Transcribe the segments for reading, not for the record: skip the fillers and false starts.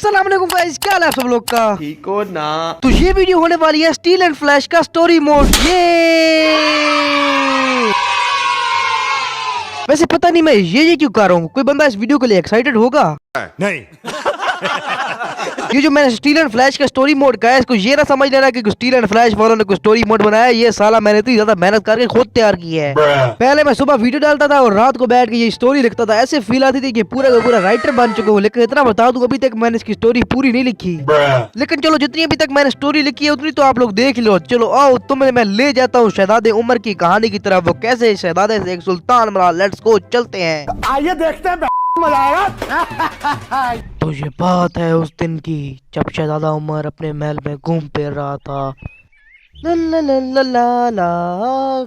अस्सलाम वालेकुम गाइस, क्या हाल है आप सब लोग का? ठीक हो ना? तो ये वीडियो होने वाली है स्टील एंड फ्लैश का स्टोरी मोड। ये वैसे पता नहीं मैं ये क्यों कर रहा हूँ। कोई बंदा इस वीडियो के लिए एक्साइटेड होगा? नहीं। ये जो मैंने स्टील एंड फ्लैश का स्टोरी मोड का है, इसको ये ना समझ लेना कि स्टील एंड फ्लैश वालों ने कोई स्टोरी मोड बनाया है। ये साला मैंने इतनी ज्यादा मेहनत करके खुद तैयार की है। पहले मैं सुबह वीडियो डालता था और रात को बैठ के ये स्टोरी लिखता था। ऐसे फील आती थी कि पूरा का पूरा राइटर बन चुका हूँ। लेकिन इतना बता दूं, अभी तक मैंने इसकी स्टोरी पूरी नहीं लिखी। लेकिन चलो, जितनी अभी तक मैंने स्टोरी लिखी है उतनी तो आप लोग देख लो। चलो आओ, तुम्हें मैं ले जाता हूँ शहजादे उमर की कहानी की तरफ। वो कैसे शहजादे से एक सुल्तान बना। लेट्स गो, चलते हैं। आइए देखते हैं, मजा आएगा। तो ये बात है उस दिन की जब शहजादा उमर अपने महल में घूम फिर रहा था। ला ला ला ला ला ला,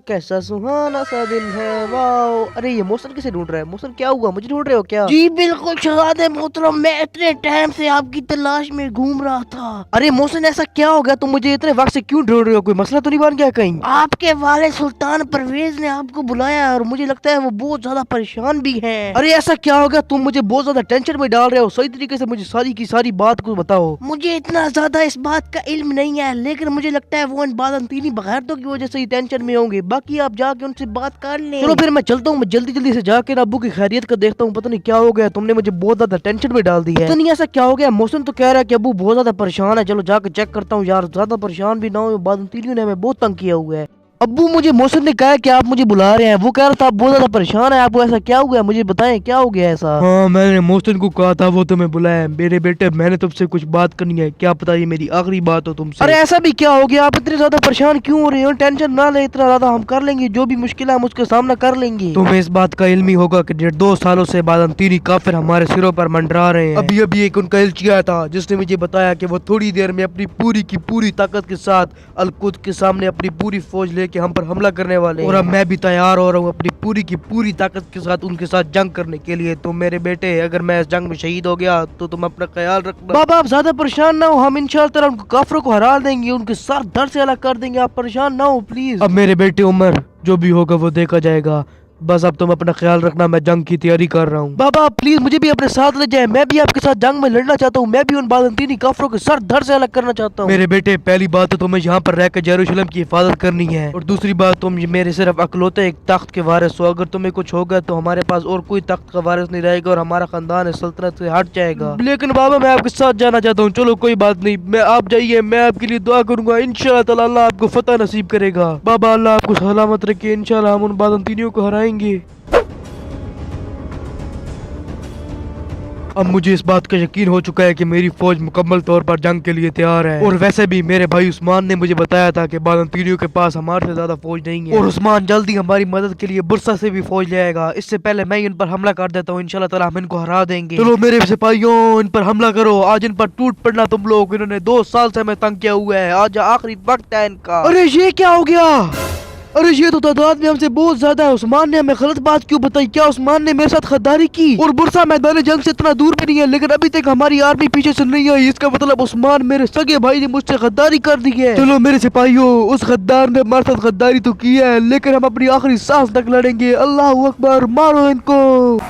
कैसा सुहाना सा दिन है, वाओ। अरे ये मोहसिन किसे ढूंढ रहा है? मोहसिन क्या हुआ, मुझे ढूंढ रहे हो क्या? जी बिल्कुल शहजादे मोहतरम, मैं इतने टाइम से आपकी तलाश में घूम रहा था। अरे मोहसिन, ऐसा क्या हो गया? तुम मुझे इतने वक्त से क्यों ढूंढ रहे हो? कोई मसला तो नहीं बन गया कहीं? आपके वाले सुल्तान परवेज ने आपको बुलाया और मुझे लगता है वो बहुत ज्यादा परेशान भी है। अरे ऐसा क्या हो गया? तुम मुझे बहुत ज्यादा टेंशन में डाल रहे हो। सही तरीके से मुझे सारी की सारी बात को बताओ। मुझे इतना ज्यादा इस बात का इल्म नहीं है, लेकिन मुझे लगता है वो बादंतीनी बगैरतों की वजह से ही टेंशन में होंगे। बाकी आप जाके उनसे बात कर लें। चलो फिर मैं चलता हूँ। मैं जल्दी जल्दी से जाके अब्बू की खैरियत का देखता हूँ। पता नहीं क्या हो गया, तुमने मुझे बहुत ज्यादा टेंशन में डाल दी है। पता नहीं ऐसा क्या हो गया। मौसम तो कह रहा है कि अब्बू बहुत ज्यादा परेशान है। चलो जाके चेक करता हूँ। यार ज्यादा परेशान भी ना हो, बादंतीनियों ने हमें बहुत तंग किया हुआ है। अब्बू, मुझे मौसम ने कहा कि आप मुझे बुला रहे हैं। वो कह रहा था आप बहुत ज्यादा परेशान है। आपको ऐसा क्या हुआ है? मुझे बताएं क्या हो गया ऐसा। हाँ, मैंने मौसम को कहा था वो तुम्हें बुलाया। मेरे बेटे, मैंने तुमसे कुछ बात करनी है। क्या पता ये मेरी आखिरी बात हो तुमसे। अरे ऐसा भी क्या हो गया? आप इतने ज्यादा परेशान क्यों हो रहे हो? टेंशन ना ले इतना ज्यादा, हम कर लेंगे जो भी मुश्किल है, हम उसका सामना कर लेंगे। तुम्हें इस बात का इल्म ही होगा कि 2 सालों से बादंतीनी काफिर हमारे सिरों पर मंडरा रहे हैं। अभी अभी एक उनका एलची आया था जिसने मुझे बताया कि वो थोड़ी देर में अपनी पूरी की पूरी ताकत के साथ अलकुद के सामने अपनी पूरी फौज लेके हम पर हमला करने वाले हैं। और अब मैं भी तैयार हो रहा हूँ अपनी पूरी की पूरी ताकत के साथ उनके साथ जंग करने के लिए। तो मेरे बेटे, अगर मैं इस जंग में शहीद हो गया तो तुम अपना ख्याल रखना। बाबा आप ज्यादा परेशान ना हो, हम इंशाअल्लाह उनको काफरों को हरा देंगे, उनके सर धड़ से अलग कर देंगे। आप परेशान ना हो प्लीज। अब मेरे बेटे उमर, जो भी होगा वो देखा जाएगा। बस अब तुम अपना ख्याल रखना, मैं जंग की तैयारी कर रहा हूँ। बाबा प्लीज मुझे भी अपने साथ ले जाए। मैं भी आपके साथ जंग में लड़ना चाहता हूँ। मैं भी उन बादंतीनी काफरों के सर धड़ से अलग करना चाहता हूँ। मेरे बेटे, पहली बात तो तुम्हें यहाँ पर रहकर जेरूशलेम की हिफाजत करनी है। और दूसरी बात, तुम मेरे सिर्फ अकलौते एक तख्त के वारिस हो। अगर तुम्हें कुछ होगा तो हमारे पास और कोई तख्त का वारिस नहीं रहेगा और हमारा खानदान इस सल्तनत से हट जाएगा। लेकिन बाबा मैं आपके साथ जाना चाहता हूँ। चलो कोई बात नहीं, मैं आप जाइए, मैं आपके लिए दुआ करूंगा। इंशाअल्लाह ताला अल्लाह आपको फतह नसीब करेगा। बाबा अल्लाह आपको सलामत रखे। इंशाअल्लाह हम उन बादंतीनियों को हराएंगे। अब मुझे इस बात का यकीन हो चुका है कि मेरी फौज मुकम्मल तौर पर जंग के लिए तैयार है। और वैसे भी मेरे भाई उस्मान ने मुझे बताया था कि बादंतीनियों के पास हमारे से ज्यादा फौज नहीं है। और उस्मान जल्दी हमारी मदद के लिए बुरसा से भी फौज ले आएगा। इससे पहले मैं इन पर हमला कर देता हूँ। इंशाल्लाह ताला हम इनको हरा देंगे। चलो मेरे सिपाहियों, इन पर हमला करो। आज इन पर टूट पड़ना तुम लोग। इन्होंने 2 साल से हमें तंग किया हुआ है। आज आखिरी वक्त है इनका। अरे ये क्या हो गया? अरे ये तो तादाद में हमसे बहुत ज्यादा है। उस्मान ने हमें गलत बात क्यों बताई? क्या उस्मान ने मेरे साथ खद्दारी की? और बुरसा मैदान जंग से इतना दूर भी नहीं है, लेकिन अभी तक हमारी आर्मी पीछे से नहीं आई। इसका मतलब उस्मान मेरे सगे भाई ने मुझसे खद्दारी कर दी है। चलो मेरे सिपाहियों, उस गद्दार ने हमारे साथ गद्दारी तो की है, लेकिन हम अपनी आखिरी सांस तक लड़ेंगे। अल्लाह अकबर, मारो इनको।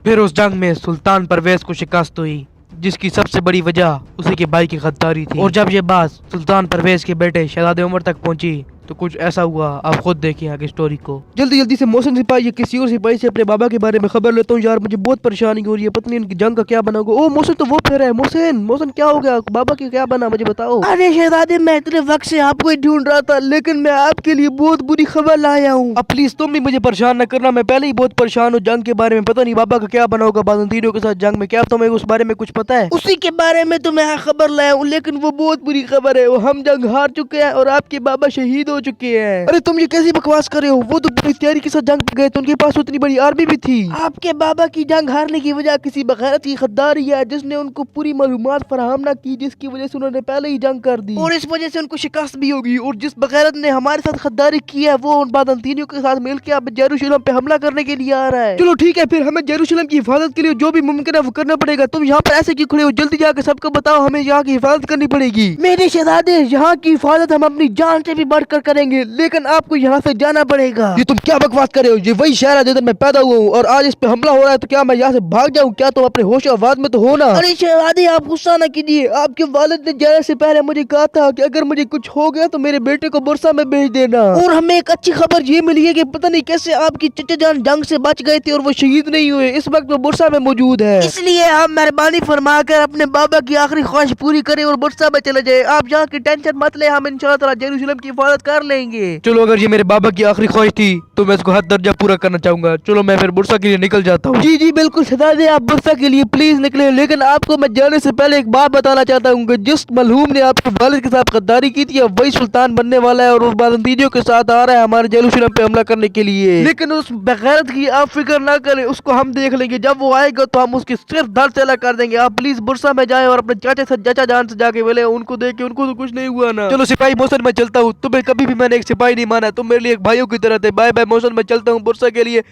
फिर उस जंग में सुल्तान परवेज को शिकस्त हुई, जिसकी सबसे बड़ी वजह उसी के भाई की गद्दारी थी। और जब ये बात सुल्तान परवेज के बेटे शहजादे उमर तक पहुंची तो कुछ ऐसा हुआ। आप खुद देखिए आगे स्टोरी को। जल्दी जल्दी से मोहसिन सिपाही या किसी और सिपाही से अपने बाबा के बारे में खबर लेता हूँ। यार मुझे बहुत परेशानी हो रही है, पता नहीं इनकी जंग का क्या बना होगा। ओ मोहसिन तो वो फिर है। मोहसिन क्या हो गया? बाबा की क्या बना, मुझे बताओ। अरे शहजादे, मैं इतने वक्त से आपको ही ढूंढ रहा था, लेकिन मैं आपके लिए बहुत बुरी खबर लाया हूँ। अब प्लीज तुम भी मुझे परेशान न करना, मैं पहले ही बहुत परेशान हूँ जंग के बारे में। पता नहीं बाबा का क्या बना होगा बादंतीनियों के साथ जंग में। क्या तुम्हें उस बारे में कुछ पता है? उसी के बारे में तो मैं खबर लाया हूँ, लेकिन वो बहुत बुरी खबर है। वो हम जंग हार चुके हैं और आपके बाबा शहीद हो चुके हैं। अरे तुम ये कैसी बकवास कर रहे हो? वो तो पूरी तैयारी के साथ जंग पे गए थे, उनके पास उतनी बड़ी आर्मी भी थी। आपके बाबा की जंग हारने की वजह किसी बगैरत की गद्दारी है, जिसने उनको पूरी मालूमात फराहम ना की, जिसकी वजह से उन्होंने पहले ही जंग कर दी और इस वजह से उनको शिकस्त भी होगी। और जिस बगैरत ने हमारे साथ गद्दारी की है वो उन बादंतीनियों के साथ मिलकर अब जेरूशलम पे हमला करने के लिए आ रहा है। चलो ठीक है, फिर हमें जेरूशलम की हिफाजत के लिए जो भी मुमकिन है वो करना पड़ेगा। तुम यहाँ पर ऐसे क्यों खड़े हो? जल्दी जाकर सबको बताओ, हमें यहाँ की हिफाजत करनी पड़ेगी। मेरे शहजादे, यहाँ की हिफाजत हम अपनी जान से भी बढ़कर करेंगे, लेकिन आपको यहाँ से जाना पड़ेगा। ये तुम क्या बकवास कर रहे हो? ये वही शहर है जिधर मैं पैदा हुआ हूँ और आज इस पे हमला हो रहा है, तो क्या मैं यहाँ से भाग जाऊँ? क्या तुम अपने होश आवाज में तो हो ना? अरे शहजादे, आप गुस्सा ना कीजिए। आपके वालिद ने जाने से पहले मुझे कहा था कि अगर मुझे कुछ हो गया तो मेरे बेटे को बुरसा में भेज देना। और हमें एक अच्छी खबर ये मिली है कि पता नहीं कैसे आपकी चचा जान जंग से बच गए थे और वो शहीद नहीं हुए। इस वक्त वो बुरसा में मौजूद है, इसलिए आप मेहरबानी फरमाकर अपने बाबा की आखिरी ख्वाहिश पूरी करें और बुरसा में चले जाए। आप यहाँ की टेंशन मत ले, हम इंशाल्लाह ताला जेरूशलम की हिफाजत कर लेंगे। चलो, अगर ये मेरे बाबा की आखिरी ख्वाहिश थी तो मैं इसको हद दर्जा पूरा करना चाहूंगा। चलो मैं फिर बुरसा के लिए निकल जाता हूँ। जी जी बिल्कुल शहजादे, आप बुरसा के लिए प्लीज निकले, लेकिन आपको मैं जाने से पहले एक बात बताना चाहता हूँ कि जिस मलहूम ने आपके वालिद के साथ गद्दारी की थी अब वही सुल्तान बनने वाला है और उस बादंतीनियों के साथ आ रहा है हमारे जेरूशलम पे हमला करने के लिए। लेकिन उस बगैरत की आप फिक्र ना करें, उसको हम देख लेंगे। जब वो आएगा तो हम उसकी सिर्फ धड़ से अलग कर देंगे। आप प्लीज बुरसा में जाए और अपने चाचा से चाचा जान से जाके मिले, उनको देख के उनको तो कुछ नहीं हुआ ना। चलो सिपाही मोहसिन, मैं चलता हूँ। तुम्हें कभी भी मैंने एक सिपाही नहीं माना, तुम मेरे लिए एक भाइयों की तरह थे। बाय बाय मोहसिन, मैं चलता हूँ बुरसा के लिए।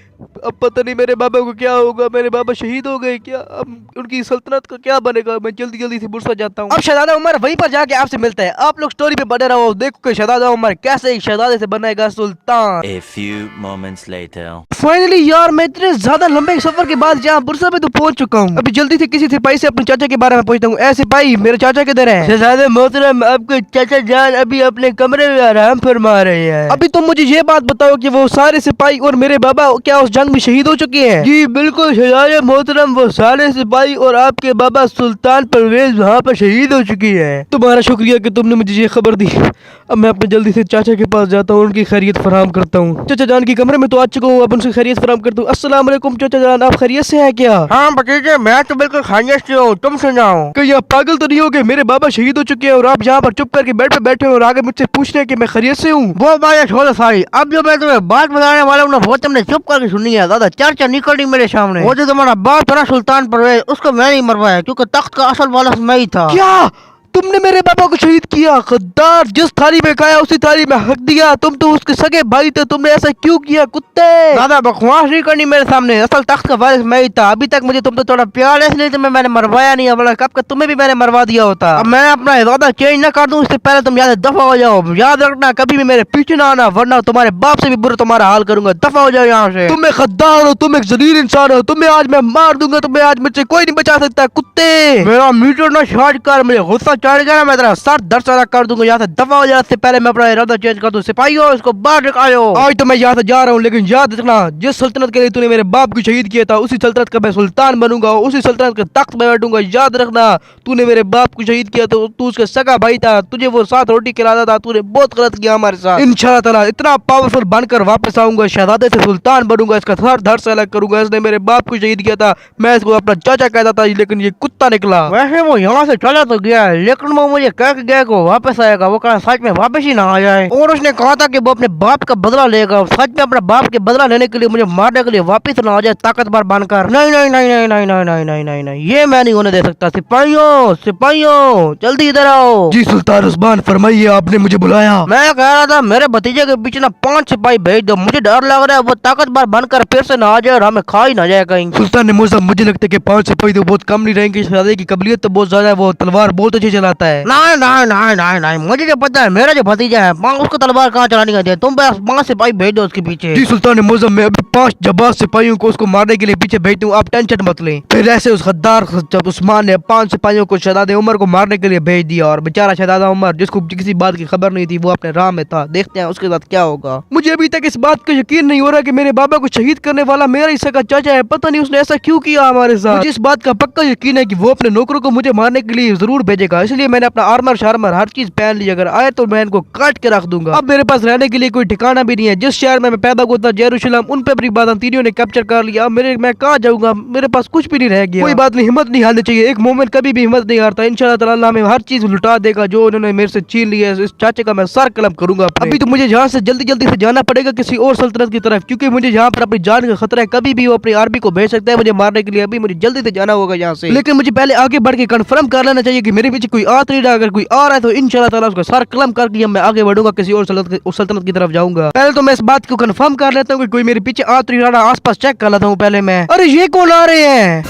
अब पता नहीं मेरे बाबा को क्या होगा, मेरे बाबा शहीद हो गए क्या, अब उनकी सल्तनत का क्या बनेगा। मैं जल्दी जल्दी से बुरसा जाता हूँ। अब शहजादा उमर वहीं पर जाके आपसे मिलता है। आप लोग स्टोरी पे बने रहो, देखो कि शहजादा उमर कैसे एक शहजादे से बनेगा सुल्तान। A few moments later. Finally यार, मैं इतने ज्यादा लंबे सफर के बाद यहाँ बुरसा में तो पहुंच चुका हूँ। अभी जल्दी से किसी सिपाही से अपने चाचा के बारे में पूछता हूँ। ऐ सिपाही, मेरे चाचा किधर है? शहजादे मोहतरम, आपके चाचा जान अभी अपने कमरे में आराम फरमा रहे हैं। अभी तुम मुझे ये बात बताओ कि वो सारे सिपाही और मेरे बाबा क्या उस जंग में शहीद हो चुके हैं? जी बिल्कुल शहजादे मोहतरम, वो सारे सिपाही और आपके बाबा सुल्तान परवेज वहाँ पर शहीद हो चुकी है। तुम्हारा शुक्रिया कि तुमने मुझे ये खबर दी। अब मैं अपने जल्दी से चाचा के पास जाता हूँ, उनकी खैरियत फराहम करता हूँ। चाचा जान की कमरे में तो आ चुका हूँ, अब उनसे खैरियत फराहम करता हूँ। अस्सलाम वालेकुम चाचा जान, आप खैरियत से हैं क्या? हाँ भतीजे, मैं तो बिल्कुल खैरियत से हूँ, तुम सुनाओ। कहीं आप पागल तो नहीं हो गए? मेरे बाबा शहीद हो चुके हैं और आप यहाँ पर चुप करके बेड पे बैठे हो और आगे मुझसे पूछ रहे हैं कि मैं खैरियत से हूँ। वो बात छोड़ो सारी, अब जो मैं तुम्हें बात बताने वाला हूँ ना वो तुमने चुप करके सुनी है। दादा चर्चा निकल रही मेरे सामने। वो जो तुम्हारा बाप था ना सुल्तान परवेज, उसको मैं नहीं मरवाया क्योंकि तख्त का असल वारिस मैं ही था। क्या तुमने मेरे बाबा को शहीद किया? गद्दार, जिस थाली में खाया उसी थाली में हक दिया। तुम तो उसके सगे भाई थे, तुमने ऐसा क्यों किया कुत्ते? दादा बकवास नहीं करनी मेरे सामने, असल तख्त का वारिस मैं ही था। अभी तक मुझे तुम तो थोड़ा प्यार है इसलिए तुम्हें मैंने मरवाया नहीं, वरना कब का तुम्हें भी मैंने मरवा दिया होता। अब मैं अपना इरादा चेंज न कर दूं इससे पहले तुम यहाँ से दफा हो जाओ। याद रखना कभी भी मेरे पीछे ना आना, वरना तुम्हारे बाप से भी बुरा तुम्हारा हाल करूंगा। दफा हो जाओ यहाँ से। तुम एक गद्दार हो, तुम एक जलील इंसान हो, तुम्हें आज मैं मार दूंगा। तुम्हें आज मुझसे कोई नहीं बचा सकता कुत्ते। मेरा मीटर ना शार्ट कर, मुझे गुस्सा चढ़ गया, मैं तेरा सर दर्द से अलग कर दूंगा। यहाँ से दफा हो जाने से पहले मैं अपना इरादा चेंज कर दूं। सिपाहियों, इसको बाहर निकालो। आज तो मैं यहाँ से जा रहा हूँ, लेकिन याद रखना जिस सल्तनत के लिए तूने मेरे बाप को शहीद किया था उसी सल्तनत का मैं सुल्तान बनूंगा, उसी सल्तनत के तख्त में बैठूंगा। याद रखना, तूने मेरे बाप को शहीद किया तो तू उसका सगा भाई था, तुझे वो साथ रोटी खिलाता था, तूने बहुत गलत किया हमारे साथ। इंशाल्लाह ताला इतना पावरफुल बनकर वापस आऊंगा, शहजादे से सुल्तान बनूंगा, इसका सर धड़ से अलग करूंगा। इसने मेरे बाप को शहीद किया था, मैं इसको अपना चाचा कहता था, लेकिन ये कुत्ता निकला। वैसे वो यहाँ से चला तो गया, लेकिन वो मुझे कह के गया को वापस आएगा। वो कहा सच में वापस ही ना आ जाए, और उसने कहा था कि वो अपने बाप का बदला लेगा। सच में अपने बाप के बदला लेने के लिए मुझे मारने के लिए वापस ना आ जाए ताकतवर बनकर। नहीं नहीं नहीं नहीं नहीं नहीं नहीं नहीं नहीं नहीं, ये मैं नहीं होने दे सकता। सिपाहियों सिपाहियों, जल्दी इधर आओ। जी सुल्तान उस्मान, फरमाइए, आपने मुझे बुलाया। मैं कह रहा था मेरे भतीजे के पीछे ना 5 सिपाही भेज दो, मुझे डर लग रहा है वो ताकतवर बनकर फिर से ना आ जाए और हमें खा ही ना जाए कहीं। सुल्तान ने मुझे लगता है कि 5 सिपाही तो बहुत कम नहीं रहेंगे, शहजादे की काबिलियत तो बहुत ज्यादा है, वो तलवार बहुत अच्छी चलाता है। नहीं नहीं नहीं नहीं नहीं, मुझे जो पता है मेरा जो भतीजा है उसको तलवार कहाँ चलानी आती है। तुम बस 5 सिपाही भेज दो उसके पीछे। जी सुल्तान मुअज़्ज़म, मैं अभी 5 जबाज सिपाहियों को उसको मारने के लिए पीछे भेज दूं, आप टेंशन मत लें। फिर ऐसे उस गद्दार उस्मान ने 5 सिपाहियों को शहजादे उमर को मारने के लिए भेज दिया, और बेचारा शहजादा उमर जिसको किसी बात की खबर नहीं थी वो अपने राह में था। देखते हैं उसके साथ क्या होगा। मुझे अभी तक इस बात का यकीन नहीं हो रहा कि मेरे बाबा को शहीद करने वाला मेरा ही सगा चाचा है। पता नहीं उसने ऐसा क्यों किया हमारे साथ। मुझे इस बात का पक्का यकीन है कि वो अपने नौकरों को मुझे मारने के लिए जरूर भेजेगा, इसलिए मैंने अपना आर्मर शार्मर हर चीज पहन ली। अगर आए तो मैं इनको काट के रख दूंगा। अब मेरे पास रहने के लिए कोई ठिकाना भी नहीं है। जिस शहर में मैं पैदा हुआ था जेरूशलेम, उन पे अपनी बादाम तीनियों ने कैप्चर कर लिया। अब मैं कहाँ जाऊंगा, मेरे पास कुछ भी नहीं रह गया। कोई बात नहीं, हिम्मत नहीं हारनी चाहिए। एक मोमेंट कभी भी हिम्मत नहीं हारता। इंशाल्लाह ताला हमें हर चीज लुटा देगा जो उन्होंने मेरे से छीन लिया है। इस चाचे का मैं सर कलम करूंगा। अभी तो मुझे यहाँ से जल्दी जल्दी से जाना पड़ेगा किसी और सल्तनत की तरफ, क्योंकि मुझे यहाँ पर अपनी जान का खतरा है। कभी भी वो अपनी आर्मी को भेज सकता है मुझे मारने के लिए। अभी मुझे जल्दी से जाना होगा यहाँ से, लेकिन मुझे पहले आगे बढ़ के कंफर्म कर लेना चाहिए कि मेरे पीछे कोई आ तो नहीं रहा। अगर कोई आ रहा है तो इंशाल्लाह ताला उसका सर कलम करके मैं आगे बढ़ूंगा, किसी और सल्तनत की तरफ जाऊंगा। पहले तो मैं इस बात को कंफर्म कर लेता हूँ कि कोई मेरे पीछे आ तो नहीं रहा। आसपास चेक कर लेता हूँ पहले मैं। अरे ये कौन आ रहे हैं?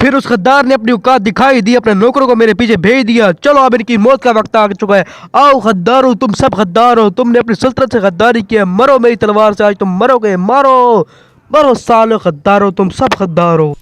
फिर उस गद्दार ने अपनी औकात दिखाई दी, अपने नौकरों को मेरे पीछे भेज दिया। चलो अब इनकी मौत का वक्त आ चुका है। आओ गद्दारो, तुम सब गद्दार हो। तुमने अपनी सल्तनत से गद्दारी की है। मरो मेरी तलवार से, आज तुम मरोगे। मारो मरो सालो गद्दारो, तुम सब गद्दार हो।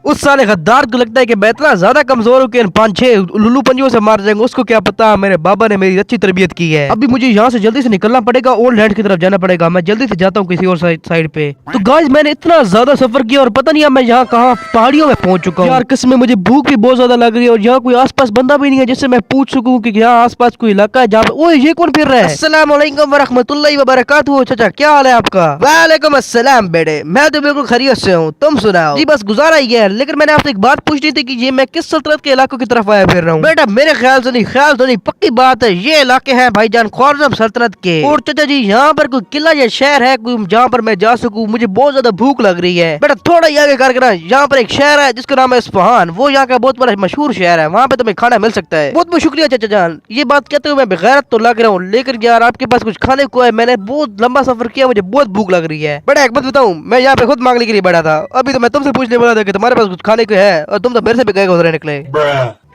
उस साले गद्दार को लगता है कि मैं इतना ज्यादा कमजोर हूँ कि इन 5-6 लुल्लू पंजियों से मार जाएंगे। उसको क्या पता मेरे बाबा ने मेरी अच्छी तरबियत की है। अभी मुझे यहाँ से जल्दी से निकलना पड़ेगा, ओल्ड लैंड की तरफ जाना पड़ेगा। मैं जल्दी से जाता हूँ किसी और साइड पे। तो गाइस मैंने इतना ज्यादा सफर किया और पता नहीं अब मैं यहाँ कहाँ पहाड़ियों में पहुंच चुका हूँ। यार कसम में मुझे भूख भी बहुत ज्यादा लग रही है और यहाँ कोई आसपास बंदा भी नहीं है जिससे मैं पूछ सकूँ कि यहाँ आसपास कोई इलाका है जहाँ पे। ओए ये कौन फिर रहा है? अस्सलाम वालेकुम व रहमतुल्लाहि व बरकातुहू। चाचा क्या हाल है आपका? वालेकुम अस्सलाम बेटे, मैं तो बिल्कुल खैरियत से हूँ, तुम सुनाओ? जी बस गुजारा ही है, लेकिन मैंने आपसे एक बात पूछनी थी कि ये मैं किस सल्तनत के इलाकों की तरफ आया फिर रहा हूँ। बेटा मेरे ख्याल से नहीं, पक्की बात है ये इलाके हैं भाईजान ख्वारिज़म सल्तनत के। और चाचा जी यहाँ पर कोई किला या शहर है कोई जहाँ पर मैं जा सकूँ? मुझे बहुत ज्यादा भूख लग रही है। बेटा थोड़ा ही आगे करके ना यहाँ पर एक शहर है जिसका नाम है इस्फहान। वो यहाँ का बहुत बड़ा मशहूर शहर है, वहाँ पे तुम्हें खाना मिल सकता है। बहुत बहुत शुक्रिया चाचा जान। ये बात कहते हुए मैं बेगैरत तो लग रहा हूँ, लेकिन यार आपके पास कुछ खाने को है? मैंने बहुत लंबा सफर किया, मुझे बहुत भूख लग रही है। बेटा एक बात बताऊँ, मैं यहाँ पे खुद मांगने के लिए बैठा था। अभी तो मैं तुमसे पूछने वाला था कि तुम्हारे पास कुछ खाने को है और तुम तो मेरे से भी गए उधर निकले।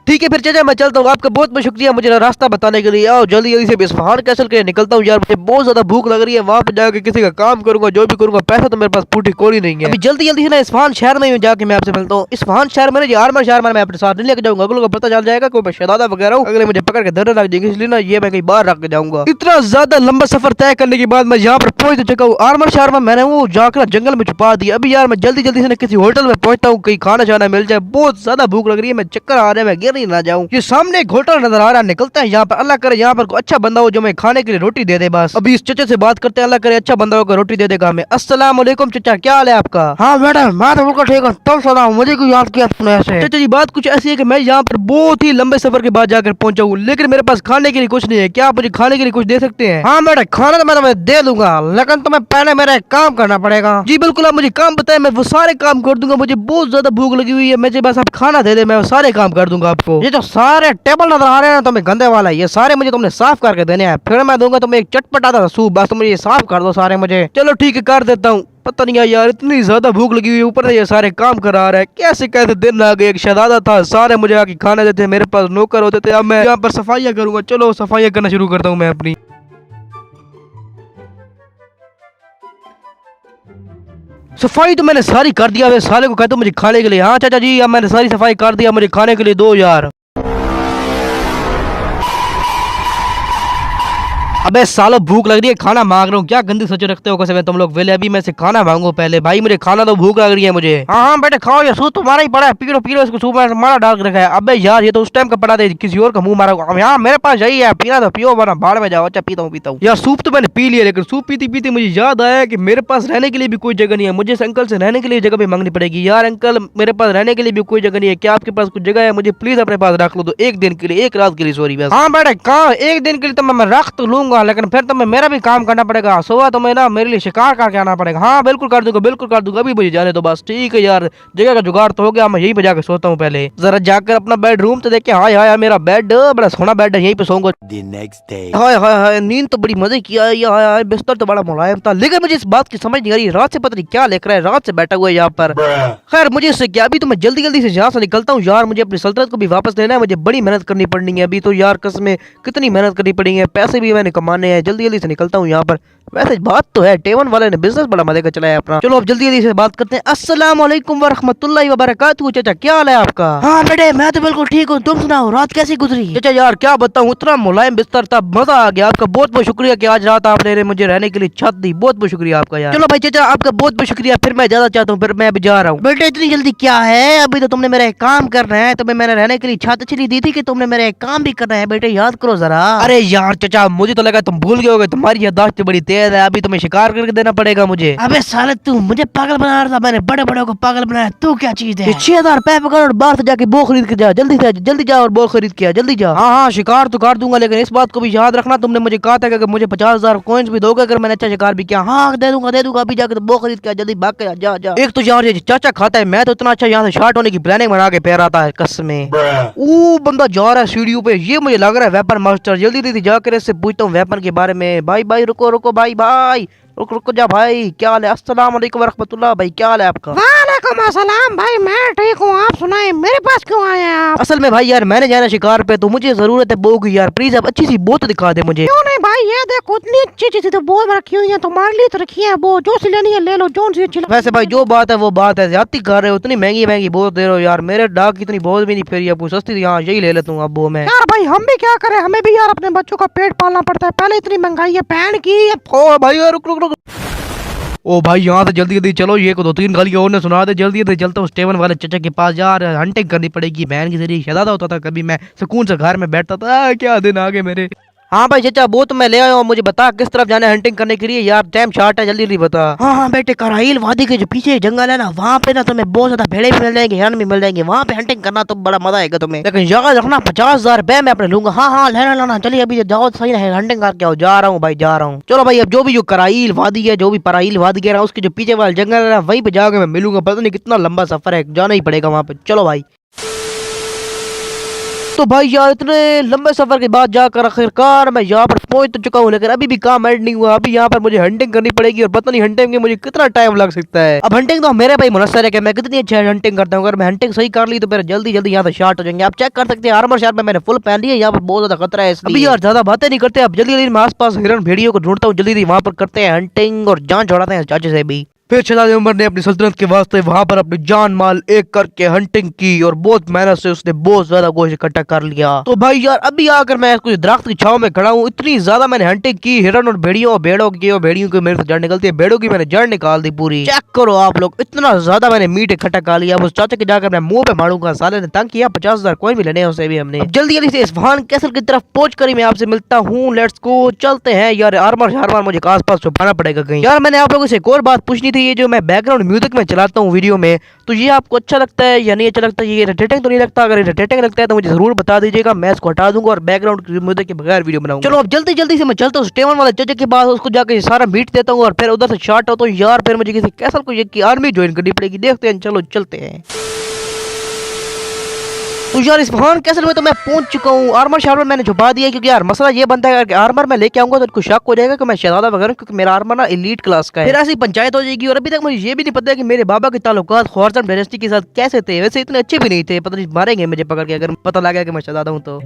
ठीक है फिर चाचा मैं चलता हूँ। आपका बहुत बहुत शुक्रिया मुझे रास्ता बताने के लिए। आओ जल्दी जल्दी से इस्फहान कैसल के निकलता हूँ। यार मुझे बहुत ज्यादा भूख लग रही है, वहाँ पे जाकर किसी का काम करूंगा, जो भी करूंगा। पैसा तो मेरे पास पूरी कोई नहीं है। अभी जल्दी जल्दी से ना इस्फहान शहर में जाके मैं आपसे मिलता हूँ। इस्फहान शहर में आर्मर शार्मर मैं अपने साथ नहीं लेके जाऊंगा। अगलों को पता चल जाएगा कोई मैं शहजादा वगैरह हूँ, अगले मुझे पकड़ के धरने लग जाएंगे, इसलिए ना ये मैं कहीं बाहर रख के जाऊंगा। इतना ज्यादा लंबा सफर तय करने के बाद मैं यहाँ पर पहुंच चुका हूँ। आर्मर शार्मर मैंने वो जाकर जंगल में छुपा दिया। अभी यार मैं जल्दी जल्दी से किसी होटल में पहुंचता हूँ, कहीं खाना शाना मिल जाए। बहुत ज्यादा भूख लग रही है, मैं चक्कर आ रहा है, मैं गिर नहीं ना जाऊँ। सामने एक होटल नजर आ रहा है, निकलता है यहाँ पर। अल्लाह करे यहाँ पर कोई अच्छा बंदा हो जो मैं खाने के लिए रोटी दे दे बस। अभी इस चचा से बात करते हैं, अल्लाह करे अच्छा बंदा होगा रोटी दे देगा हमें। अस्सलाम वालेकुम चचा, क्या हाल है आपका? हाँ मैडम मैं तो बिल्कुल ठीक हूँ, तुम सुनाओ मुझे क्यों याद किया तुमने ऐसे? चचा जी बात कुछ ऐसी है कि मैं यहाँ पर बहुत ही लंबे सफर के बाद जाकर पहुंचा हूँ, लेकिन मेरे पास खाने के लिए कुछ नहीं है। क्या आप मुझे खाने के लिए कुछ दे सकते हैं? हाँ मैडम खाना तो मैं तुम्हें दे दूंगा, लेकिन तुम्हें पहले मेरा एक काम करना पड़ेगा। जी बिल्कुल, आप मुझे काम बताए, मैं वो सारे काम कर दूंगा। मुझे बहुत ज्यादा भूख लगी हुई है, मुझे बस आप खाना दे दे, मैं वो सारे काम कर दूंगा आपको। ये जो सारे टेबल नजर आ रहे हैं तुम्हें गंदे वाला, ये सारे मुझे तुमने साफ करके देने हैं, फिर मैं दूंगा तुम्हें एक चटपटा सा सूप। बस तुम ये साफ कर दो सारे मुझे। चलो ठीक है कर देता हूँ। पता नहीं यार इतनी ज्यादा भूख लगी हुई, ऊपर से ये सारे काम करा रहा है। कैसे कैसे दिन आ गए, एक शहजादा था, सारे मुझे आके खाना देते, मेरे पास नौकर होते थे। अब मैं यहाँ पर सफाइयाँ करूंगा। चलो सफाइयाँ करना शुरू करता हूँ मैं अपनी। सफाई तो मैंने सारी कर दिया। वे साले को कहता हूँ मुझे खाने के लिए। हाँ चाचा जी अब मैंने सारी सफाई कर दिया, मुझे खाने के लिए दो यार। अबे सालों भूख लग रही है, खाना मांग रहा हूँ। क्या गंदी सोच रखते हो कैसे मैं तुम लोग वेले? अभी मैं से खाना मांगू पहले। भाई मुझे खाना तो भूख लग रही है मुझे। हाँ हाँ बेटे खाओ, ये सूप तुम्हारा ही पड़ा है, पी लो पी लो इसको। सूप में मारा डाल के रखा है। अबे यार ये तो उस टाइम का पड़ा था, किसी और का मुंह मारा। यहाँ मेरे पास यही है, पीना तो पियो वरना बाढ़ में जाओ। अच्छा पीता हूँ यार। सूप तो मैंने पी लिया, लेकिन सूप पीते पीते मुझे याद आया कि मेरे पास रहने के लिए भी कोई जगह नहीं है। मुझे इस अंकल से रहने के लिए जगह भी मांगनी पड़ेगी। यार अंकल मेरे पास रहने के लिए भी कोई जगह नहीं है, क्या आपके पास कुछ जगह है? मुझे प्लीज अपने पास रख लो तो एक दिन के लिए, एक रात के लिए सॉरी बस। हाँ बेटे कहाँ एक दिन के लिए तो मैं रख तो लूंगा, लेकिन फिर तो मेरा भी काम करना पड़ेगा। सुबह तो मैं ना मेरे लिए शिकार करके आना पड़ेगा। हाँ बिल्कुल कर दूंगा, बिल्कुल कर दूंगा। अभी मुझे जाने दो बस। ठीक है यार जगह का जुगाड़ तो हो गया, मैं यहीं पे जाकर सोता हूँ पहले। जरा जाकर अपना बेडरूम तो देखे। हाय हाय मेरा बेड बड़ा सोना बेड है, यहीं पे सोऊंगा। The next day. हाय हाय हाय नींद तो बड़ी मजे की आई। हाय हाय बिस्तर तो बड़ा मुलायम था, लेकिन मुझे इस बात की समझ नहीं आ रही रात से पता नहीं क्या लिख रहा है। रात से बैठा हुआ है यहाँ पर। खैर मुझे इससे क्या, अभी तो मैं जल्दी जल्दी से यहाँ से निकलता हूँ। यार मुझे अपनी सल्तनत को भी वापस लेना है, मुझे बड़ी मेहनत करनी पड़नी है। अभी तो यार कसम कितनी मेहनत करनी पड़ी है, पैसे भी मैंने कमाने हैं। जल्दी जल्दी से निकलता हूँ यहाँ पर। वैसे बात तो है, टेवन वाले ने बिजनेस बड़ा मजे का चलाया अपना। चलो अब जल्दी जल्दी से बात करते हैं। अस्सलाम वालेकुम वरहमतुल्लाहि वबरकातुहू। चाचा क्या हाल है आपका? हाँ बेटे मैं तो बिल्कुल ठीक हूँ, तुम सुनाओ रात कैसी गुजरी? चाचा यार क्या बताऊँ, इतना मुलायम बिस्तर था, मजा आ गया। आपका बहुत बहुत शुक्रिया कि आज रात आपने मुझे रहने के लिए छत दी। बहुत बहुत शुक्रिया आपका यार। चलो भाई चाचा आपका बहुत बहुत शुक्रिया। फिर मैं ज्यादा चाहता हूँ, फिर मैं अभी जा रहा हूँ। बेटे इतनी जल्दी क्या है, अभी तो तुमने मेरा एक काम करना है। तुम्हें मैंने रहने के लिए छत इसलिए दी थी कि तुमने मेरा एक काम भी करना है। बेटे याद करो जरा। अरे यार चाचा मुझे तो लगा तुम भूल गए होगे, तुम्हारी याददाश्त बड़ी तेज है। अभी तुम्हें शिकार करके देना पड़ेगा मुझे। अबे साले तू मुझे पागल बना रहा था, मैंने बड़े बड़े को पागल बनाया। तू क्या चीज है? 6000 रुपए पकड़ और बाहर से जाके बो खरीद के जा। जल्दी से जल्दी जा और बो खरीद के आ, जल्दी जा। हाँ हाँ शिकार तो कर दूंगा, लेकिन इस बात को भी याद रखना, तुमने मुझे कहा था कि मुझे 50,000 कॉइन्स भी दोगे अगर मैंने अच्छा शिकार भी किया। हाँ दे दूंगा। अभी जाके तो बो खरीद के आ, जल्दी भाग के आ, जा जा। एक तो यार ये चाचा खाता है, मैं तो इतना अच्छा यहाँ से शॉट होने की प्लानिंग बना के पैर आता है कसमें। वो बंदा जा रहा है सीढ़ियों पे, ये मुझे लग रहा है वेपन मास्टर। जल्दी जल्दी जाकर इससे पूछता हूँ वेपन के बारे में। भाई भाई रुको रुको भाई भाई रुको जा भाई, क्या हाल है? अस्सलाम वालेकुम वरहमतुल्लाह। भाई क्या हाल है आपका? वालेकुम अस्सलाम भाई, मैं ठीक हूँ। आप सुनाए मेरे पास क्यों आए हैं आप? असल में भाई यार मैंने जाना शिकार पे, तो मुझे जरूरत है बो की यार। प्लीज आप अच्छी सी बो तो दिखा दे मुझे। क्यों नहीं भाई, ये देखो इतनी अच्छी चीज तो बो रखी हुई है, तुम्हारे लिए तो रखी है वो। जो सी लेनी है ले लो, जो सी अच्छी। वैसे भाई जो बात है वो बात है, ज्यादती कर रहे हो, इतनी महंगी महंगी बोझ दे रहे हो यार। मेरे डाक की इतनी बोझ भी नहीं फेरी, अब सस्ती यहाँ यही ले लेता हूँ अब वो मैं। यार भाई हम भी क्या करें, हमें भी यार अपने बच्चों का पेट पालना पड़ता है। पहले इतनी महंगाई है पैन की। ओ भाई रुक रुक रुक। ओ भाई यहाँ से जल्दी जल्दी चलो, ये को 2-3 गालियां और ने सुना दे। जल्दी जल्दी चलता हूँ स्टेवन वाले चचा के पास यार, हंटिंग करनी पड़ेगी। बहन की जरिए शहजादा होता था, कभी मैं सुकून से घर में बैठता था। क्या दिन आगे मेरे। हाँ भाई चाचा वो तो मैं ले आया हूँ, मुझे बता किस तरफ जाना है हंटिंग करने के लिए यार। टाइम शॉर्ट है, जल्दी जल्दी बता। हाँ बेटे, कराइल वादी के जो पीछे जंगल है ना, वहाँ पे ना तुम्हें बहुत ज्यादा भेड़े भी मिल जाएंगे, हिरन भी मिल जाएंगे। वहाँ पे हंटिंग करना तो बड़ा मजा आएगा तुम्हें, लेकिन याद रखना 50,000 रुपए मैं अपने लूंगा। हाँ लेना। चलिए अभी जाओ, सही है हंटिंग करके आओ। जा रहा हूँ भाई, जा रहा हूँ। चलो भाई अब जो भी जो कराइल वादी है, जो भी पराइल वादी है, उसके जो पीछे वाला जंगल है ना, वहीं पे जाकर मैं मिलूंगा। पता नहीं कितना लंबा सफर है, जाना ही पड़ेगा वहाँ पे। चलो भाई। तो भाई यार इतने लंबे सफर के बाद जाकर आखिरकार मैं यहाँ पर पहुंच तो चुका हूँ, लेकिन अभी भी काम एंड नहीं हुआ। अभी यहाँ पर मुझे हंटिंग करनी पड़ेगी और पता नहीं हंटिंग में मुझे कितना टाइम लग सकता है। अब हंटिंग तो मेरे भाई मुनस्सर है कि मैं कितनी अच्छी हंटिंग करता हूँ। अगर मैं हंटिंग सही कर ली तो फिर जल्दी जल्दी यहाँ से शॉट हो जाएंगे। आप चेक कर सकते हैं आर्मर शॉट में मैंने फुल पहन लिया। यहाँ पर बहुत ज्यादा खतरा है, इसलिए अभी यार ज्यादा बातें नहीं करते। अब जल्दी जल्दी मैं आसपास हिरन भेड़ियों को ढूंढता हूँ, जल्दी जल्दी वहाँ पर करते हैं हंटिंग और जान छुड़ाते हैं चाचे से भी। फिर शहजादे उमर ने अपनी सल्तनत के वास्ते वहां पर अपनी जान माल एक करके हंटिंग की और बहुत मेहनत से उसने बहुत ज्यादा गोश्त इकट्ठा कर लिया। तो भाई यार अभी आकर मैं कुछ दरख्त की छांव में खड़ा हूँ। इतनी ज्यादा मैंने हंटिंग की हिरन और भेड़ियों और भेड़ियों की मेरे से जड़ निकलती है, भेड़ों की मैंने जड़ निकाल दी पूरी। चेक करो आप लोग, इतना ज्यादा मैंने मीट इकट्ठा कर लिया। उस चाचा के जाकर मैं मुंह पे मारूंगा, साले ने तंग किया। 50,000 कॉइन भी लेने उसे भी हमने। जल्दी जल्दी से इस्फहान कैसल की तरफ पहुंच कर मैं आपसे मिलता हूँ। लेट्स गो, चलते हैं यार। आर्मर मुझे आस पास छुपाना पड़ेगा कहीं। यार मैंने आप लोगों से एक और बात पूछनी थी, ये जो मैं बैकग्राउंड म्यूजिक में चलाता हूँ वीडियो में, तो ये आपको अच्छा लगता है या नहीं अच्छा लगता है? ये इरिटेटिंग तो नहीं लगता? अगर इरिटेटिंग लगता है तो मुझे जरूर बता दीजिएगा, मैं इसको हटा दूंगा और बैकग्राउंड म्यूजिक के बगैर वीडियो बनाऊंगा। चलो अब जल्दी जल्दी से मैं चलता हूँ स्टेवन वाले चाचा के पास, उसको जाकर सारा मीट देता हूँ और फिर उधर से शॉट होता हूँ यार। फिर मुझे किसी कैसल को की आर्मी ज्वाइन करनी पड़ेगी, देखते हैं। चलो चलते हैं। तो यार इस्फहान कैसल में तो मैं पहुंच चुका हूँ। आर्मर शार्मर मैंने छुपा दिया, क्योंकि यार मसला ये बनता है कि आर्मर मैं लेके आऊंगा तो उनको शक हो जाएगा कि मैं शहजादा वगैरह, क्योंकि मेरा आर्मर ना एलीट क्लास का है। फिर ऐसी पंचायत हो जाएगी। और अभी तक मुझे ये भी नहीं पता कि मेरे बाबा के ताल्लुकात ख्वारज़म डायनेस्टी के साथ कैसे थे। वैसे इतने अच्छे भी नहीं थे, पता नहीं मारेंगे मुझे पकड़ के अगर पता लगा कि मैं शहजादा हूँ तो।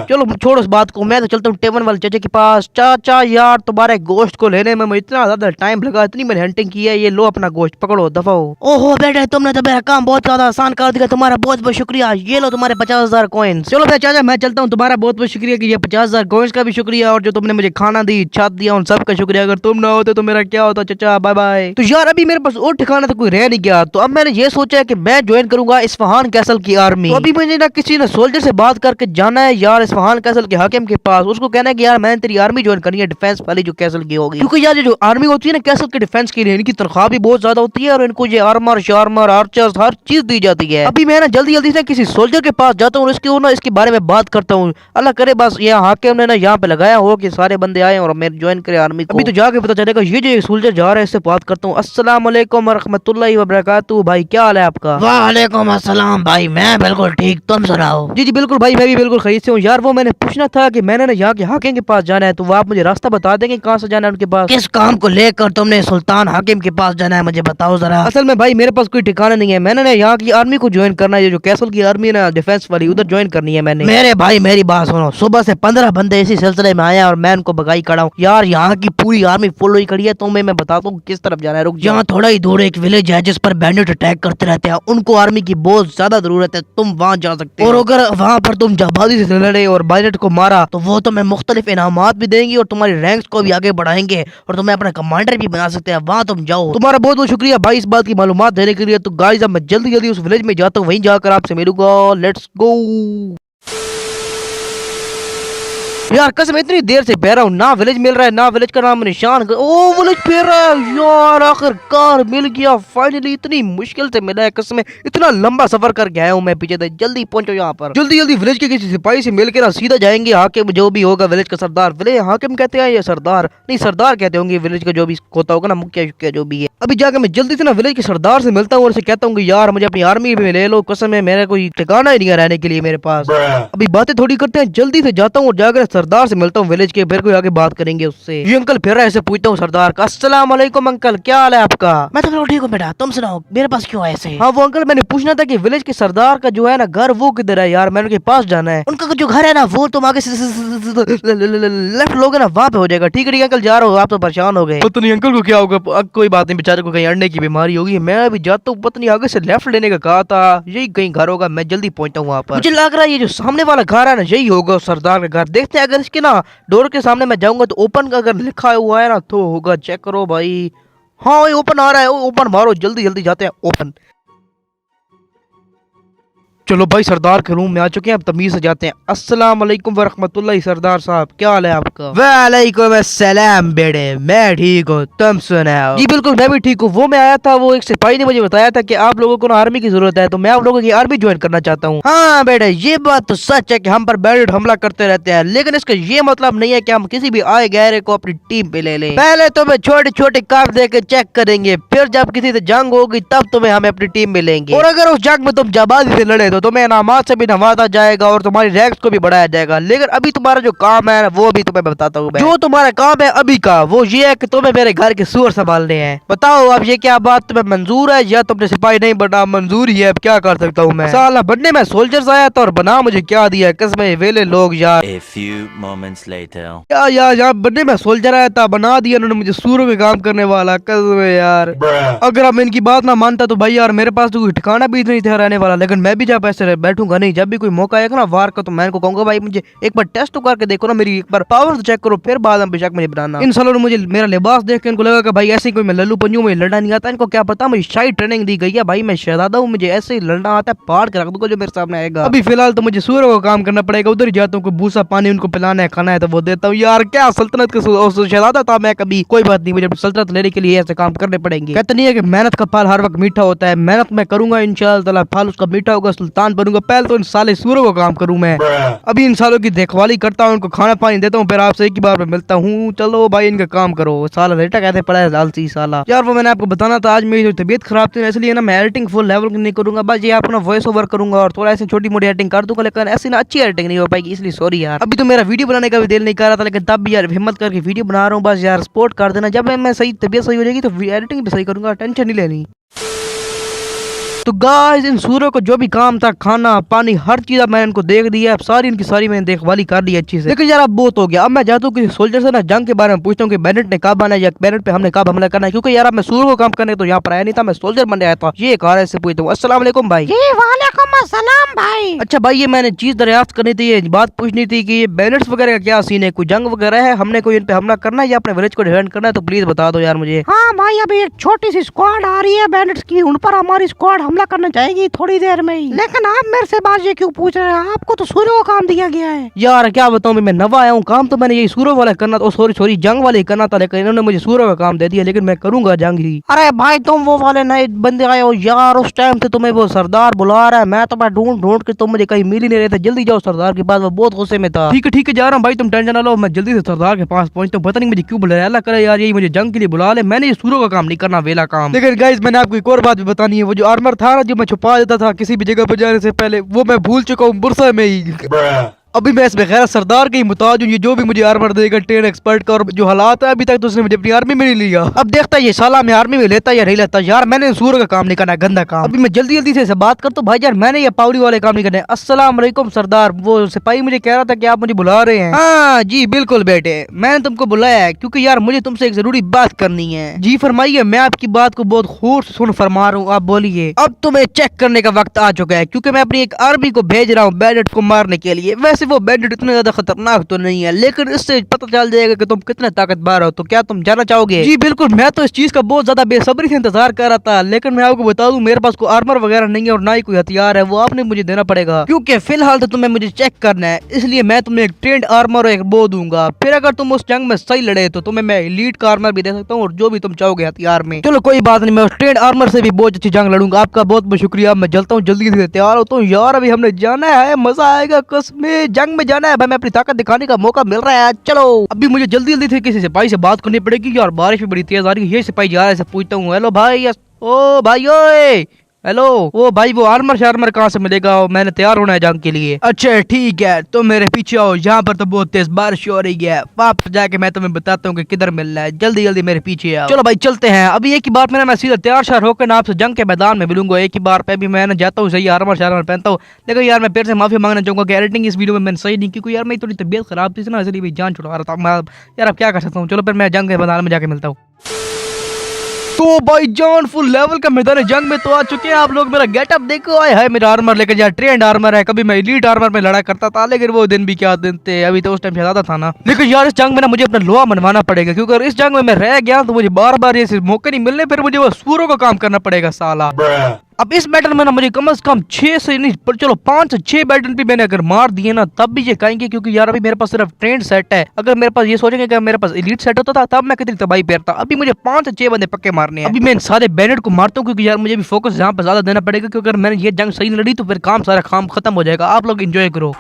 चलो छोड़ उस बात को, मैं तो चलता हूँ टेवन वाले चाचा के पास। चाचा यार तुम्हारे गोश्त को लेने में मुझे इतना ज्यादा टाइम लगा, इतनी मैंने हंटिंग की है। ये लो अपना गोश्त पकड़ो, दफा हो। ओहो बेटे, तुमने तो मेरा काम बहुत ज्यादा आसान कर दिया, तुम्हारा बहुत बहुत शुक्रिया। ये लो तुम्हारे 50,000 कॉइन। चलो भाई चाचा मैं चलता हूँ, तुम्हारा बहुत बहुत शुक्रिया कि ये 50,000 कॉइंस का भी शुक्रिया, और जो तुमने मुझे खाना दी, छत दिया, उन सब का शुक्रिया। अगर तुम ना होते तो मेरा क्या होता चाचा। Bye bye. तो यार अभी मेरे पास और ठिकाना तो कोई रह नहीं गया, तो अब मैंने ये सोचा है कि मैं ज्वाइन करूंगा इस्फहान कैसल की आर्मी। तो अभी मुझे ना किसी ने सोल्जर से बात करके जाना है यार इस्फहान कैसल के हाकिम के पास। उसको कहना है कि यार मैंने तेरी आर्मी ज्वाइन करनी है, डिफेंस वाली जो कैसल की होगी। क्योंकि यार जो आर्मी होती है ना कैसल के डिफेंस के लिए, इनकी तनख्वाह भी बहुत ज्यादा होती है और इनको ये आर्मर शार्मर आर्चर्स हर चीज दी जाती है। अभी मैं ना जल्दी जल्दी से किसी सोल्जर के पास जाता हूँ, इसके बारे में बात करता हूँ। अल्लाह करे बस ये हाकिम ने ना यहाँ पे लगाया हो कि सारे बंदे आए और मेरे ज्वाइन करे आर्मी को। अभी तो जाके पता चलेगा। ये जो सोल्जर जा रहा है इससे बात करता हूँ। अस्सलाम वालेकुम वरहमतुल्लाहि वबरकातुहू। भाई क्या हाल है आपका? वालेकुम अस्सलाम भाई, मैं बिल्कुल ठीक, तुम सुनाओ? जी बिल्कुल भाई, मैं भी बिल्कुल खरीद से हूँ। यार वो मैंने पूछना था कि मैंने ना यहाँ के हाकिम के पास जाना है, तो वो आप मुझे रास्ता बता देंगे कहाँ से जाना है उनके पास? किस काम को लेकर तुमने सुल्तान हाकिम के पास जाना है, मुझे बताओ जरा। असल में भाई मेरे पास कोई ठिकाना नहीं है, मैंने ना यहाँ की आर्मी को ज्वाइन करना है, जो कैसल की आर्मी है ना डिफेंस डिफेंस वाली, उधर ज्वाइन करनी है मैंने। मेरे भाई मेरी बात सुनो, सुबह से 15 बंदे इसी सिलसिले में आए हैं और मैं उनको भगाई खड़ा हूँ यार। यहाँ की पूरी आर्मी फुल हुई खड़ी है, तो मैं बताता हूँ किस तरफ जाना है। रुक, यहाँ थोड़ा ही दूर एक विलेज है जिस पर बैंडिट अटैक करते रहते हैं, उनको आर्मी की बहुत ज्यादा जरूरत है, तुम वहाँ जा सकते हो। और अगर वहाँ पर तुम जाबाजी से लड़े और बैंडिट को मारा तो वो तुम्हें मुख्तलिफ इनामात भी देंगे और तुम्हारी रैंक्स को भी आगे बढ़ाएंगे और तुम्हें अपना कमांडर भी बना सकते हैं। वहाँ तुम जाओ। तुम्हारा बहुत बहुत शुक्रिया भाई इस बात की मालूमात देने के लिए। तो गाइस अब मैं जल्दी जल्दी उस विलेज में जाता हूँ, वहीं जाकर आपसे मिलूंगा। लेट्स गो यार, कसम इतनी देर से बह रहा हूँ, ना विलेज मिल रहा है, ना विलेज का नाम निशान। ओ विलेज फिर रहा है यार, आखिरकार मिल गया फाइनली। इतनी मुश्किल से मिला है, कसम इतना लंबा सफर कर गया हूँ मैं पीछे से। जल्दी पहुंचो यहाँ पर, जल्दी जल्दी विलेज के किसी सिपाही से मिल के ना सीधा जाएंगे हाकिम जो भी होगा विलेज का सरदार। विलेज हाकिम कहते हैं या सरदार, नहीं सरदार कहते होंगे विलेज का जो भी होता होगा ना, मुखिया जो भी है। अभी जाकर मैं जल्दी से ना विलेज के सरदार से मिलता हूँ और उसे कहता हूँ कि यार मुझे अपनी आर्मी में ले लो, कसम है मेरा कोई ठिकाना ही नहीं है रहने के लिए मेरे पास। अभी बातें थोड़ी करते हैं, जल्दी से जाता हूँ और जाकर सरदार से मिलता हूँ विलेज के, फिर कोई आगे बात करेंगे उससे। ये अंकल फिर ऐसे पूछता हूँ सरदार का, अस्सलाम वालेकुम अंकल, क्या हाल है आपका? मैं तो ठीक हूँ बेटा, तुम सुनाओ मेरे पास क्यों आए ऐसे? हाँ वो अंकल मैंने पूछना था कि विलेज के सरदार का जो है ना घर वो किधर है यार, मैंने उनके पास जाना है। उनका जो घर है ना वो तुम आगे लेफ्ट लोगे ना, वहाँ पे हो जाएगा। ठीक है अंकल जा रहा हूँ, आप तो परेशान हो गए। पता नहीं अंकल को क्या होगा, कोई बात नहीं, बेचारे को कहीं अड़ने की बीमारी होगी। मैं अभी जाता हूँ, पता नहीं आगे से लेफ्ट लेने का कहा था, यही कहीं घर होगा। मैं जल्दी पहुंचता हूँ वहाँ पर। मुझे लग रहा है ये जो सामने वाला घर है ना यही होगा सरदार का घर। देखते हैं, अगर इसके ना डोर के सामने मैं जाऊंगा तो ओपन का अगर लिखा हुआ है ना तो होगा। चेक करो भाई, हाँ भाई ओपन आ रहा है, ओपन मारो, जल्दी जल्दी जाते हैं ओपन। चलो भाई सरदार के रूम में आ चुके हैं, अब तमीज से जाते हैं। अस्सलाम वालेकुम वरहमतुल्लाह। सरदार साहब क्या हाल है आपका? वालेकुम अस्सलाम बेटे, मैं ठीक हूँ, तुम सुनाओ? जी बिल्कुल मैं भी ठीक हूँ। वो मैं आया था, वो एक सिपाही ने मुझे बताया था कि आप लोगों को आर्मी की जरूरत है, तो मैं आप लोगों की आर्मी ज्वाइन करना चाहता हूँ। हाँ बेटे ये बात तो सच है कि हम पर बैंडिट हमला करते रहते हैं, लेकिन इसका ये मतलब नहीं है कि हम किसी भी आए गहरे को अपनी टीम पे ले लें। पहले तुम्हें छोटे छोटे काम देकर चेक करेंगे, फिर जब किसी से जंग होगी तब तुम्हें हमें अपनी टीम में लेंगे। और अगर उस जंग में तुम जाबाजी से लड़े तो तुम्हें इनामात से भी नवाजा जाएगा और तुम्हारी रैंक्स को भी बढ़ाया जाएगा। लेकिन अभी तुम्हारा जो काम है वो भी तुम्हें बताता हूँ। जो तुम्हारा काम है अभी का वो ये है कि तुम्हें मेरे घर के सूअर संभालने हैं। बताओ अब ये क्या बात तुम्हें मंजूर है या तुमने सिपाही नहीं बना? मंजूर ही है, अब क्या कर सकता हूँ मैं। साला बनने में सोल्जर्स आया था और बना मुझे क्या दिया, कसम वेले लोग यार। A few moments later. यार बनने में सोल्जर आया था, बना दिया उन्होंने मुझे सूरों में काम करने वाला, कसम है यार। अगर अब इनकी बात ना मानता तो भाई यार मेरे पास तो कोई ठिकाना भी नहीं था रहने वाला। लेकिन मैं भी जब ऐसे बैठूंगा नहीं, जब भी कोई मौका आएगा ना वार का, तो मैं इनको कहूंगा भाई मुझे एक बार टेस्ट तो करके देखो ना, मेरी एक बार पावर तो चेक करो, फिर बाद में बेशक मुझे बनाना। इन सालों ने मुझे मेरा लिबास देख के इनको लगा कि भाई ऐसे कोई मैं लल्लू पंजू में लड़ना नहीं आता। इनको क्या पता मुझे शाही ट्रेनिंग दी गई है, भाई मैं शहजादा हूँ, मुझे ऐसे ही लड़ना आता है, पाड़ के रख दूंगा जो मेरे सामने आएगा। अभी फिलहाल तो मुझे सूरों का काम करना पड़ेगा, उधर ही जाता हूँ, कोई भूसा पानी उनको पिलाना है, खाना है तो वो देता हूँ। यार क्या सल्तनत का शहजादा था मैं कभी, कोई बात नहीं, मुझे सल्तनत लेने के लिए ऐसे काम करने पड़ेंगे। कहते नहीं है कि मेहनत का फल हर वक्त मीठा होता है, मेहनत मैं करूंगा इंशाअल्लाह फल उसका मीठा होगा, सुल्तान बनूंगा। पहले तो इन साले सूरों का काम करूँ मैं, अभी इन सालों की देखभाली करता हूँ, उनको खाना पानी देता हूँ, फिर आपसे एक ही बार में मिलता हूँ। चलो भाई इनका काम करो। साला रेटा कहते पड़ा है लालची साला। यार वो मैंने आपको बताना था, आज मेरी जो तबीयत खराब थी इसलिए ना मैं एडिटिंग फुल लेवल की नहीं करूंगा, बस ये अपना वॉइस ओवर करूंगा और थोड़ा ऐसे छोटी मोटी एडिटिंग कर दूंगा, लेकिन ऐसी ना अच्छी एडिटिंग नहीं हो पाएगी, इसलिए सॉरी यार। अभी तो मेरा वीडियो बनाने का भी दिल नहीं कर रहा था, लेकिन तब भी यार हिम्मत करके वीडियो बना रहा हूँ। बस यार सपोर्ट कर देना, जब मैं सही तबीयत सही हो जाएगी तो एडिटिंग भी सही करूंगा, टेंशन नहीं लेनी। तो गाइस इन सूरों को जो भी काम था, खाना पानी हर चीज अब मैंने इनको देख दिया, अब सारी इनकी सारी मैंने देखभाली कर दी अच्छी से। लेकिन यार अब बहुत हो गया, अब मैं जाता हूँ किसी सोल्जर से ना जंग के बारे में पूछता हूँ कि बैंडिट ने कब आना है या बैंडिट पे हमने कब हमला करना है, क्योंकि यार अब मैं सूरों को काम करने तो यहाँ पर आया नहीं था, मैं सोल्जर बनने आया था। ये कार से पूछता हूँ। अस्सलाम वालेकुम भाई। वालेकुम अस्सलाम भाई। अच्छा भाई ये मैंने चीज दरियाफ्त करनी थी, ये बात पूछनी थी कि ये बैंडिट्स वगैरह का क्या सीन है, कोई जंग वगैरह है, हमने कोई इन पे हमला करना है या अपने विलेज को डिफेंड करना है, तो प्लीज बता दो यार मुझे। हाँ भाई अभी एक छोटी सी स्क्वाड आ रही है बैंडिट्स की, उन पर हमारी स्क्वाड हमला करना चाहेगी थोड़ी देर में ही। लेकिन आप मेरे से बात ये क्यों पूछ रहे हैं, आपको तो सूर्यों का काम दिया गया है। यार क्या बताऊं, मैं नवा आया हूँ, काम तो मैंने यही सूरों वाला करना था, सॉरी जंग वाले करना था, लेकिन इन्होंने मुझे सूरों का काम दे दिया, लेकिन मैं करूंगा जंग ही। अरे भाई तुम वो वाले नए बंदे आए हो यार, उस टाइम से तुम्हें वो सरदार बुला रहा है, मैं तुम्हें ढूंढ के तुम मुझे कहीं मिल ही नहीं रहे थे। जल्दी जाओ सरदार के पास, वो बहुत गुस्से में था। ठीक है जा रहा हूँ भाई, तुम टेंशन ना लो, मैं जल्दी से सरदार के पास पहुंचता हूँ। पता नहीं मुझे क्यों बुलाया, अल्लाह करे यार यही मुझे जंग के लिए बुला ले, मैंने ये सूरों का काम नहीं करना, वेला काम। लेकिन गाइस मैंने आपको एक और बात भी बतानी है, वो जो आर्मर था ना जो मैं छुपा देता था किसी भी जगह पर जाने से पहले, वो मैं भूल चुका हूँ बुरसा में ही। अभी मैं इसमें खैर सरदार की मुताज हूँ, ये जो भी मुझे आर्मर देगा ट्रेन एक्सपर्ट का, और जो हालात है अभी तक तो उसने मुझे अपनी आर्मी में नहीं लिया। अब देखता है ये साला मैं आर्मी में लेता या नहीं लेता। यार मैंने सूर का काम नहीं करना, गंदा काम। अभी मैं जल्दी जल्दी से बात करता हूँ भाई यार, मैंने ये पावरी वाले काम नहीं करने। अस्सलाम वालेकुम सरदार, वो सिपाही मुझे कह रहा था कि आप मुझे बुला रहे हैं। हाँ जी बिल्कुल बेटे, मैंने तुमको बुलाया है क्योंकि यार मुझे तुमसे एक जरूरी बात करनी है। जी फरमाइए, मैं आपकी बात को बहुत खूब सुन फरमा रहा हूँ, आप बोलिए। अब तुम्हें चेक करने का वक्त आ चुका है क्योंकि मैं अपनी एक आर्मी को भेज रहा हूँ बैंडिट को मारने के लिए। वैसे वो बैंडिट इतने ज्यादा खतरनाक तो नहीं है, लेकिन इससे पता चल जाएगा कि तुम कितने ताकतवर हो। तो क्या तुम जाना चाहोगे? जी बिल्कुल, मैं तो इस चीज का बहुत ज्यादा बेसब्री से इंतजार कर रहा था, लेकिन मैं आपको बता दूं मेरे पास कोई आर्मर वगैरह नहीं है और ना ही कोई हथियार है, वो आपने मुझे देना पड़ेगा क्योंकि फिलहाल तो तुम्हें मुझे चेक करना है। इसलिए मैं तुम्हें एक ट्रेंड आर्मर और एक बो दूंगा, फिर अगर तुम उस जंग में सही लड़े तो तुम्हें मैं एलीट का आर्मर भी दे सकता हूँ और जो भी तुम चाहोगे हथियार में। चलो कोई बात नहीं, मैं उस ट्रेंड आर्मर से भी बहुत अच्छी जंग लड़ूंगा। आपका बहुत बहुत शुक्रिया, मैं चलता हूँ, जल्दी से तैयार होता हूँ। यार अभी हमने जाना है, मजा आएगा, कसमें जंग में जाना है भाई, मैं अपनी ताकत दिखाने का मौका मिल रहा है। चलो अभी मुझे जल्दी जल्दी से किसी सिपाही से बात करनी पड़ेगी यार, बारिश भी बड़ी तेज आ रही है। ये सिपाही जा रहा है, पूछता हूँ। हेलो भाई, ओ भाई, ओए हेलो, वो भाई वो आर्मर शार्मर कहाँ से मिलेगा? मैंने तैयार होना है जंग के लिए। अच्छा ठीक है, तो मेरे पीछे आओ, यहाँ पर तो बहुत तेज बारिश हो रही है, वापस जाके मैं तुम्हें बताता हूँ कि किधर मिलना है। जल्दी जल्दी मेरे पीछे आओ। चलो भाई चलते हैं। अभी एक ही बार मैं सीधा तैयार शार होकर ना आपसे जंग के मैदान में मिलूंगा। एक ही बार पे भी मैं जाता हूँ, सही आर्मर शार्मर पहनता हूँ। लेकिन यार मैं फिर से माफी मांगना चाहूंगा कि एडिटिंग इस वीडियो में मैंने सही नहीं की, क्योंकि यार मेरी थोड़ी तबीयत खराब थी ना, इसलिए भी जान छुड़ा रहा था मैं। यार अब क्या कर सकता हूँ, चलो फिर मैं जंग के मैदान में जाके मिलता हूँ। तो भाई जान फुल लेवल का मैदान जंग में तो आ चुके हैं आप लोग। मेरा गेटअप देखो, आए है मेरा आर्मर लेकर, यार ट्रेंड आर्मर है। कभी मैं एलीट आर्मर में लड़ा करता था, लेकिन वो दिन भी क्या दिन थे, अभी तो उस टाइम ज्यादा था ना। लेकिन यार इस जंग में ना मुझे अपना लोहा मनवाना पड़ेगा, क्योंकि अगर इस जंग में मैं रह गया तो मुझे बार बार ये मौके नहीं मिलने, फिर मुझे वो सूरों का काम करना पड़ेगा साला। अब इस बैटल में ना मुझे कम से कम 6 से नहीं पर चलो 5 से 6 बैटल भी मैंने अगर मार दिए ना तब भी ये कहेंगे, क्योंकि यार अभी मेरे पास सिर्फ ट्रेंड सेट है। अगर मेरे पास ये सोचेंगे कि मेरे पास एलीट सेट होता था तब मैं कितनी तबाही फेरता। अभी मुझे 5 से 6 बंदे पक्के मारने हैं। अभी मैं इन सारे बैनेट को मारता हूँ, क्योंकि यार मुझे भी फोकस यहाँ पर ज्यादा देना पड़ेगा, क्योंकि अगर मैंने ये जंग सही लड़ी तो फिर काम सारा काम खत्म हो जाएगा। आप लोग एंजॉय करो।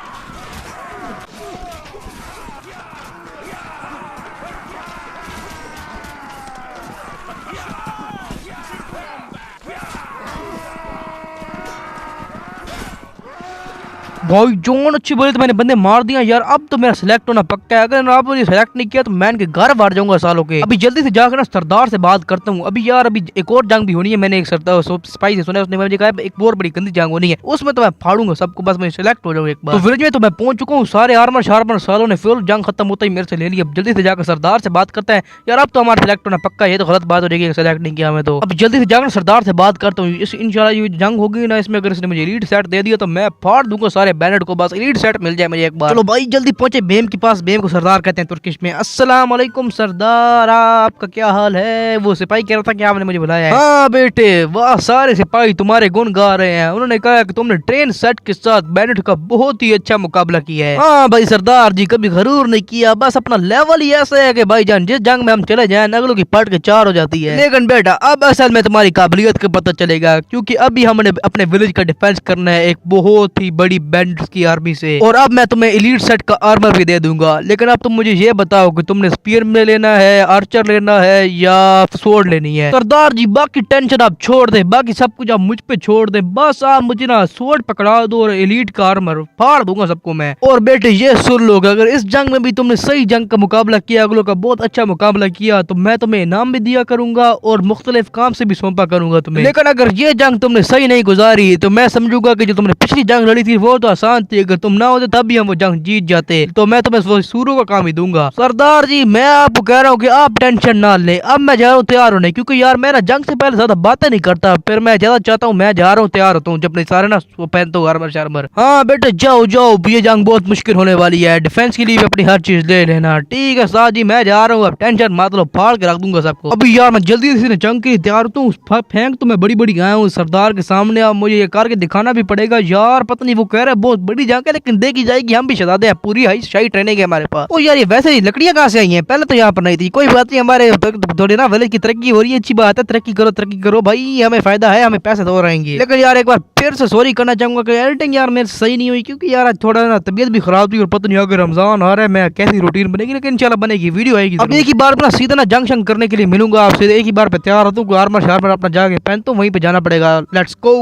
भाई जोन अच्छी बोले तो मैंने बंदे मार दिया यार। अब तो मेरा सिलेक्ट होना पक्का है, अगर आपने सिलेक्ट नहीं किया तो मैं इनके घर बाहर जाऊंगा सालों के। अभी जल्दी से जाकर ना सरदार से बात करता हूँ। अभी यार अभी एक और जंग भी होनी है, मैंने एक सरदार सिपाही से सुना, उसने मुझे कहा एक और बड़ी गंदी जंग होनी है, उसमें तो मैं फाड़ूंगा सबको, बस मैं सिलेक्ट हो जाऊँ एक बार। तो विलेज में तो मैं पहुंच चुका हूँ, सारे आर्मर शार्मर सालों ने फिर जंग खत्म होता ही मेरे से ले लिया। अब जल्दी से जाकर सरदार से बात करते हैं यार, अब तो हमारा सिलेक्ट होना पक्का है, ये तो गलत बात हो जाएगी सिलेक्ट नहीं किया हमें तो। अब जल्दी से जाकर सरदार से बात करता हूँ। इंशाल्लाह ये जंग होगी ना, इसमें अगर इसने मुझे एलीट सेट दे दिया तो मैं फाड़ दूंगा सारे बैनेट को, बस एलीट सेट मिल जाए मुझे एक बार। चलो भाई जल्दी पहुंचे बेम के पास। बेम को सरदार कहते हैं तुर्किश में। अस्सलाम वालेकुम सरदार, आपका क्या हाल है? वो सिपाही कह रहा था कि आपने मुझे बुलाया है। हाँ बेटे, वाह सारे सिपाही तुम्हारे गुण गा रहे हैं। उन्होंने कहा कि तुमने ट्रेन सेट के साथ बैनेट का बहुत ही अच्छा मुकाबला किया है। हाँ भाई सरदार जी, कभी गरूर नहीं किया, बस अपना लेवल ही ऐसा है कि भाईजान जिस जंग में हम चले जाएं नगलों की पट के 4 हो जाती है। लेकिन बेटा अब असल में तुम्हारी काबिलियत का पता चलेगा, क्योंकि अभी हमने अपने विलेज का डिफेंस करना है एक बहुत ही बड़ी बैंडिट्स की आर्मी से, और अब मैं तुम्हें एलीट सेट का आर्मर भी दे दूंगा। लेकिन अब तुम मुझे ये बताओ कि तुमने स्पीयर में लेना है, आर्चर लेना है या स्वॉर्ड लेनी है? सरदार जी बाकी टेंशन आप छोड़ दे, बाकी सब कुछ आप मुझ पे छोड़ दे, बस आप मुझे ना स्वॉर्ड पकड़ा दो और एलीट का आर्मर फाड़ दूंगा सबको मैं। और बेटे ये सुन लो, अगर इस जंग में भी तुमने सही जंग का मुकाबला किया, अगलों का बहुत अच्छा मुकाबला किया, तो मैं तुम्हें इनाम भी दिया करूंगा और मुख्तलिफ काम से भी सौंपा करूंगा तुम्हें। लेकिन अगर ये जंग तुमने सही नहीं गुजारी तो मैं समझूंगा कि जो तुमने पिछली जंग लड़ी थी वो तो आसान थी, अगर तुम ना होते तब भी हम वो जंग जीत जाते, तो मैं तुम्हें वो सूरों का काम ही दूंगा। सरदार जी मैं आपको कह रहा हूँ कि आप टेंशन ना लें, अब मैं जा रहा हूँ तैयार होने, क्योंकि यार मेरा जंग से पहले ज्यादा बातें नहीं करता, फिर मैं ज्यादा चाहता हूँ मैं जा रहा हूँ तैयार होता हूँ जब अपने सारे ना पहनता हूँ आर्मर शार्मर। हाँ बेटे जाओ जाओ, ये जंग बहुत मुश्किल होने वाली है, डिफेंस के लिए भी अपनी हर चीज ले लेना। ठीक है साहब जी मैं जा रहा हूँ, अब टेंशन मत लो, फाड़ के रख दूंगा सबको। अभी यार मैं जल्दी से जंग के लिए तैयार होता हूँ, फेंक तो मैं बड़ी बड़ी आया हूँ सरदार के सामने, अब मुझे ये करके दिखाना भी पड़ेगा। यार पता नहीं वो कह रहा है बहुत बड़ी जंग है, लेकिन देखी जाएगी, हम भी शहजादे हैं, पूरी हाई शाही ट्रेनिंग है हमारे पास। ओ यार ये वैसे ही लकड़ियां कहाँ से आई हैं, पहले तो यहाँ पर नहीं थी। कोई बात नहीं, हमारे थोड़ी ना विलेज की तरक्की हो रही है, अच्छी बात है, तरक्की करो भाई, हमें फायदा है, हमें पैसे तो रहेंगे। लेकिन यार एक बार फिर से सॉरी करना चाहूंगा कि एडिटिंग यार मेरे सही नहीं हुई, क्योंकि यार थोड़ा ना तबीयत भी खराब थी और पता नहीं अगर रमजान आ रहा है मैं कैसी रूटीन बनेगी, लेकिन इंशाल्लाह बनेगी, वीडियो आएगी। अब एक ही बार अपना सीधा ना जंग शंग करने के लिए मिलूंगा आपसे, एक ही बार पे तैयार होता हूँ, आर्मर शार्मर अपना जाके पहनता हूँ, वहीं पे जाना पड़ेगा। Let's go.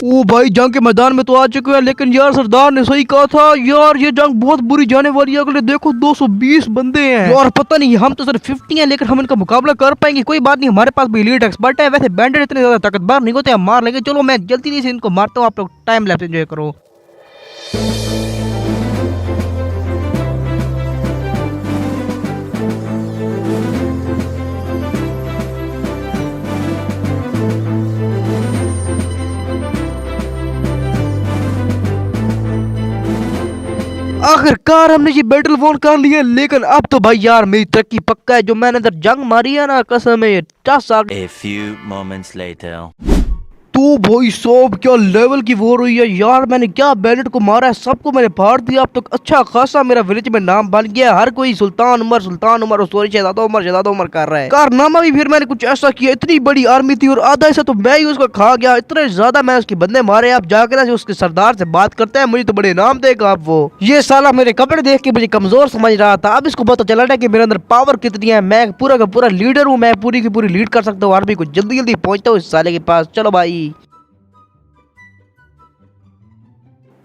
ओ भाई जंग के मैदान में तो आ चुके हैं, लेकिन यार सरदार ने सही कहा था यार, ये जंग बहुत बुरी जाने वाली है। अगले देखो 220 बंदे हैं और पता नहीं, हम तो सिर्फ 50 हैं, लेकिन हम इनका मुकाबला कर पाएंगे? कोई बात नहीं, हमारे पास भी एलीट एक्सपर्ट है। वैसे बैंडेड इतने ज्यादा ताकतवर नहीं होते, हम मार लेंगे। चलो मैं जल्दी से इनको मारता हूँ, आप लोग टाइम लैप्स एंजॉय करो। आखिरकार हमने ये बैटल वॉन कर लिया, लेकिन अब तो भाई यार मेरी तरक्की पक्का है। जो मैंने अंदर जंग मारी है ना, कसम है 10 साल। A few moments later. तो भाई साहब क्या लेवल की वॉर हुई है यार। मैंने क्या बैलेट को मारा है, सबको मैंने फाड़ दिया। अब तो अच्छा खासा मेरा विलेज में नाम बन गया। हर कोई सुल्तान उमर और सॉरी शहजादा उमर कर रहा है। कारनामा भी फिर मैंने कुछ ऐसा किया, इतनी बड़ी आर्मी थी और आधा हिस्सा तो मैं ही उसका खा गया। इतने ज्यादा मैंने उसके बंदे मारे। आप जाकर उसके सरदार से बात करते हैं, मुझे तो बड़े नाम देगा आप वो। ये साला मेरे कपड़े देख के मुझे कमजोर समझ रहा था, अब इसको पता चला कि मेरे अंदर पावर कितनी है। मैं पूरा का पूरा लीडर हूँ, मैं पूरी की पूरी लीड कर सकता हूँ आर्मी को। जल्दी जल्दी पहुंचता हूँ इस साले के पास। चलो भाई।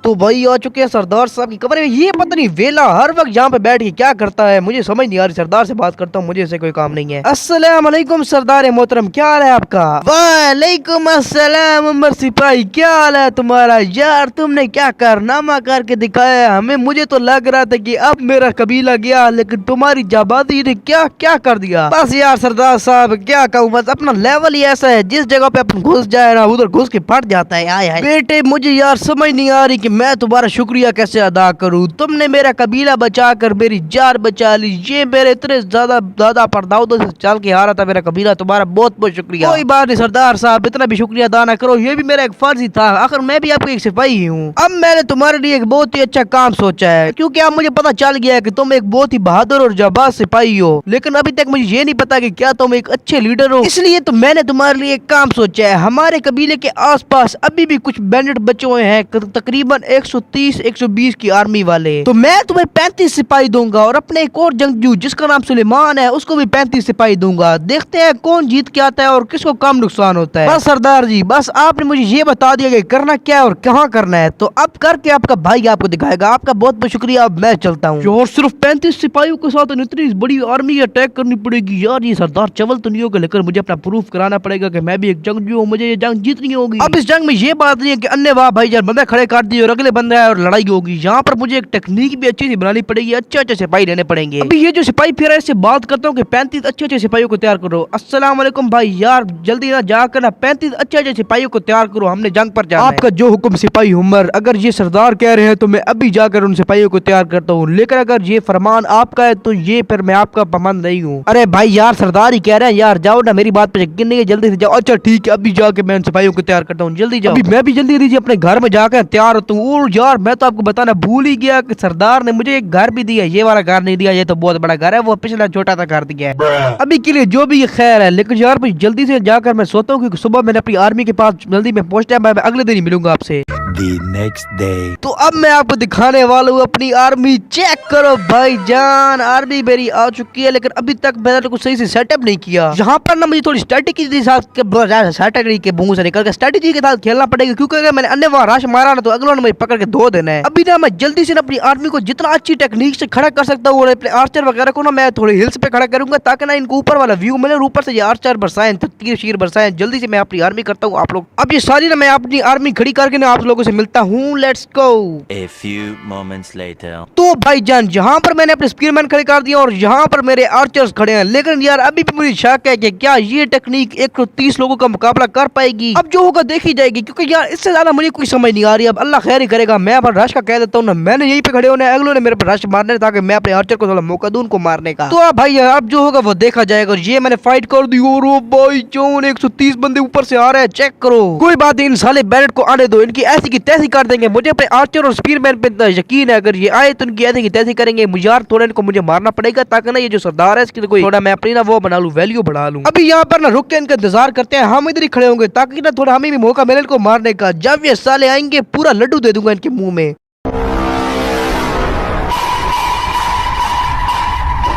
तो भाई आ चुके हैं सरदार साहब की कमरे में। ये पता नहीं वेला हर वक्त यहाँ पे बैठ के क्या करता है, मुझे समझ नहीं आ रही। सरदार से बात करता हूँ, मुझे इससे कोई काम नहीं है। अस्सलाम वालेकुम सरदार मोहतरम, क्या हाल है आपका? वालेकुम अस्सलाम उमर सिपाही, क्या हाल है तुम्हारा? यार तुमने क्या कारनामा करके दिखाया हमें। मुझे तो लग रहा था कि अब मेरा कबीला गया, लेकिन तुम्हारी जाबाजी ने क्या क्या कर दिया। बस यार सरदार साहब क्या कहूँ, बस अपना लेवल ही ऐसा है, जिस जगह पे अपन घुस जाए ना उधर घुस के फट जाता है। आए बेटे मुझे यार समझ नहीं आ रही कि मैं तुम्हारा शुक्रिया कैसे अदा करूं। तुमने मेरा कबीला बचाकर मेरी जान बचा ली। ये मेरे इतने ज्यादा परदाऊदों से चल के आ रहा था मेरा कबीला, तुम्हारा बहुत बहुत शुक्रिया। कोई बात नहीं सरदार साहब, इतना भी शुक्रिया अदा ना करो, ये भी मेरा एक फर्ज ही था। आखिर मैं भी आपको एक सिपाही ही हूँ। अब मैंने तुम्हारे लिए एक बहुत ही अच्छा काम सोचा है, क्योंकि अब मुझे पता चल गया है कि तुम एक बहुत ही बहादुर और जाबाज सिपाही हो, लेकिन अभी तक मुझे ये नहीं पता कि क्या तुम एक अच्छे लीडर हो। इसलिए तो मैंने तुम्हारे लिए एक काम सोचा है। हमारे कबीले के आसपास अभी भी कुछ बैंडेड बचे हुए हैं, तकरीबन 130-120 की आर्मी वाले। तो मैं तुम्हें 35 सिपाही दूंगा और अपने एक और जंगजू जिसका नाम सुलेमान है उसको भी 35 सिपाही दूंगा। देखते हैं कौन जीत के आता है और किसको कम नुकसान होता है। बस सरदार जी, बस आपने मुझे ये बता दिया कि करना क्या है और कहाँ करना है, तो अब करके आपका भाई आपको दिखाएगा। आपका बहुत बहुत शुक्रिया, अब मैं चलता हूँ। और सिर्फ 35 सिपाहियों के साथ इतनी बड़ी आर्मी अटैक करनी पड़ेगी यार, ये सरदार चवल तो नहीं होगा, लेकिन मुझे अपना प्रूफ कराना पड़ेगा कि मैं भी एक जंगजू हूँ, मुझे ये जंग जीतनी होगी। अब इस जंग में ये बात नहीं है कि अन्य वाह भाई यार बंदे खड़े कर दिए और अगले बंदे आए और लड़ाई होगी। यहाँ पर मुझे एक टेक्निक भी अच्छी सी बनानी पड़ेगी, अच्छे सिपाही लेने पड़ेंगे। अभी ये जो सिपाही फिर इससे बात करता हूँ कि 35 अच्छे सिपाहियों को तैयार करो। अस्सलाम वालेकुम भाई, यार जल्दी ना जाकर ना 35 अच्छे सिपाहियों को तैयार करो, हमने जंग पर जाना है। आपका जो हुक्म सिपाही उमर, अगर ये सरदार कह रहे हैं तो मैं अभी जाकर उन सिपाहियों को तैयार करता हूँ, लेकिन अगर ये फरमान आपका है तो ये फिर मैं आपका पाबंद नहीं हूँ। अरे भाई यार सरदार ही कह रहे हैं यार, जाओ ना, मेरी बात पे यकीन नहीं है, जल्दी से जाओ। अच्छा ठीक है, अभी जाके मैं उन सिपाहियों को तैयार करता हूँ, जल्दी जाओ। अभी मैं भी जल्दी अपने घर में जाकर तैयार होता हूँ। और यार मैं तो आपको बताना भूल ही गया कि सरदार ने मुझे एक घर भी दिया। ये वाला घर नहीं दिया, ये तो बहुत बड़ा घर है, वो पिछला छोटा सा घर दिया है। अभी के लिए जो भी ये खैर है, लेकिन यार मैं जल्दी से जाकर मैं सोता हूँ, क्योंकि सुबह मैंने अपनी आर्मी के पास जल्दी में पहुंचना है। मैं अगले दिन ही मिलूंगा आपसे। The next day. तो अब मैं आपको दिखाने वाला हूँ अपनी आर्मी। चेक करो भाईजान, आर्मी मेरी आ चुकी है, लेकिन अभी तक मैंने कुछ सही से सेटअप नहीं किया। यहाँ पर ना मुझे थोड़ी स्ट्रेटेजी के साथ स्ट्रेटेजी के मुंह से निकल के स्ट्रेटेजी के साथ खेलना पड़ेगा, क्योंकि अगर मैंने अन्य वहाँ रश मारा ना तो अगलों ने मुझे पकड़ के धो देना है। अभी ना मैं जल्दी से अपनी आर्मी को जितना अच्छी टेक्निक से खड़ा कर सकता हूँ और अपने आर्चर वगैरह को ना मैं थोड़े हिल्स पे खड़ा करूंगा, ताकि ना इनको ऊपर वाला व्यू मिले, ऊपर से ये आर्चर बरसाएं, तीर शीर बरसाएं। जल्दी से मैं अपनी आर्मी करता हूँ। आप लोग अब ये सारी ना मैं अपनी आर्मी खड़ी करके ना आप लोगों से मिलता हूँ। Let's go. A few moments later. तो भाईजान यहाँ पर मैंने अपने स्पीयरमैन खड़े कर दिया और यहाँ पर मेरे आर्चर्स खड़े हैं, लेकिन यार अभी भी मुझे शक है कि क्या ये टेक्निक 130 लोगों का मुकाबला कर पाएगी। अब जो होगा देखी जाएगी, क्योंकि यार इससे ज्यादा मुझे कोई समझ नहीं आ रही। अब अल्लाह खैर ही करेगा। मैं अब रश का कह देता हूँ ना, मैंने यहीं पे खड़े होने, अगलों ने मेरे पर रश मारने, ताकि मैं अपने आर्चर को थोड़ा मौका दूं उनको मारने का। तो अब भाई अब जो होगा वो देखा जाएगा। और ये मैंने फाइट कर दी और वो भाई जोन 130 बंदे ऊपर से आ रहे हैं, चेक करो। कोई बात नहीं, इन साले बैरेट को आने दो, इनकी ऐसी की तैसी कर देंगे। मुझे अपने आर्चर और स्पीयरमैन पे इतना यकीन है, अगर ये आए तो इनकी ऐसी की तैसी करेंगे। यार थोड़ा इनको मुझे मारना पड़ेगा, ताकि ना ये जो सरदार है इसकी कोई थोड़ा मैं अपनी ना वो बना लूं, वैल्यू बढ़ा लूं। अभी यहाँ पर ना रुक के इनका इंतजार करते हैं, हम इधर ही खड़े होंगे, ताकि ना थोड़ा हमें भी मौका मिले इनको मारने का। जब ये साले आएंगे पूरा लड्डू दे दूंगा इनके मुंह में।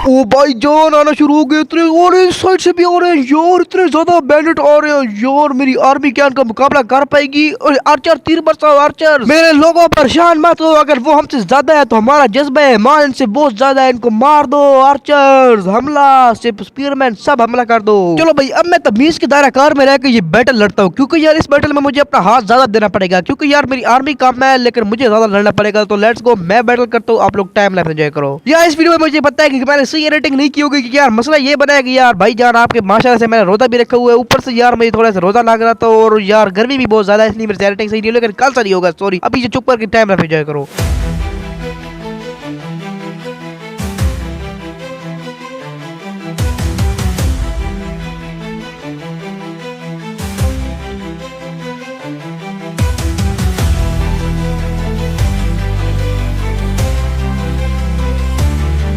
ओ भाई जान आना शुरू हो गए इतने, और इस साइड से भी आ रहे हैं यार, इतने ज्यादा बैंडिट आ रहे हैं यार। मेरी आर्मी क्या इनका मुकाबला कर पाएगी? और आर्चर तीर बरसाओ आर्चर। मेरे लोगों परेशान मत हो, अगर वो हमसे ज्यादा है तो हमारा जज्बा है मान इनसे बहुत ज्यादा है, इनको मार दो आर्चर्स, हमला सिर्फ स्पीयरमैन सब हमला कर दो। चलो भाई अब मैं तमीज के दायरा कार में रहकर ये बैटल लड़ता हूँ, क्योंकि यार इस बैटल में मुझे अपना हाथ ज्यादा देना पड़ेगा, क्योंकि यार मेरी आर्मी कम है लेकिन मुझे ज्यादा लड़ना पड़ेगा। तो लेट्स गो, मैं बैटल करता हूँ, आप लोग टाइम लैप्स एंजॉय करो। यार इस वीडियो में मुझे पता है कि मैंने सही रेटिंग नहीं की होगी, कि यार मसला ये बना है कि यार भाई जान आपके माशाल्लाह से मैंने रोजा भी रखा हुआ है, ऊपर से यार मुझे थोड़ा सा रोजा लग रहा था और यार गर्मी भी बहुत ज्यादा है, इसलिए मेरी रेटिंग सही नहीं, लेकिन कल से नहीं होगा। सॉरी, अभी चुप करके टाइम लैप्स एंजॉय करो।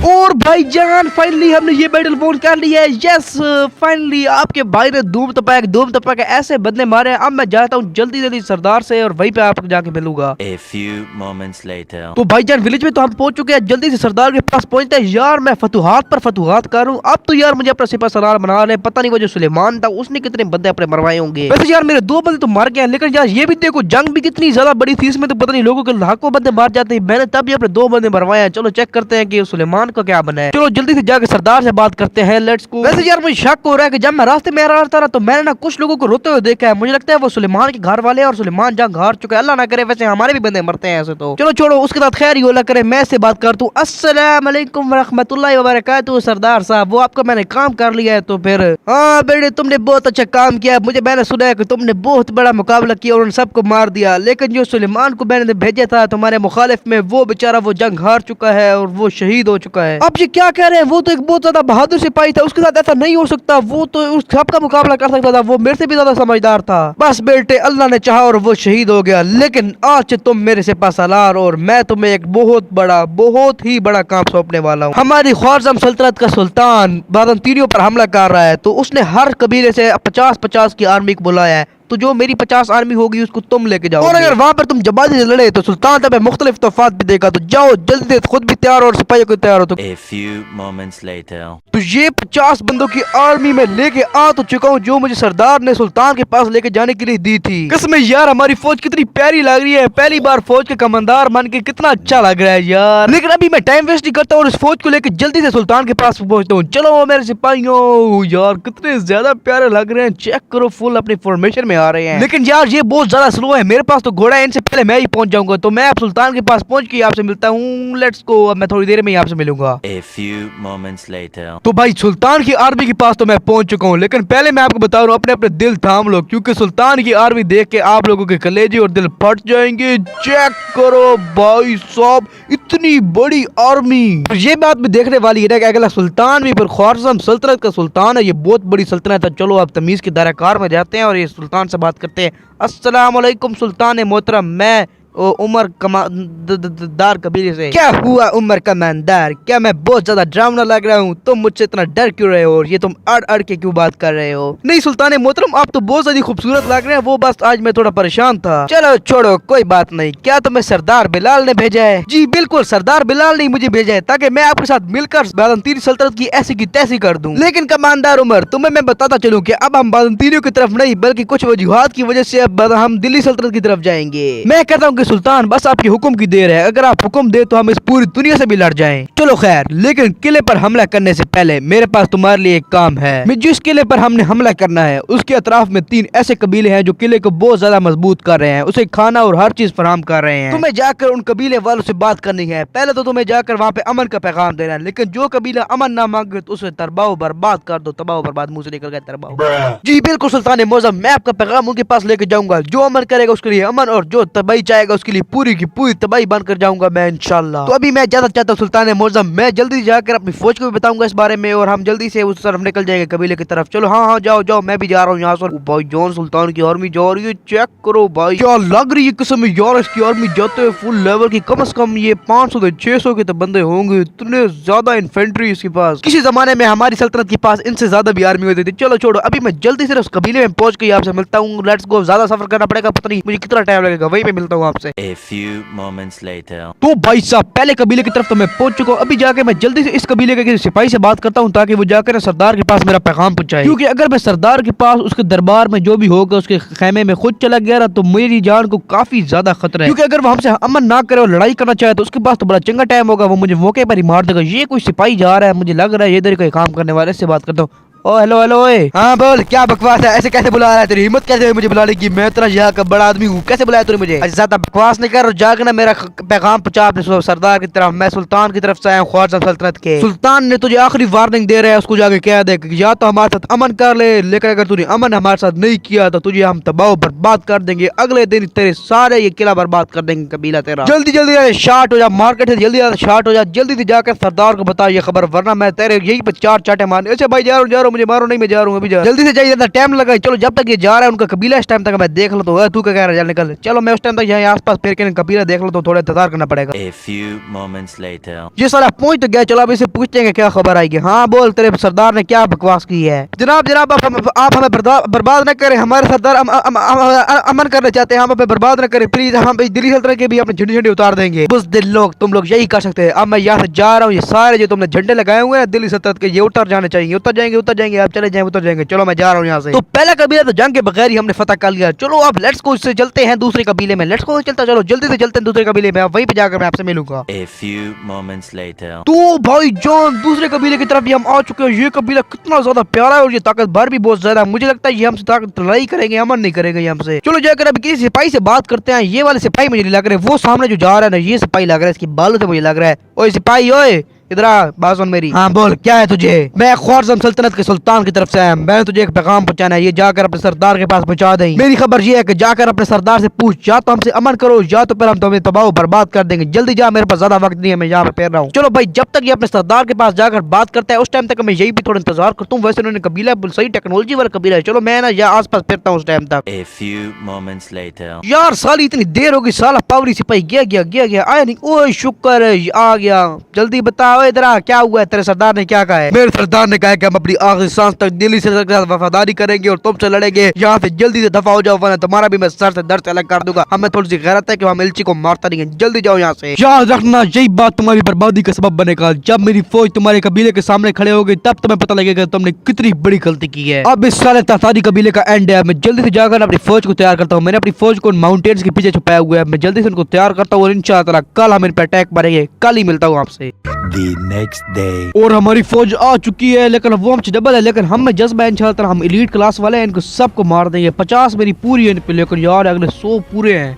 और भाईजान फाइनली हमने ये बैटल वोन कर लिया है। यस फाइनली आपके भाई ने धूम तपा के ऐसे बदले मारे हैं। अब मैं जाता हूँ जल्दी जल्दी सरदार से और वहीं पे आपको जाके मिलूंगा। A few moments later. तो भाईजान विलेज में तो हम पहुंच चुके हैं, जल्दी से सरदार के पास पहुंचते हैं। यार मैं फतुहात पर फतुहात कर रहा हूँ। अब तो यार मुझे अपना सिपा सलार बना रहे, पता नहीं वो जो सुलेमान था उसने कितने बंदे अपने मरवाए होंगे। वैसे यार मेरे 2 बंदे तो मर गए, लेकिन यार ये भी देखो जंग भी कितनी ज्यादा बड़ी थी, इसमें तो पता नहीं लोगों के लाखों बंदे मार जाते हैं। मैंने तब भी अपने 2 बंदे मरवाए हैं। चलो चेक करते हैं कि सुलेमान का क्या बना है। चलो जल्दी से जाकर सरदार से बात करते हैं, लेट्स गो। वैसे यार मुझे शक हो रहा है कि जब मैं रास्ते में आ रहा था तो मैंने ना कुछ लोगों को रोते हुए देखा है, मुझे लगता है वो सुलेमान के घर वाले हैं और सुलेमान जंग हार चुका है। अल्लाह ना करे वैसे हमारे भी बंदे मरते हैं ऐसे तो। चलो छोड़ो उसके साथ, खैर ही करे, मैं से बात करता हूँ। अस्सलाम वालेकुम रहमतुल्लाहि व बरकातुहू। सरदार साहब वो आपका मैंने काम कर लिया है, तो फिर हाँ बेटे तुमने बहुत अच्छा काम किया। मुझे मैंने सुना है कि तुमने बहुत बड़ा मुकाबला किया और उन सबको मार दिया, लेकिन जो सुलेमान को मैंने भेजा था तुम्हारे मुखालिफ में, वो बेचारा वो जंग हार चुका है और वो शहीद हो चुका है। अब ये क्या कह रहे हैं? वो तो एक बहुत ज्यादा बहादुर सिपाही था, उसके साथ ऐसा नहीं हो सकता। वो तो उस सबका मुकाबला कर सकता था, वो मेरे से भी ज्यादा समझदार था। बस बेटे अल्लाह ने चाहा और वो शहीद हो गया, लेकिन आज से तुम मेरे सिपा सलार और मैं तुम्हें एक बहुत ही बड़ा काम सौंपने वाला हूँ। हमारी ख्वारज़म सल्तनत का सुल्तान बाज़ंतीनियों पर हमला कर रहा है, तो उसने हर कबीले से 50-50 की आर्मी को बुलाया है। तो जो मेरी 50 आर्मी होगी उसको तुम लेके जाओ, और अगर वहाँ पर तुम जमाती से लड़े तो सुल्तान तुम्हें मुख्तलिफ तोहफात भी देगा। तो जाओ जल्दी से, खुद भी तैयार और सिपाहियों को तैयार हो। तो A few moments later. तो ये 50 बंदों की आर्मी में लेके आ तो चुका हूँ, जो मुझे सरदार ने सुल्तान के पास लेके जाने के लिए दी थी। कसम यार हमारी फौज कितनी प्यारी लग रही है, पहली बार फौज के कमांडर बन के कितना अच्छा लग रहा है यार। लेकिन अभी मैं टाइम वेस्ट नहीं करता और इस फौज को लेके जल्दी से सुल्तान के पास पहुंचता हूँ। चलो मेरे सिपाहियों, यार कितने ज्यादा प्यारे लग रहे हैं, चेक करो फुल अपनी फॉर्मेशन में आ रहे हैं। लेकिन यार ये बहुत ज्यादा स्लो है, मेरे पास तो घोड़ा है, इनसे पहले मैं ही पहुंच जाऊंगा। तो मैं अब सुल्तान के पास पहुंच के आपसे मिलता हूँ। लेट्स गो, अब मैं थोड़ी देर में ही आपसे मिलूंगा। A few moments later. तो भाई सुल्तान की आर्मी के पास तो मैं पहुंच चुका हूँ, लेकिन पहले मैं आपको बता रहा हूँ अपने अपने दिल थाम लो, क्योंकि सुल्तान की आर्मी देख के आप लोगों के कलेजे और दिल फट जाएंगे। चेक करो भाई साहब, इतनी बड़ी आर्मी। ये बात भी देखने वाली है कि अगला सुल्तान भी पर ख्वारज़म सल्तनत का सुल्तान है, ये बहुत बड़ी सल्तनत है। चलो आप तमीज के दायरा कार में जाते हैं और ये सुल्तान से बात करते हैं। अस्सलाम वालेकुम सुल्तान मोहतरम, मैं उमर कमांदार कबीले से। क्या हुआ उमर कमांदार, क्या मैं बहुत ज्यादा डरावना लग रहा हूँ? तुम मुझसे इतना डर क्यों रहे हो और ये तुम अड़ के क्यों बात कर रहे हो? नहीं सुल्तान मोहतरम, आप तो बहुत ज्यादा खूबसूरत लग रहे हैं, वो बस आज मैं थोड़ा परेशान था। चलो छोड़ो कोई बात नहीं। क्या तुम्हें सरदार बिलाल ने भेजा है? जी बिल्कुल, सरदार बिलाल ने मुझे भेजा है ताकि मैं आपके साथ मिलकर बाज़ंतीनी सल्तनत की ऐसी की तैसी कर दूं। लेकिन कमांडर उमर, तुम्हें मैं बताता चलूं कि अब हम बाज़ंतीनियों की तरफ नहीं बल्कि कुछ वजूहात की वजह से अब हम दिल्ली सल्तनत की तरफ जाएंगे। मैं कहता हूँ सुल्तान बस आपके हुक्म की देर है, अगर आप हुक्म दे तो हम इस पूरी दुनिया से भी लड़ जाएं। चलो खैर, लेकिन किले पर हमला करने से पहले मेरे पास तुम्हारे लिए एक काम है। मैं जिस किले पर हमने हमला करना है उसके अतराफ में 3 ऐसे कबीले हैं जो किले को बहुत ज्यादा मजबूत कर रहे हैं, उसे खाना और हर चीज फराहम कर रहे हैं। तुम्हें जाकर उन कबीले वालों से बात करनी है। पहले तो तुम्हें जाकर वहाँ पे अमन का पैगाम देना है, लेकिन जो कबीला अमन ना मांगे तो उसे तबाह बर्बाद कर दो। तबाह बर्बाद मुंह से निकल गया तबाह। जी बिल्कुल सुल्तान मोअज़्ज़म, मैं आपका पैगाम उनके पास लेके जाऊंगा। जो अमन करेगा उसके लिए अमन और जो तबाही चाहेगा उसके लिए पूरी की पूरी तबाही बन कर जाऊंगा मैं इंशाल्लाह। तो अभी मैं ज्यादा चाहता हूँ सुल्तान मोअज़्ज़म, मैं जल्दी जाकर अपनी फौज को भी बताऊंगा इस बारे में और हम जल्दी से उस तरफ निकल जाएंगे कबीले की तरफ। चलो हाँ जाओ जाओ, मैं भी जा रहा हूँ यहाँ से। भाई जॉन सुल्तान की आर्मी जा रही है, चेक करो भाई क्या लग रही है किस्म यार। इसकी आर्मी जाते हुए फुल लेवल की, कम से कम ये 500 से 600 के तो बंदे होंगे, इतने ज्यादा इन्फेंट्री इसके पास। किसी जमाने में हमारी सल्तनत के पास इनसे ज्यादा भी आर्मी होती थी। चलो छोड़ो, अभी मैं जल्दी से उस कबीले में पहुंच के आपसे मिलता हूँ। लेट्स गो, ज्यादा सफर करना पड़ेगा, पता नहीं मुझे कितना टाइम लगेगा, वहीं पे मिलता हूँ आपसे। से। A few moments later. तो भाई साहब पहले कबीले की तरफ तो मैं पहुंच चुका हूँ। अभी जाके मैं जल्दी से इस कबीले के किसी सिपाही से बात करता हूँ ताकि वो जाकर सरदार के पास मेरा पैगाम पहुंचाए, क्योंकि अगर मैं सरदार के पास उसके दरबार में जो भी होगा उसके खेमे में खुद चला गया ना तो मेरी जान को काफी ज्यादा खतरा है, क्योंकि अगर वो हमसे अमन ना करे और लड़ाई करना चाहे तो उसके पास तो बड़ा चंगा टाइम होगा, वो मुझे मौके पर ही मार देगा। ये कोई सिपाही जा रहा है, मुझे लग रहा है ये इधर कोई काम करने वाले से बात करता हूँ। ओ हेलो हेलो ओए। हाँ बोल, क्या बकवास है? ऐसे कैसे बुला रहा है? तेरी हिम्मत कैसे है मुझे बुलाने की? मैं तेरा यहाँ का बड़ा आदमी हूँ, कैसे बुलाया तूने मुझे? ज्यादा बकवास नहीं कर, जाके ना मेरा पैगाम पहुंचा अपने सरदार की तरफ। मैं सुल्तान की तरफ से आया हूँ, ख्वाजा सल्तनत के। सुल्तान ने तुझे आखिरी वार्निंग दे रहा है, उसको जाके कह दे कि या तो हमारे साथ अमन कर ले, लेकिन अगर तूने अमन हमारे साथ नहीं किया तो तुझे हम तबाह बर्बाद कर देंगे। अगले दिन तेरे सारे ये किला बर्बाद कर देंगे कबीला तेरा। जल्दी जल्दी शार्ट हो जा, मार्केट से जल्दी शार्ट हो जा, जल्दी से जाकर सरदार को बता ये खबर, वरना मैं तेरे यही पे 4 चाटे मारने। अच्छा भाई जा रहा हूँ, मुझे मारो नहीं, मैं जा रहा हूँ अभी जा। जल्दी से जाइए, टाइम लगा। चलो जब तक ये जा रहा है उनका कबीला इस टाइम तक मैं देख लो तो तू क्या कह रहा है, निकल। चलो मैं उस टाइम तक यहाँ आसपास फिर के कबीला देख लो तो थोड़ा इंतजार करना पड़ेगा। A few moments later. ये सारा पहुंच तो गया, चलो अब इसे पूछते हैं क्या खबर आएगी। हाँ बोल, तेरे सरदार ने क्या बकवास की है? जनाब जनाब आप हमें बर्बाद न करें, हमारे सरदार अमन करना चाहते हैं, हम हमें बर्बाद न करें प्लीज। हम दिल्ली सल्तनत के भी अपने झंडे झंडे उतार देंगे। बस दिल लोग तुम लोग यही कर सकते हैं। अब मैं यहाँ से जा रहा हूँ, ये सारे जो तुमने झंडे लगाए हुए हैं दिल्ली सल्तनत के, ये उतर जाने चाहिए। उतर जाएंगे आप चले जाएंगे, उतर जाएंगे। चलो मैं जा रहा हूँ यहाँ से। तो पहला कबीला तो जंग के बगैर ही हमने फतह कर लिया। चलो अब लेट्स को इससे चलते हैं दूसरे कबीले में। लेट्स को चलता, चलो जल्दी से चलते हैं दूसरे कबीले में, वहीं पे जाकर मैं आपसे मिलूंगा। A few moments later. तो भाई जान दूसरे कबीले की तरफ भी हम आ चुके हैं। ये कबीला कितना ज्यादा प्यारा है और ये ताकतवर भी बहुत ज्यादा है। मुझे लगता है ये हमसे लड़ाई करेंगे, अमन नहीं करेंगे ये हमसे। चलो जाकर अभी किसी सिपाही से बात करते हैं। ये वाले सिपाही मुझे नहीं लग रहे, वो सामने जो जा रहा है ना ये सिपाही लग रहा है, इसकी बालों से मुझे लग रहा है। ओए सिपाही ओए, इधर आ, बात सुन मेरी। हाँ बोल, क्या है तुझे? मैं ख्वाजा सल्तनत के सुल्तान की तरफ से आया, मैंने तुझे एक पैगाम पहुंचाना है, ये जाकर अपने सरदार के पास पहुंचा दे। मेरी खबर ये है कि जाकर अपने सरदार से पूछ, या तो हमसे अमन करो या तो फिर हम तुम्हें तबाह बर्बाद कर देंगे। जल्दी जा, मेरे पास ज्यादा वक्त नहीं है, मैं यहाँ पे फिर रहा हूँ। चलो भाई जब तक ये अपने सरदार के पास जाकर बात करता है उस टाइम तक मैं यही भी थोड़ा इंतजार करता हूँ। वैसे उन्होंने कबीला सही टेक्नोलॉजी वाला कबीला है। चलो मैं ना यहाँ आस पास फिरता हूँ उस टाइम तक। A few moments later. यार साली इतनी देर हो गई, साला पावरी सिपाही गया आया नहीं। ओए शुक्र है आ गया, जल्दी बताओ इधर आ, क्या हुआ है? तेरे सरदार ने क्या कहा है? मेरे सरदार ने कहा है कि हम अपनी आखिरी सांस तक दिल्ली से वफादारी करेंगे और तुमसे लड़ेंगे। यहाँ से जल्दी से दफा हो जाओ वरना तुम्हारा भी मैं सर से दर्द से अलग कर दूंगा। हमें थोड़ी सी गैरत है कि हम इल्ची को मारता नहीं है। जल्दी जाओ यहाँ से। याद रखना यही बात तुम्हारी बर्बादी का सबब बनेगा। जब मेरी फौज तुम्हारे कबीले के सामने खड़े होगी तब तुम्हें पता लगेगा तुमने कितनी बड़ी गलती की है। अब इस साले तातारी कबीले का एंड है। मैं जल्दी से जाकर अपनी फौज को तैयार करता हूँ। मैंने अपनी फौज को माउंटेन्स के पीछे छुपाया हुआ है। मैं जल्दी से उनको तैयार करता हूँ और इंशाअल्लाह कल हम इन पर अटैक मारेंगे। कल ही मिलता हूँ आपसे। The next day. और हमारी फौज आ चुकी है, लेकिन वो हमसे डबल है, लेकिन हम में जज्बा है इंशाअल्लाह। हम एलीट क्लास वाले हैं, इनको सबको मार देंगे। 50 मेरी पूरी है इन पे, लेकिन यार अगले 100 पूरे हैं।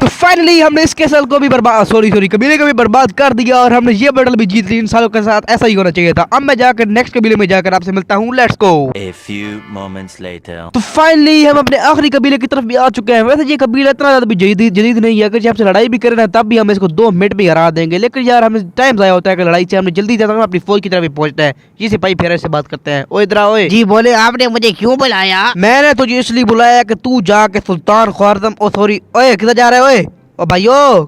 तो फाइनली हमने इस केसल को भी बर्बाद सॉरी कबीले को भी बर्बाद कर दिया और हमने ये बैटल भी जीत ली। इन सालों के साथ ऐसा ही होना चाहिए था। अब मैं जाकर नेक्स्ट कबीले में जाकर आपसे मिलता हूँ। Let's go. A few moments later. तो फाइनली हम अपने आखिरी कबीले की तरफ भी आ चुके हैं। वैसे ये कबीला इतना ज्यादा भी जदीद नहीं है, अगर हमसे लड़ाई भी करें ना तब भी हम इसको 2 मिनट में हरा देंगे। लेकिन यार हमें टाइम जाया होता है कि लड़ाई से हमने जल्दी जाकर अपनी फौज की तरफ भी पहुंचता है। ये सिपाही फिर से बात करते हैं। ओ इधर आओ। जी बोले, आपने मुझे क्यों बुलाया? मैंने तुझे इसलिए बुलाया कि तू जाके सुल्तान ख्वारजम ओ सॉरी ओए किधर जा रहे हो? ओए ओ भाइयों,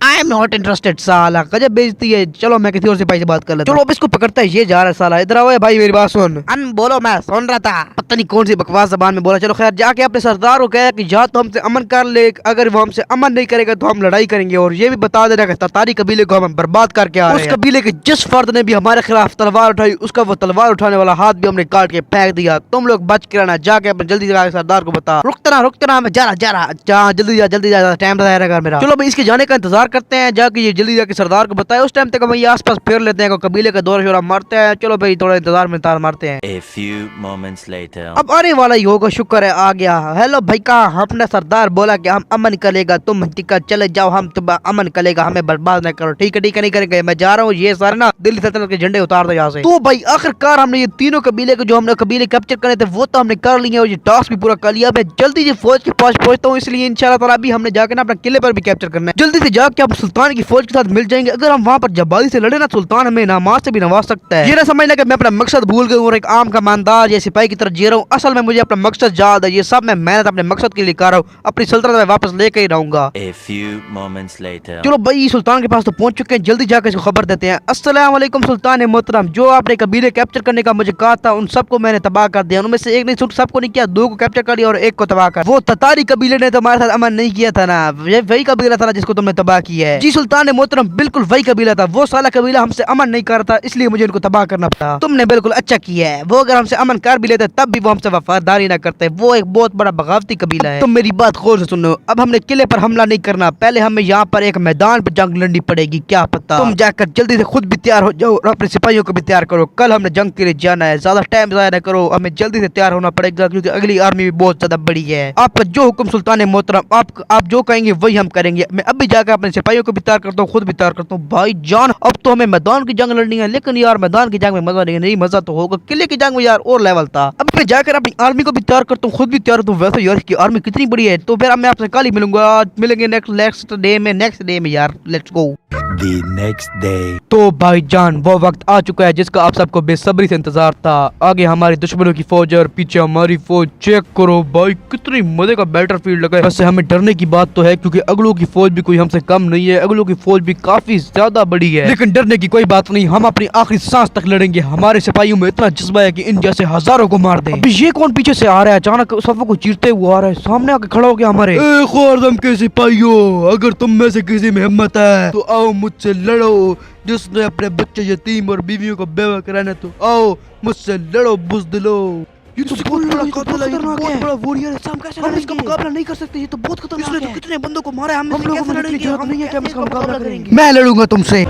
आई एम नॉट इंटरेस्टेड। साला गजब बेइज्जती है। चलो मैं किसी और सिपाही से बात कर लेता हूं। चलो अब इसको पकड़ता है, ये जा रहा है साला। इधर आओ भाई, मेरी बात सुन। बोलो, मैं सुन रहा था। पता नहीं कौन सी बकवास जबान में बोला। चलो खैर जाके अपने सरदार को कहा कि या तो हमसे अमन कर ले, अगर वो हमसे अमन नहीं करेगा तो हम लड़ाई करेंगे। और ये भी बता देना कि तातारी कबीले को हम बर्बाद करके आ रहे हैं। उस कबीले के जिस फर्द ने भी हमारे खिलाफ तलवार उठाई उसका वो तलवार उठाने वाला हाथ भी हमने काट के फेंक दिया। तुम लोग बच के रहना। जाके अपने जल्दी जाके सरदार को बता। रुकता ना, मैं जा रहा। अच्छा जल्दी जा, टाइम रहेगा मेरा। चलो भाई इसके जाने का इंतजार करते हैं। जाके ये जल्दी जाके सरदार को बताए। उस टाइम तक हम ये आसपास फेर लेते हैं, कबीले का दौरा शोरा मारते हैं। चलो भाई थोड़ा इंतजार में तार मारते हैं। A few moments later. अब आने वाला ही होगा, शुक्र है आ गया। हेलो भाई का अपना सरदार बोला कि हम अमन करेगा, तुम टिका चले जाओ, हम तुम अमन करेगा, हमें बर्बाद न करो। ठीक है नहीं करेंगे। मैं जा रहा हूँ, ये सारे ना दिल्ली सल्तनत के झंडे उतार दो यहाँ से। तो भाई आखिरकार हमने ये तीनों कबीले को जो हमने कबीले कैप्चर करे थे वो तो हमने कर लिए और ये टास्क भी पूरा कर लिया। मैं जल्दी से फौज के पास पहुंचता हूँ, इसलिए इंशाल्लाह ताला अभी हमने जाकर ना अपना किले पर भी कैप्चर करना है। जल्दी से जाके अब सुल्तान की फौज के साथ मिल जाएंगे। अगर हम वहाँ पर जबाली से लड़े ना, सुल्तान हमें नामाज से भी नवाज सकता है। ये ना समझना कि मैं अपना मकसद भूल गया हूँ और एक आम का ईमानदार या सिपाही की तरह जी रहा हूँ। असल में मुझे अपना मकसद याद है। ये सब मैं मेहनत अपने मकसद के लिए कर रहा हूँ। अपनी सल्तनत में वापस लेके ही रहूंगा। A few moments later. चलो भाई, सुल्तान के पास तो पहुंच चुके हैं, जल्दी जाकर इसको खबर देते हैं। अस्सलाम वालेकुम सुल्तान मोहतरम, जो आपने कबीले कैप्चर करने का मुझे कहा था उन सबको मैंने तबाह कर दिया। उनमें से एक नहीं, सबको नहीं किया, 2 को कैप्चर कर लिया और 1 को तबाह कर। वो ततारी कबीले ने तुम्हारे साथ अमन नहीं किया था ना, ये वही कबीला था ना जिसको तुमने तबाह किया है। जी सुल्तान मोहतरम, बिल्कुल वही कबीला था। वो साला कबीला हमसे अमन नहीं कर रहा था, इसलिए मुझे उनको तबाह करना पड़ा। तुमने बिल्कुल अच्छा किया है। वो अगर हमसे अमन कर भी लेते तब भी वो हमसे वफादारी ना करते। वो एक बहुत बड़ा बगावती कबीला है। तुम मेरी बात गौर से सुनो। अब हमने किले पर हमला नहीं करना, पहले हमें यहाँ पर एक मैदान पर जंग लड़नी पड़ेगी। क्या पता तुम जाकर जल्दी से खुद भी तैयार हो जाओ और अपने सिपाहियों को भी तैयार करो। कल हमने जंग के लिए जाना है, ज्यादा टाइम जाया ना करो, हमें जल्दी से तैयार होना पड़ेगा क्योंकि अगली आर्मी भी बहुत ज्यादा बड़ी है। आपका जो हुक्म सुल्तान मोहतरम, आप जो कहेंगे वही हम करेंगे। मैं अभी जाकर अपने सिपाहियों को भी तैयार करता हूँ, खुद भी तैयार करता हूँ। भाई जान, अब तो हमें मैदान की जंग लड़नी है, लेकिन यार मैदान की जंग में मजा नहीं, मजा तो होगा। किले की जंग में यार और लेवल था। अब मैं जाकर अपनी आर्मी को भी तैयार करता हूँ, खुद भी तैयार होता हूँ। वैसे यार इसकी आर्मी कितनी बड़ी है। तो फिर मैं आपसे कल ही मिलूंगा, मिलेंगे नेक्स्ट डे में यार। Let's go. The next day. तो भाईजान, वो वक्त आ चुका है जिसका आप सबको बेसब्री से इंतजार था। आगे हमारे दुश्मनों की फौज और पीछे हमारी फौज। चेक करो भाई, कितनी मजे का बैटलफील्ड लगा है। वैसे हमें डरने की बात तो है क्योंकि अगलों की फौज भी कोई हमसे कम नहीं है। अगलों की फौज भी काफी ज्यादा बड़ी है, लेकिन डरने की कोई बात नहीं। हम अपनी आखिरी सांस तक लड़ेंगे। हमारे सिपाहियों में इतना जज्बा है कि इन जैसे हजारों को मार दें। अभी ये कौन पीछे से आ रहा है? अचानक सफों को चीरते हुए आ रहा है, सामने आके खड़ा हो गया हमारे। खुर्रम के सिपाहियों, अगर तुम में से किसी में हिम्मत है तो आओ मुझसे लड़ो। जिसने अपने बच्चे यतीम और बीवियों को बेवा कराना, तो आओ मुझसे लड़ो बुज़दिलो। ये तो बहुत बड़ा कातिल है, बहुत बड़ा वॉरियर है। हम इसका मुकाबला नहीं कर सकते, ये तो बहुत खतरनाक है। इसने तो कितने बंदों को मारा है, हम लोगों को लड़ने की जरूरत नहीं है कि हम इसका मुकाबला करेंगे। मैं लड़ूंगा तुमसे।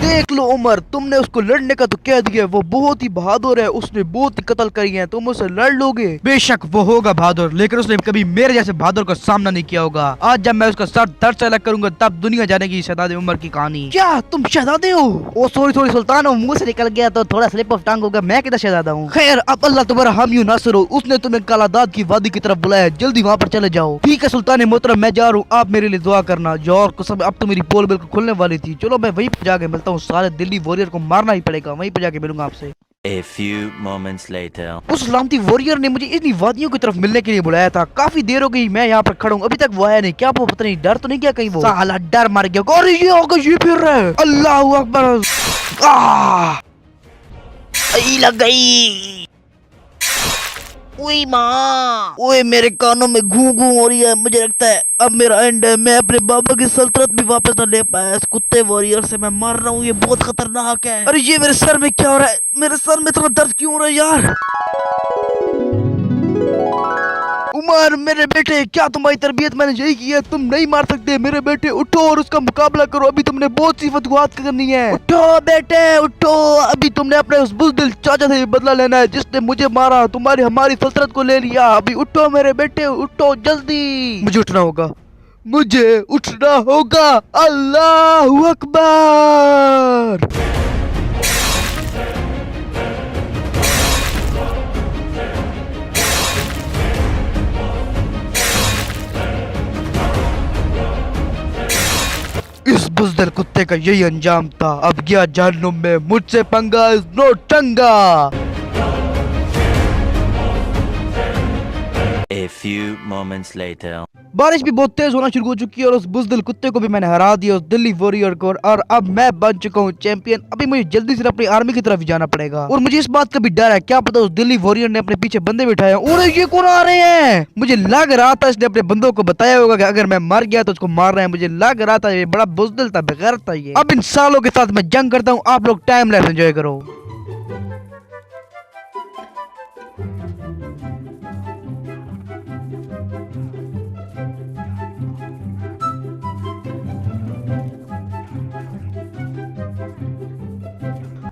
देख लो उमर, तुमने उसको लड़ने का तो कह दिया, वो बहुत ही बहादुर है, उसने बहुत ही कत्ल करी है, तुम उससे लड़ लोगे? बेशक वो होगा बहादुर, लेकिन उसने कभी मेरे जैसे बहादुर का सामना नहीं किया होगा। आज जब मैं उसका सर दर्द से अलग करूंगा तब दुनिया जानेगी शहजादे उमर की कहानी। क्या तुम शहजादे हो? ओ सॉरी सुल्तान, मुंह से निकल गया तो थोड़ा स्लिप ऑफ टंग होगा। मैं किधर शहजादा हूँ? खैर, अब अल्लाह तुम्हारा हामी नासिर हो। उसने तुम्हें कालादाद की वादी की तरफ बुलाया, जल्दी वहाँ पर चले जाओ। ठीक है सुल्तान मोहतरम, मैं जा रहा हूँ, आप मेरे लिए दुआ करना। यार कसम, अब तो मेरी पोल बिल्कुल खुलने वाली थी। चलो मैं वहीं पर जाके मिलता हूँ। सारे दिल्ली वॉरियर को मारना ही पड़ेगा, वहीं पे जाके मिलूंगा आपसे। A few moments later. उस लामती वॉरियर ने मुझे इतनी वादियों की तरफ मिलने के लिए बुलाया था। काफी देर हो गई मैं यहाँ पर खड़ा हूँ, अभी तक वो आया नहीं। क्या वो पता नहीं डर तो नहीं गया कहीं? वो साला डर मर गया। अरे ये होगा, ये फिर रहा है। अल्लाह अकबर। लग गई। ओए माँ, ओए मेरे कानों में घू घू हो रही है। मुझे लगता है अब मेरा एंड है। मैं अपने बाबा की सल्तनत भी वापस न ले पाया। इस कुत्ते वॉरियर से मैं मार रहा हूँ, ये बहुत खतरनाक है। अरे ये मेरे सर में क्या हो रहा है? मेरे सर में इतना दर्द क्यों हो रहा है यार? उमर मेरे बेटे, क्या तुम्हारी तरबियत मैंने यही की है? तुम नहीं मार सकते मेरे बेटे। उठो और उसका मुकाबला करो। अभी तुमने बहुत सी फतवात करनी है। उठो बेटे उठो, अभी तुमने अपने उस बुज़दिल चाचा से बदला लेना है जिसने मुझे मारा, तुम्हारी हमारी सल्तनत को ले लिया। अभी उठो मेरे बेटे, उठो जल्दी। मुझे उठना होगा, मुझे उठना होगा। अल्लाह अकबर। इस बुज़दिल कुत्ते का यही अंजाम था। अब गया जहन्नुम में, मुझसे पंगा इज नो टंगा। A few moments later. बारिश भी बहुत तेज होना शुरू हो चुकी है और उस बुज़दिल कुत्ते को भी मैंने हरा दिया, उस दिल्ली वॉरियर को, और अब मैं बन चुका हूँ चैंपियन। अभी मुझे जल्दी से अपनी आर्मी की तरफ ही जाना पड़ेगा और मुझे इस बात का भी डर है, क्या पता उस दिल्ली वॉरियर ने अपने पीछे बंदे बिठाए। और ये कौन आ रहे हैं? मुझे लग रहा था इसने अपने बंदों को बताया होगा कि अगर मैं मर गया तो उसको मार रहे हैं। मुझे लग रहा था ये बड़ा बुज़दिल था, बेगैर था ये। अब इन सालों के साथ मैं जंग करता हूँ, आप लोग टाइम लैप्स एंजॉय करो।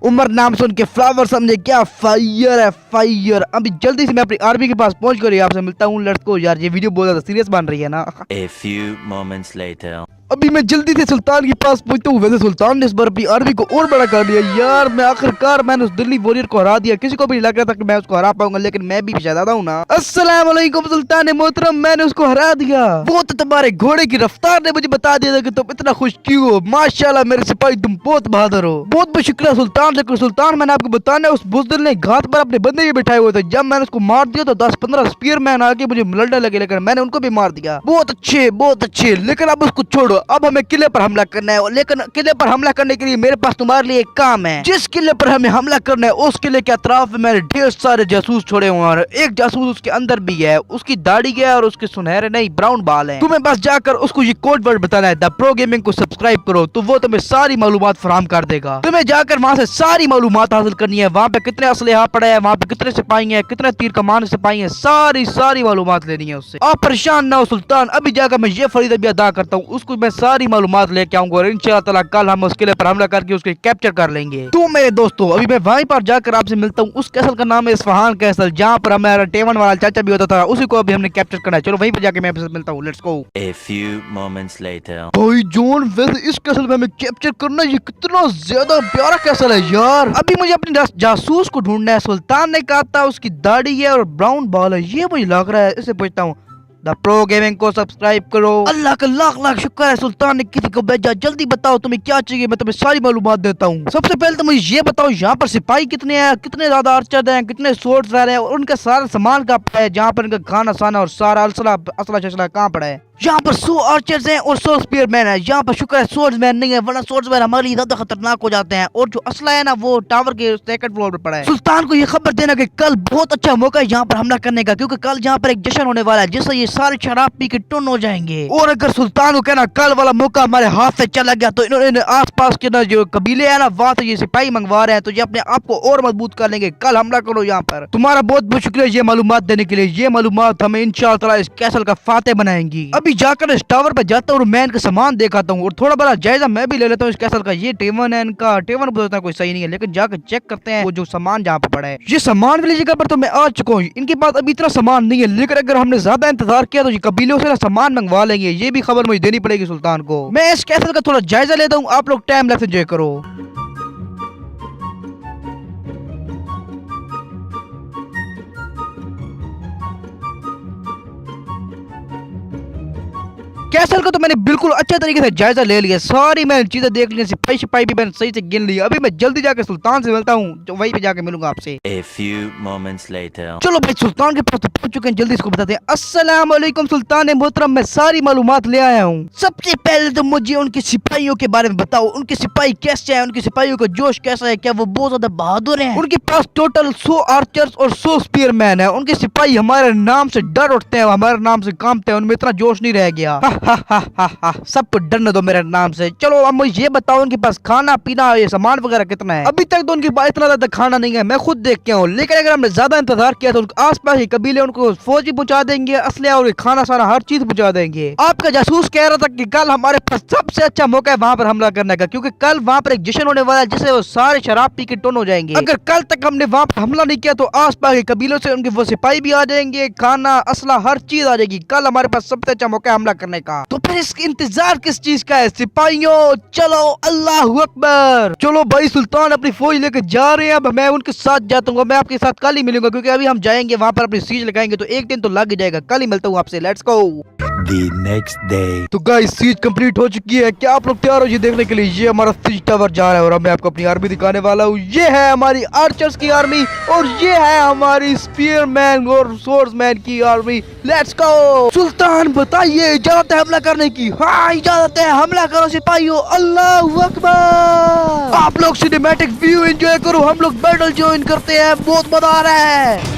उमर नाम सुन के फ्लावर समझे क्या? फायर है फायर। अभी जल्दी से मैं अपनी आर्मी के पास पहुंच कर आपसे मिलता हूँ। लड़कों यार ये वीडियो बहुत ज्यादा सीरियस बन रही है ना। A few moments later. अभी मैं जल्दी से सुल्तान के पास पहुंचता हूँ। वैसे सुल्तान ने इस बार अपनी आर्मी को और बड़ा कर दिया यार। मैं आखिरकार मैंने उस दिल्ली वॉरियर को हरा दिया। किसी को भी नहीं लग रहा था कि मैं उसको हरा पाऊंगा, लेकिन मैं भी शहजादा हूँ ना। अस्सलाम वालेकुम सुल्तान मोहतरम, मैंने उसको हरा दिया। वो तो तुम्हारे घोड़े की रफ्तार ने मुझे बता दिया था कि तुम इतना खुश क्यों हो। माशाल्लाह मेरे सिपाही, तुम बहुत बहादुर हो। बहुत बहुत शुक्रिया सुल्तान। लेकिन सुल्तान मैंने आपको बताना, उस बुज़दिल ने घात पर अपने बंदे भी बिठाए हुए थे। जब मैंने उसको मार दिया तो 10-15 स्पीयरमैन आके मुझे लड़ने लगे, लेकिन मैंने उनको भी मार दिया। बहुत अच्छे बहुत अच्छे। लेकिन अब उसको छोड़ो, अब हमें किले पर हमला करना है। लेकिन किले पर हमला करने के लिए मेरे पास तुम्हारे लिए एक काम है। जिस किले पर हमें हमला करना है उस किले के अतराफ में मैंने ढेर सारे जासूस छोड़े हुए हैं। एक जासूस उसके अंदर भी है, उसकी दाढ़ी है और उसके सुनहरे नहीं ब्राउन बाल है। तुम्हें बस जाकर उसको ये कोड वर्ड बताना है, द प्रो गेमिंग को सब्सक्राइब करो, तो वो तुम्हें सारी मालूमात फराहम कर देगा। तुम्हें जाकर वहाँ से सारी मालूमात हासिल करनी है। वहाँ पे कितने असलहा पड़े हैं, वहाँ पे कितने सिपाही हैं, कितने तीर कमान सिपाही हैं, सारी मालूमात लेनी है उससे। आप परेशान ना हो सुल्तान, अभी जाकर मैं ये फरीदा भी अदा करता हूँ, उसको मैं सारी मालूमात लेके आऊंगा और इंशाअल्लाह ताला कल हम उस किले पर हमला करके उसके कैप्चर कर लेंगे। तो मेरे दोस्तों अभी मैं वहीं पर जाकर आपसे मिलता हूँ। उस कैसल का नाम है इस्फहान कैसल, जहाँ पर हमारा टेवन वाला चाचा भी होता था, उसी को अभी हमने कैप्चर करना है। चलो वहीं पर जाके मैं आपसे मिलता हूँ। Let's go. A few moments later. भाई जॉन, वैसे इस कैसल में हमें कैप्चर करना, ये कितना ज्यादा प्यारा कैसल है यार। अभी मुझे अपनी जासूस को ढूंढना है। सुल्तान ने कहा था उसकी दाढ़ी है और ब्राउन बाल है, ये मुझे लग रहा है। इसे पूछता हूँ, द प्रो गेमिंग को सब्सक्राइब करो। अल्लाह का लाख लाख शुक्र है, सुल्तान ने किसी को भेजा। जल्दी बताओ तुम्हें क्या चाहिए, मैं तुम्हें सारी मालूमात देता हूँ। सबसे पहले तो मुझे ये बताओ, यहाँ पर सिपाही कितने हैं, कितने ज्यादा आर्चर हैं, कितने सोर्ड्स हैं और उनका सारा सामान कहाँ पड़ा है, जहाँ पर इनका खाना साना और सारा असला शसला कहाँ पड़ा है। यहाँ पर 100 आर्चर्स हैं और 100 स्पीयरमैन है। यहाँ पर शुक्र है सोर्ड्समैन नहीं है, वरना सोर्ड्समैन हमारे लिए ज्यादा खतरनाक हो जाते हैं। और जो असला है ना वो टावर के 2nd फ्लोर पर पड़ा है। सुल्तान को ये खबर देना कि कल बहुत अच्छा मौका है यहाँ पर हमला करने का, क्योंकि कल यहाँ पर एक जश्न होने वाला है जिससे ये सारे शराब पी के टुन हो जाएंगे। और अगर सुल्तान को कहना कल वाला मौका हमारे हाथ से चला गया तो इन्होंने आस पास के ना जो कबीले है ना वहाँ से ये सिपाही मंगवा रहे हैं, तो ये अपने आप को और मजबूत कर लेंगे। कल हमला करो यहाँ पर। तुम्हारा बहुत बहुत शुक्रिया ये मालूमात देने के लिए। ये मालूमात हमें इंशाअल्लाह इस कैसल का फाते बनाएंगी। अभी जाकर इस टावर पर जाता हूँ और मैं इनका सामान दिखाता हूँ और थोड़ा बड़ा जायजा मैं भी ले लेता हूँ इस कैसल का। ये टेवन है इनका, टेवन बोलता है कोई सही नहीं है, लेकिन जाकर चेक करते हैं वो जो सामान जहाँ पर पड़ा है। ये सामान वाली जगह पर तो मैं आ चुका हूँ। इनके पास अभी इतना सामान नहीं है, लेकिन अगर हमने ज्यादा इंतजार किया तो ये कबीलों से सामान मंगवा लेंगे। ये भी खबर मुझे देनी पड़ेगी सुल्तान को। मैं इस कैसल का थोड़ा जायजा लेता हूँ, आप लोग टाइम लैप्स एंजॉय करो। कैसल को तो मैंने बिल्कुल अच्छे तरीके से जायजा ले लिया, सारी मैंने चीजें देख ली, सिपाही भी मैंने सही से गिन लिया। अभी मैं जल्दी जाकर सुल्तान से मिलता हूँ, जो वहीं पे जाके मिलूंगा आपसे। A few moments later. चलो भाई सुल्तान के पास तो पहुंच चुके हैं, जल्दी इसको बताते हैं। अस्सलाम वालेकुम सुल्तान मोहतरम, मैं सारी मालूमात ले आया हूँ। सबसे पहले तो मुझे उनके सिपाहियों के बारे में बताओ, उनके सिपाही कैसे हैं, उनके सिपाहियों का जोश कैसा है, क्या वो बहुत ज्यादा बहादुर हैं? उनके पास टोटल 100 आर्चर्स और 100 स्पीयरमैन है। उनके सिपाही हमारे नाम से डर उठते हैं, हमारे नाम से कांपते हैं, उनमें इतना जोश नहीं रह गया। सबको डरने दो मेरे नाम से। चलो अब मुझे ये बताओ उनके पास खाना पीना ये सामान वगैरह कितना है? अभी तक तो उनके पास इतना ज्यादा खाना नहीं है, मैं खुद देख के हूँ, लेकिन अगर हमने ज्यादा इंतजार किया तो आस पास के कबीले उनको फौजी पहुंचा देंगे, असले और खाना सारा हर चीज पहुंचा देंगे। आपका जासूस कह रहा था कि कल हमारे पास सबसे अच्छा मौका है वहाँ पर हमला करने का, क्योंकि कल वहाँ पर एक जश्न होने वाला है जिससे वो सारे शराब पी के टुन हो जाएंगे। अगर कल तक हमने वहाँ पर हमला नहीं किया तो आस पास के कबीलों से उनके वो सिपाही भी आ जाएंगे, खाना असला हर चीज आ जाएगी। कल हमारे पास सबसे अच्छा मौका है हमला करने का, तो फिर इसके इंतजार किस चीज का है? सिपाहियों चलो, अल्लाह अकबर। चलो भाई सुल्तान अपनी फौज लेकर जा रहे हैं, अब मैं उनके साथ जाता हूँ। मैं आपके साथ कल ही मिलूंगा, क्योंकि अभी हम जाएंगे वहाँ पर अपनी सीज लगाएंगे तो एक दिन तो लग ही जाएगा। कल ही मिलता हूँ आपसे। Let's go. The next day. तो गाइस सीज कंप्लीट हो चुकी है। क्या आप लोग तैयार हो ये देखने के लिए? ये हमारा सीज टावर जा रहा है और अब मैं आपको अपनी आर्मी दिखाने वाला हूँ। ये है हमारी आर्चर्स की आर्मी और ये है हमारी स्पीयरमैन और सोर्ड्समैन की आर्मी। Let's go. सुल्तान बताइए इजाजत है हमला करने की? हाँ इजाजत है, हमला करो सिपाहियों। अल्लाह अकबर। आप लोग सिनेमैटिक व्यू एंजॉय करो, हम लोग बैटल ज्वाइन करते हैं, बहुत मजा आ रहा है।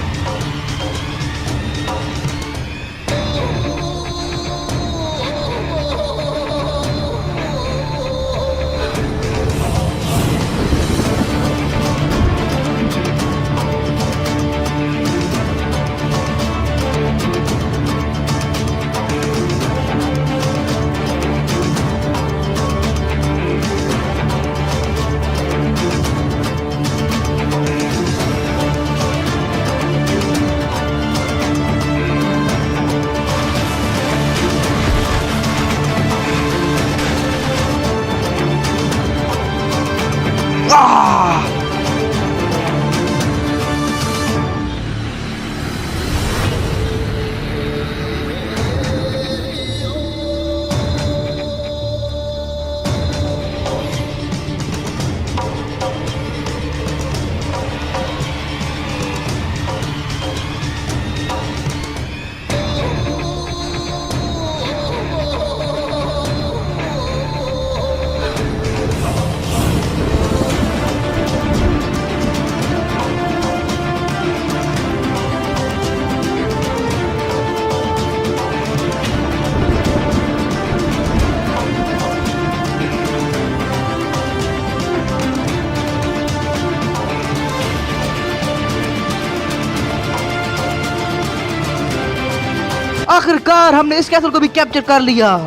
आखिरकार हमने इस कैसल को भी कैप्चर कर लिया।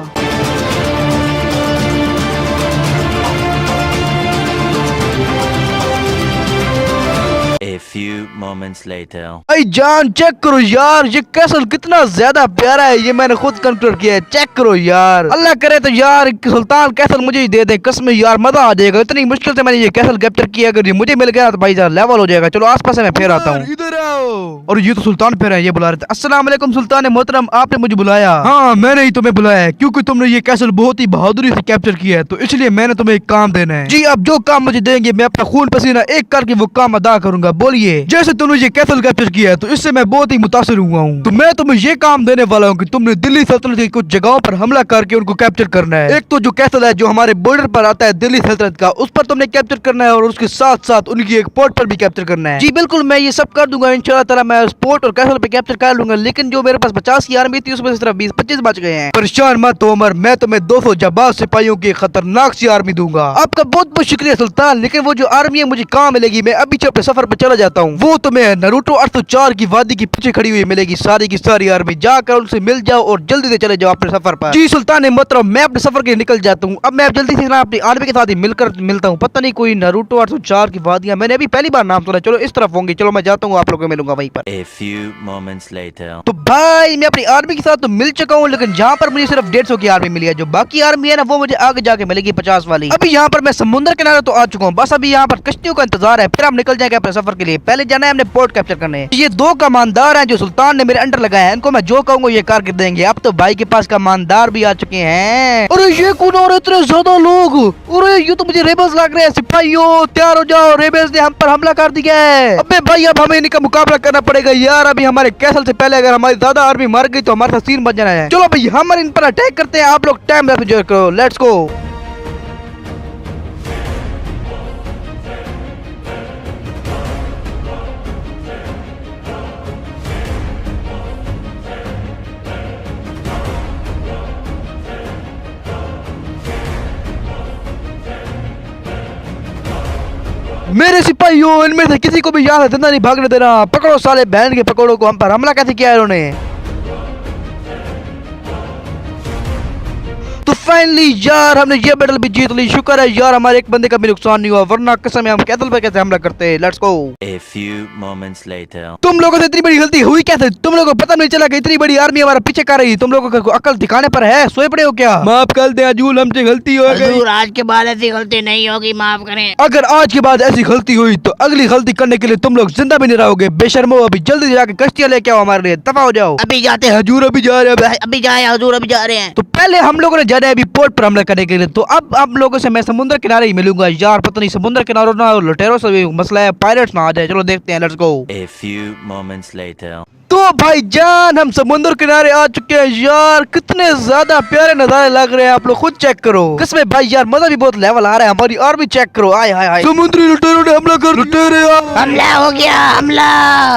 A few moments later. भाई जान चेक करो यार, ये कैसल कितना ज्यादा प्यारा है, ये मैंने खुद कंट्रोल किया है। चेक करो यार, अल्लाह करे तो यार सुल्तान कैसल मुझे ही दे दे, कसम यार मजा आ जाएगा। इतनी मुश्किल से मैंने ये कैसल कैप्चर किया, अगर ये मुझे मिल गया तो भाई यार लेवल हो जाएगा। चलो आसपास से मैं फिर आता हूँ। इधर आओ। और ये तो सुल्तान फिर है, ये बुला रहे थे। अस्सलाम वालेकुम सुल्तान मोहतरम, आपने मुझे बुलाया? हाँ मैंने ही तुम्हें बुलाया है, क्योंकि तुमने ये कैसल बहुत ही बहादुरी से कैप्चर किया है, तो इसलिए मैंने तुम्हें एक काम देना है। जी आप जो काम मुझे देंगे मैं अपना खून पसीना एक करके वो काम अदा करूंगा। बोलिए। जैसे तुमने ये कैसल कैप्चर किया है तो इससे मैं बहुत ही मुतासिर हुआ हूँ, तो मैं तुम्हें ये काम देने वाला हूँ कि तुमने दिल्ली सल्तनत की कुछ जगहों पर हमला करके उनको कैप्चर करना है। एक तो जो कैसल है जो हमारे बॉर्डर पर आता है दिल्ली सल्तनत का, उस पर तुमने कैप्चर करना है, और उसके साथ साथ उनकी एक पोर्ट पर भी कैप्चर करना है। जी बिल्कुल, मैं ये सब कर दूंगा इंशाल्लाह ताला। मैं स्पोर्ट और कैसल पे कैप्चर कर लूंगा, लेकिन जो मेरे पास 50 की आर्मी थी उसमें से सिर्फ 20-25 बच गए हैं। परेशान मत हो उमर, मैं तुम्हें 200 जाबाज सिपाहियों की खतरनाक सी आर्मी दूंगा। आपका बहुत बहुत शुक्रिया सुल्तान, लेकिन वो जो आर्मी है मुझे कहाँ मिलेगी? मैं अभी अपने सफर पे चला जाता हूँ। वो तुम्हें नारुतो 804 की वादी के पीछे खड़ी हुई मिलेगी, सारी की सारी आर्मी। जाकर उनसे मिल जाओ और जल्दी से चले जाओ अपने सफर पर। जी सुल्तान मोहतरम, मैं अपने सफर के लिए निकल जाता हूँ। अब मैं जल्दी से ना अपनी आर्मी के साथ ही मिलता हूँ। पता नहीं कोई नारुतो 804 की वादियां, मैंने अभी पहली बार नाम सुना। चलो इस तरफ होंगे, चलो मैं जाता हूँ, आप लोगों को मिलूंगा वहीं पर। A few moments later. तो भाई मैं अपनी आर्मी के साथ तो मिल चुका हूँ, लेकिन यहाँ पर मुझे सिर्फ 150 की आर्मी मिली है। जो बाकी आर्मी है ना वो मुझे आगे जाके मिलेगी 50 वाली। अभी यहाँ पर मैं समुद्र किनारे तो आ चुका हूँ, बस अभी यहाँ पर कश्तियों का इंतजार है, फिर हम निकल जाएंगे अपने सफर के लिए। पहले जाना है हमने पोर्ट कैप्चर करने। ये 2 कमानदार हैं जो सुल्तान ने मेरे अंडर लगाए हैं, इनको मैं जो कहूँगा ये करके देंगे। अब तो भाई के पास कमानदार भी आ चुके हैं। अरे ये कौन और इतने ज्यादा लोग? अरे ये तो मुझे रेबल्स लग रहे हैं। सिपाहियों तैयार हो जाओ, रेबल्स ने हम पर हमला कर दिया है। अबे भाई अब हमें इनका मुकाबला करना पड़ेगा यार। अभी हमारे कैसल से पहले अगर हमारी ज्यादा आर्मी मर गई तो हमारा सीन बन जाना है। चलो भाई हम इन पर अटैक करते हैं, आप लोग टाइम एंजॉय करो। Let's go. मेरे सिपाहियों, इनमें से किसी को भी यहाँ से जिंदा नहीं भागने देना। पकड़ो साले बहन के पकड़ो को, हम पर हमला कैसे किया है इन्होंने। तो फाइनली यार हमने ये बैटल भी जीत ली। शुक्र है यार हमारे एक बंदे का भी नुकसान नहीं हुआ, वरना कसम है हम कैसल पे कैसे हमला करते। Let's go. A few moments later. तुम लोगों से इतनी बड़ी गलती हुई कैसे? तुम लोगों को पता नहीं चला कि इतनी बड़ी आर्मी हमारा पीछे कर रही? तुम लोगों को अकल दिखाने पर है, सोए पड़े हो क्या? माफ कर दे अजूल, हमसे गलती हो गई। हजूर आज के बाद ऐसी गलती नहीं होगी, माफ करें। अगर आज के बाद ऐसी गलती हुई तो अगली गलती करने के लिए तुम लोग जिंदा भी नहीं रहोगे। बेशर्मो, अभी जल्दी से जाके कश्तियां लेके आओ हमारे लिए, दफा हो जाओ। अभी जाते हैं हजूर अभी जा रहे हैं। अभी जाए हजूर, अभी जा रहे हैं। तो पहले हम लोगों ने जाना है अभी पोर्ट पर हमला करने के लिए। तो अब आप लोगों से मैं समुद्र किनारे ही मिलूंगा यार। पता नहीं समुद्र किनारों ना लुटेरों से भी मसला है, पायरेट्स ना आ जाए। चलो देखते हैं, let's go. A few moments later. तो भाईजान हम समुद्र किनारे आ चुके हैं यार। कितने ज्यादा प्यारे नजारे लग रहे हैं, आप लोग खुद चेक करो। किसमें भाई यार मजा भी बहुत लेवल आ रहा है। हमारी आर्मी चेक करो, आए हाय हाय। समुद्री लुटेरों ने हमला कर, लुटेरे हमला हो गया, हमला।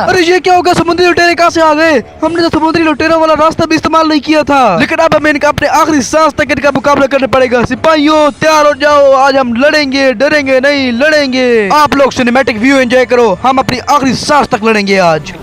अरे ये क्या होगा? समुद्री लुटेरे कहाँ से आ गए? हमने तो समुद्री लुटेरों वाला रास्ता भी इस्तेमाल नहीं किया था, लेकिन अब हमें इनका अपने आखिरी सांस तक इनका मुकाबला करना पड़ेगा। सिपाहियों तैयार हो जाओ, आज हम लड़ेंगे, डरेंगे नहीं, लड़ेंगे। आप लोग सिनेमैटिक व्यू एंजॉय करो, हम अपनी आखिरी सांस तक लड़ेंगे आज।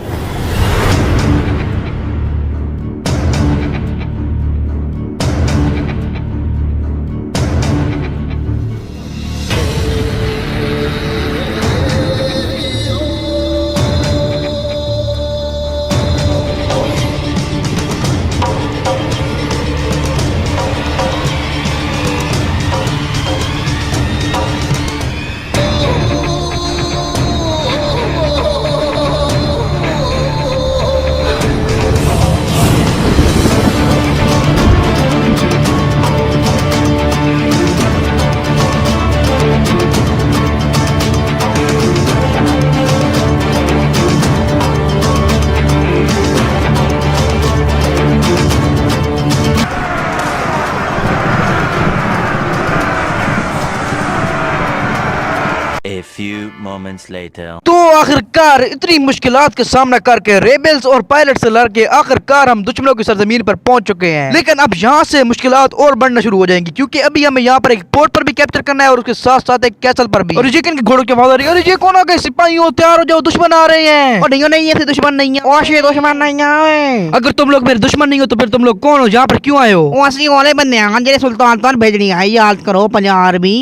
moments later. तो आखिरकार इतनी मुश्किलात का सामना करके रेबल्स और पायलट से लड़के आखिरकार हम दुश्मनों की सरजमीन पर पहुंच चुके हैं। लेकिन अब यहाँ से मुश्किलात और बढ़ना शुरू हो जाएंगी, क्योंकि अभी हमें यहाँ पर एक पोर्ट पर भी कैप्चर करना है और उसके साथ साथ एक कैसल पर भी। और ये किन के घोड़ों की आवाज आ रही है? अरे ये कौन आ गए? सिपाहियों तैयार हो जाओ, दुश्मन आ रहे हैं। और नहीं ऐसे दुश्मन नहीं है, ओशी दुश्मन नहीं आए। अगर तुम लोग मेरे दुश्मन नहीं हो तो फिर तुम लोग कौन हो? यहाँ पर क्यों आए हो? ओसी वाले बंदे हैं सुल्तान भेजनी है, याद करो पंजाब भी।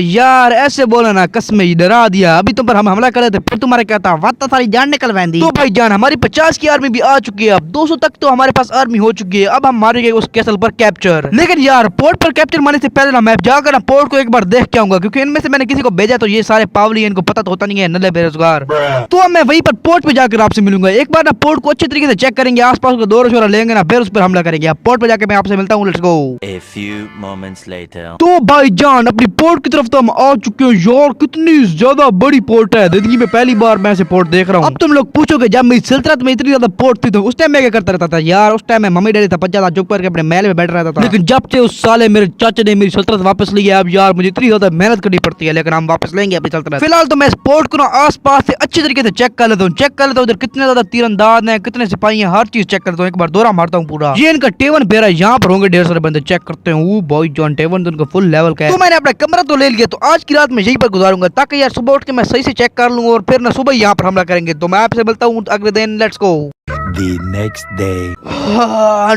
यार ऐसे बोला ना, कसम डरा दिया। अभी तुम पर हम हमला करे थे, फिर तुम्हारा क्या था? वत सारी जान निकल बंदी। तो भाई जान, हमारी 50 की आर्मी भी आ चुकी है, अब 200 तक तो हमारे पास आर्मी हो चुकी है। अब हम मारेंगे उस कैसल पर कैप्चर। लेकिन यार पोर्ट पर कैप्चर मारने से पहले ना मैं जाकर ना पोर्ट को एक बार देख के आऊंगा, क्योंकि इनमें से मैंने किसी को भेजा तो ये सारे पावली हैं, इनको पता तो होता नहीं है, नल्ले बेरोजगार। तो अब मैं वहीं पर पोर्ट पे जाकर आपसे मिलूंगा। एक बार ना पोर्ट को अच्छी तरीके से चेक करेंगे, आसपास का दौरा शोरा लेंगे ना, फिर उस पर हमला करेंगे। अब पोर्ट पे जाकर मैं आपसे मिलता हूँ, let's go. A few moments later. तो भाईजान अपनी पोर्ट की तरफ तो हम आ चुके हैं। यार कितनी ज्यादा बड़ी पोर्ट है, जिंदगी में पहली बार मैं ऐसे पोर्ट देख रहा हूँ। अब तुम लोग पूछोगे जब मेरी सल्तनत में इतनी ज्यादा पोर्ट थी तो उस टाइम मैं क्या करता रहता था? यार उस टाइम मैं मम्मी डैडी था पंचायत चुप करके अपने महल में बैठ रहता था। लेकिन जब से उस साले मेरे चाचा ने मेरी सल्तनत वापस ली है, अब यार मुझे इतनी ज्यादा मेहनत करनी पड़ती है, लेकिन हम वापस लेंगे अपनी सल्तनत। फिलहाल तो मैं इस पोर्ट को ना आस पास से अच्छी तरीके से चेक कर लेता हूँ, उधर कितने ज्यादा तीरंदाज है, कितने सिपाही हैं, हर चीज चेक करता हूँ। एक बार दौरा मारता हूँ पूरा। ये इनका टेवन फेरा, यहाँ पर होंगे ढेर सारे बंदे, चेक करते हैं। बॉय जॉन टेवन तो उनका फुल लेवल का है। तो मैंने अपना कमरा तो ले लिया, तो आज की रात मैं यहीं पर गुजारूंगा, ताकि यार सुबह उठ के मैं सही से चेक कर लूँ और फिर ना सुबह यहाँ पर हमला करेंगे। तो मैं आपसे मिलता हूँ अगले दिन, let's go. The next day.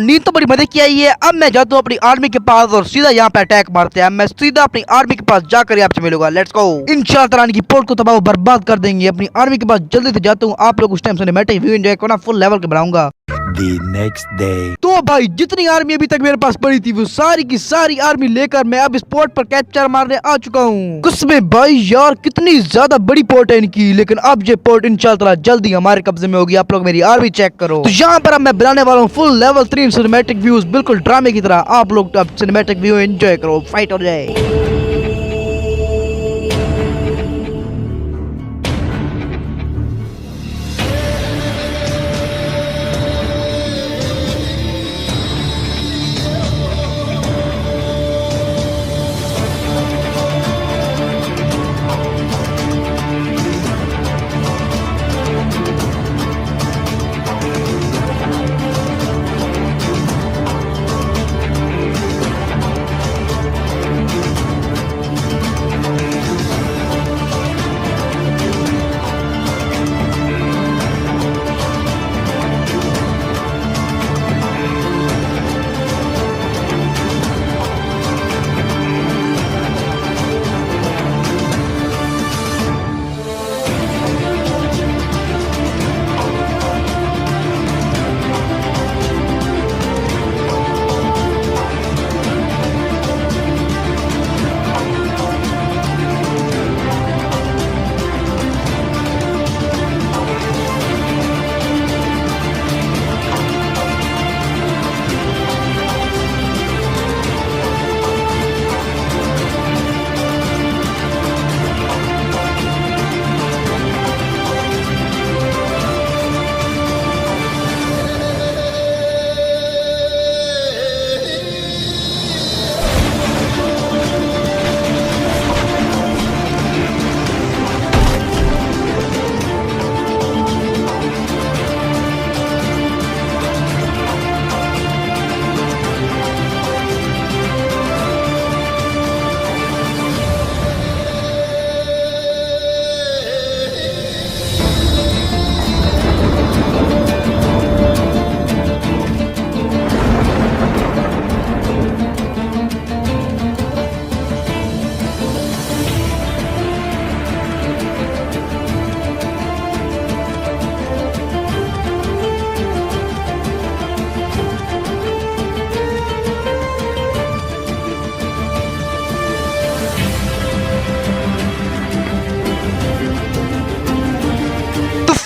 नींद तो बड़ी मजे की आई है। अब मैं जाता हूँ अपनी आर्मी के पास और सीधा यहाँ पे अटैक मारते हैं। मैं सीधा अपनी आर्मी के पास जाकर आपसे मिलूंगा, लेट्स गो। इंशाल्लाह ताला की पोर्ट को तबाह बर्बाद कर देंगे। अपनी आर्मी के पास जल्दी से जाता हूँ। आप लोग उस टाइम सिनेमैटिक व्यू एंजॉय करो ना, फुल लेवल के बनाऊंगा। The next day. तो भाई जितनी आर्मी अभी तक मेरे पास पड़ी थी वो सारी की सारी आर्मी लेकर मैं अब इस पोर्ट पर कैप्चर मारने आ चुका हूँ। कुछ भाई यार कितनी ज्यादा बड़ी पोर्ट है इनकी, लेकिन अब ये पोर्ट इंशाल्लाह जल्दी हमारे कब्जे में होगी। आप लोग मेरी आर्मी चेक करो। तो यहाँ पर अब मैं बनाने वाला हूँ फुल लेवल 3 सिनेमैटिक व्यूज, बिल्कुल ड्रामे की तरह। आप लोग अब सिनेमैटिक व्यू एंजॉय करो, फाइट हो जाए।